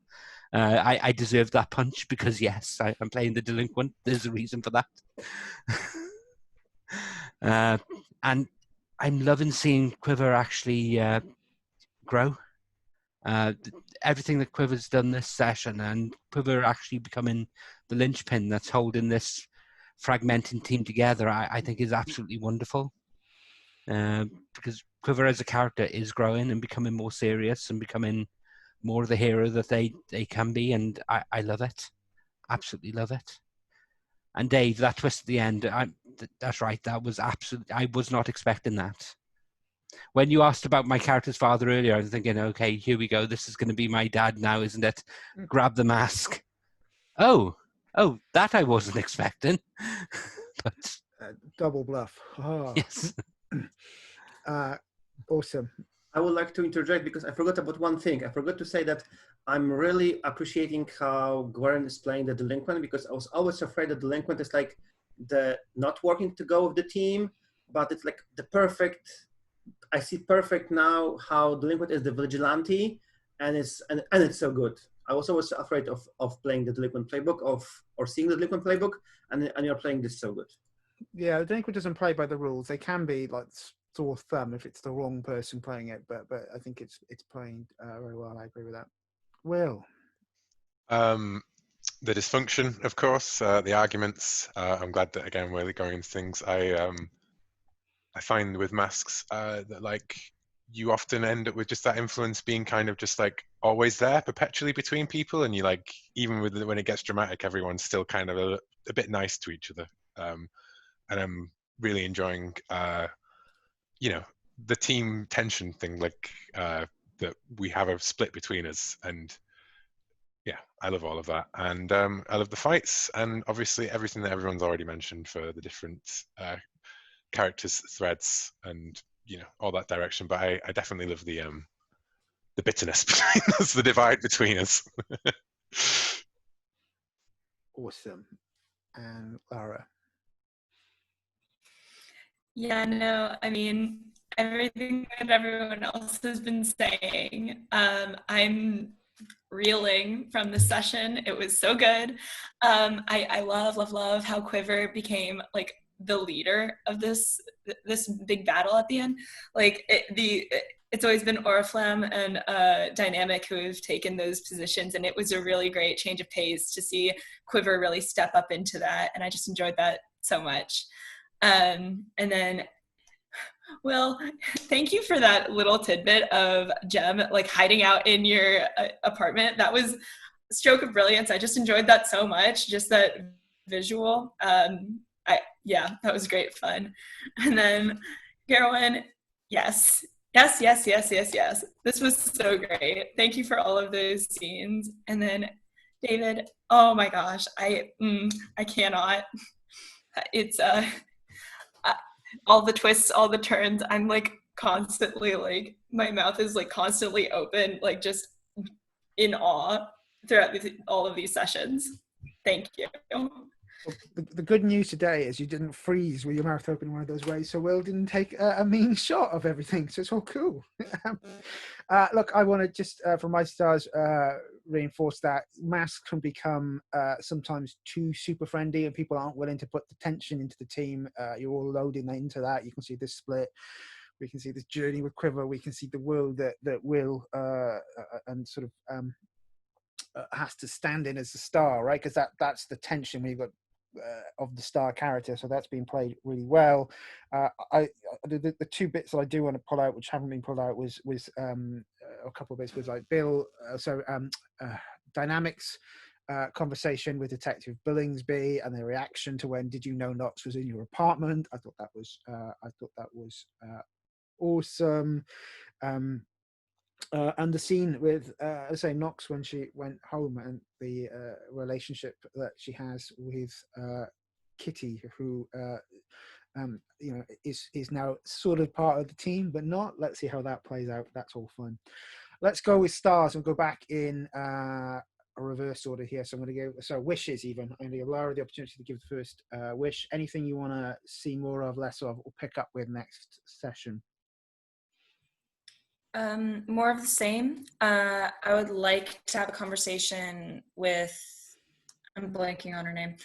I deserve that punch because, yes, I'm playing the delinquent. There's a reason for that. And I'm loving seeing Quiver actually grow. Everything that Quiver's done this session, and Quiver actually becoming the linchpin that's holding this fragmenting team together, I think is absolutely wonderful. Because Quiver as a character is growing and becoming more serious and becoming more of the hero that they can be, and I love it. Absolutely love it. And Dave, that twist at the end, that's right, that was absolutely, I was not expecting that. When you asked about my character's father earlier, I was thinking, okay, here we go. This is going to be my dad now, isn't it? Grab the mask. Oh, that I wasn't expecting. But double bluff. Oh. yes. Awesome. I would like to interject because I forgot about one thing. I forgot to say that I'm really appreciating how Gwaren is playing the delinquent, because I was always afraid that delinquent is like the not working to go with the team, but it's like the perfect. I see perfect now how delinquent is the vigilante, and it's so good. I was always afraid of playing the delinquent playbook or seeing the delinquent playbook, and you're playing this so good. Yeah, the delinquent doesn't play by the rules. They can be like sore thumb if it's the wrong person playing it, but I think it's playing very well. I agree with that. Will. The dysfunction, of course, the arguments. I'm glad that again we're going into things. I find with masks that like you often end up with just that influence being kind of just like always there perpetually between people, and you like even with when it gets dramatic, everyone's still kind of a bit nice to each other. And I'm really enjoying the team tension thing, like that we have a split between us, and yeah, I love all of that, and I love the fights, and obviously everything that everyone's already mentioned for the different characters, threads, and all that direction. But I definitely love the bitterness between us, the divide between us. Awesome. And Lara. Yeah, no, I mean, everything that everyone else has been saying. I'm reeling from the session. It was so good. I love how Quiver became like the leader of this big battle at the end. Like it's always been Oriflamme and Dynamic who have taken those positions, and it was a really great change of pace to see Quiver really step up into that, and I just enjoyed that so much. And then, Will, thank you for that little tidbit of Jem like hiding out in your apartment. That was a stroke of brilliance. I just enjoyed that so much, just that visual. Yeah, that was great fun. And then Gerwin, yes. This was so great. Thank you for all of those scenes. And then David, oh my gosh, I cannot. It's all the twists, all the turns. I'm like constantly like my mouth is like constantly open, like just in awe throughout all of these sessions. Thank you. Well, the good news today is you didn't freeze with your mouth open in one of those ways, so Will didn't take a mean shot of everything, so it's all cool. Look, I want to just, from my stars, reinforce that masks can become sometimes too super friendly, and people aren't willing to put the tension into the team. You're all loading into that. You can see this split. We can see this journey with Quiver. We can see the world that Will and sort of has to stand in as a star, right? Because that's the tension we've got of the star character. So that's been played really well. The two bits that I do want to pull out, which haven't been pulled out, was a couple of bits was like Bill. Dynamics conversation with Detective Bilngsby and their reaction to when did you know Knox was in your apartment. I thought that was awesome. And the scene with, I say, Knox when she went home and the relationship that she has with Kitty, who is now sort of part of the team, but not. Let's see how that plays out. That's all fun. Let's go with stars and go back in a reverse order here. So I'm going to go. Wishes even. I'm going to give Lara the opportunity to give the first wish. Anything you want to see more of, less of, or pick up with next session. More of the same. I would like to have a conversation with, I'm blanking on her name,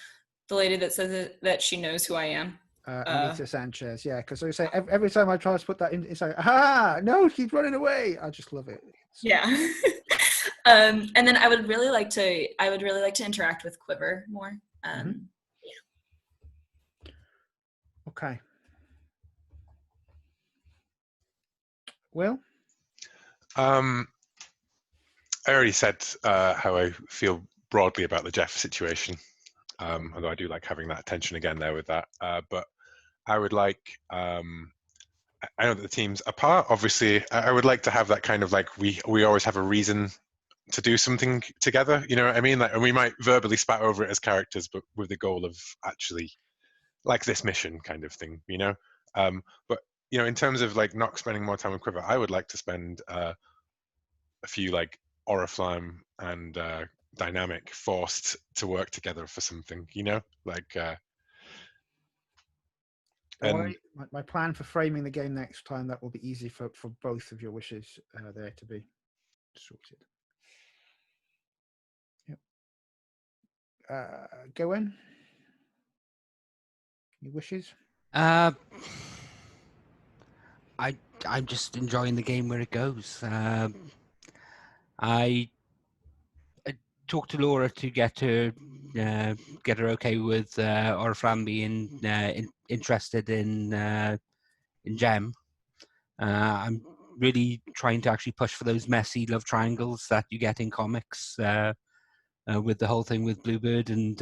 the lady that says that she knows who I am. Anita Sanchez, yeah, because I say every time I try to put that in, it's like, ah, no, keep running away. I just love it. Yeah. And then I would really like to interact with Quiver more. Okay. Will? I already said how I feel broadly about the Jeff situation, although I do like having that attention again there with that. But I would like, I know that the team's apart. Obviously, I would like to have that kind of like we always have a reason to do something together. You know what I mean? Like, and we might verbally spat over it as characters, but with the goal of actually like this mission kind of thing. You know, but you know, in terms of like not spending more time with Quiver, I would like to spend a few like Oriflamme and Dynamic forced to work together for something. You know, like. And my plan for framing the game next time, that will be easy for both of your wishes there to be sorted. Yep. Go in. Your wishes? I'm just enjoying the game where it goes. I talked to Laura to get her okay with Oriflamme being interested in Gem. I'm really trying to actually push for those messy love triangles that you get in comics with the whole thing with Bluebird and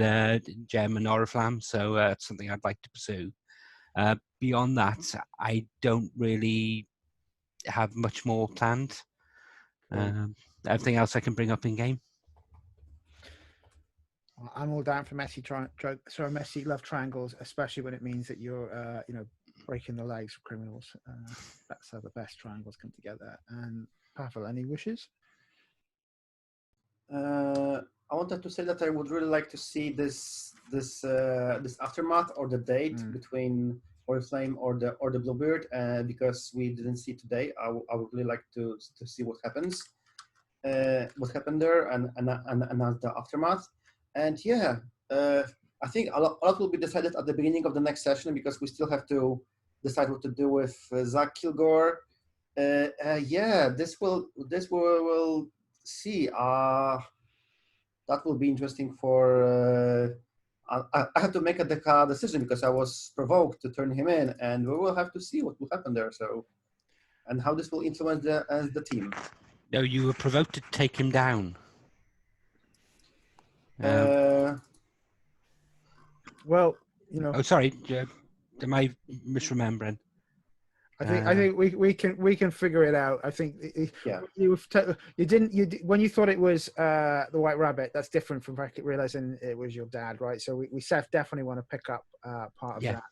Gem and Oriflamme. So it's something I'd like to pursue. Beyond that, I don't really have much more planned. Everything else I can bring up in game. I'm all down for messy messy love triangles, especially when it means that you're breaking the legs of criminals. That's how the best triangles come together. And Pavel, any wishes? I wanted to say that I would really like to see this aftermath or the date between Oriflamme or the Bluebird, because we didn't see today. I would really like to see what happened there, and the aftermath. And yeah, I think a lot will be decided at the beginning of the next session, because we still have to decide what to do with Zach Kilgore. Yeah, this will see. That will be interesting for. I have to make a decision because I was provoked to turn him in, and we will have to see what will happen there. So, and how this will influence the team. No, you were provoked to take him down. Well, Oh, sorry. Am I misremembering? I think we can figure it out. I think when you thought it was the White Rabbit, that's different from realizing it was your dad, right? So we definitely want to pick up part of that.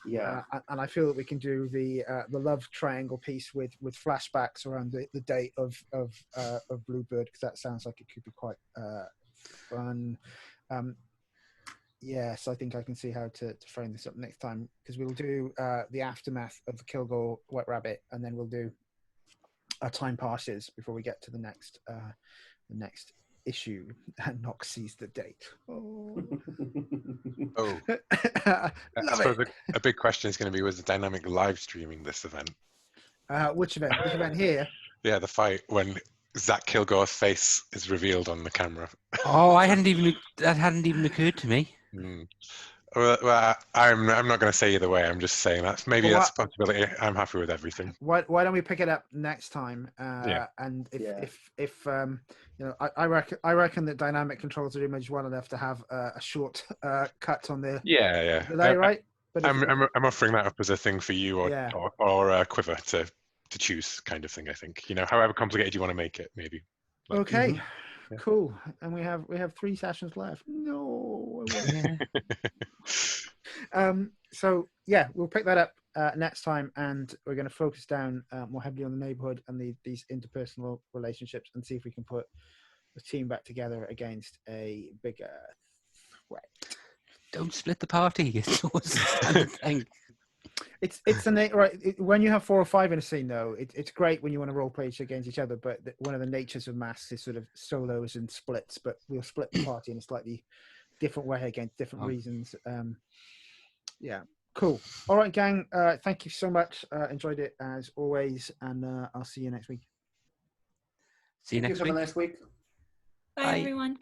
Yeah. And I feel that we can do the love triangle piece with flashbacks around the date of Bluebird, because that sounds like it could be quite fun. Yes, I think I can see how to frame this up next time, because we'll do the aftermath of the Kilgore White Rabbit, and then we'll do time passes before we get to the next issue, and Nox sees the date. Oh, I suppose a big question is going to be: was the Dynamic live streaming this event? Which event? This event here? Yeah, the fight when Zach Kilgore's face is revealed on the camera. Oh, that hadn't even occurred to me. Well, I'm not going to say either way. I'm just saying that's a possibility. I'm happy with everything. Why don't we pick it up next time? And if I reckon that Dynamic controls the image well enough to have a short cut on the delay, right? But I'm offering that up as a thing for you or Quiver to choose, kind of thing. I think, however complicated you want to make it, maybe. Okay. Cool. And we have 3 sessions left. No. So yeah, we'll pick that up next time, and we're going to focus down more heavily on the neighborhood and these interpersonal relationships, and see if we can put the team back together against a bigger threat. Don't split the party. It's always the thing. It's right. When you have 4 or 5 in a scene, though, it's great when you want to role play against each other. But one of the natures of masks is sort of solos and splits. But we'll split the party in a slightly different way against different reasons. Yeah, cool. All right, gang. Thank you so much. Enjoyed it as always, and I'll see you next week. See you next week. Have a nice week. Bye, Bye. everyone.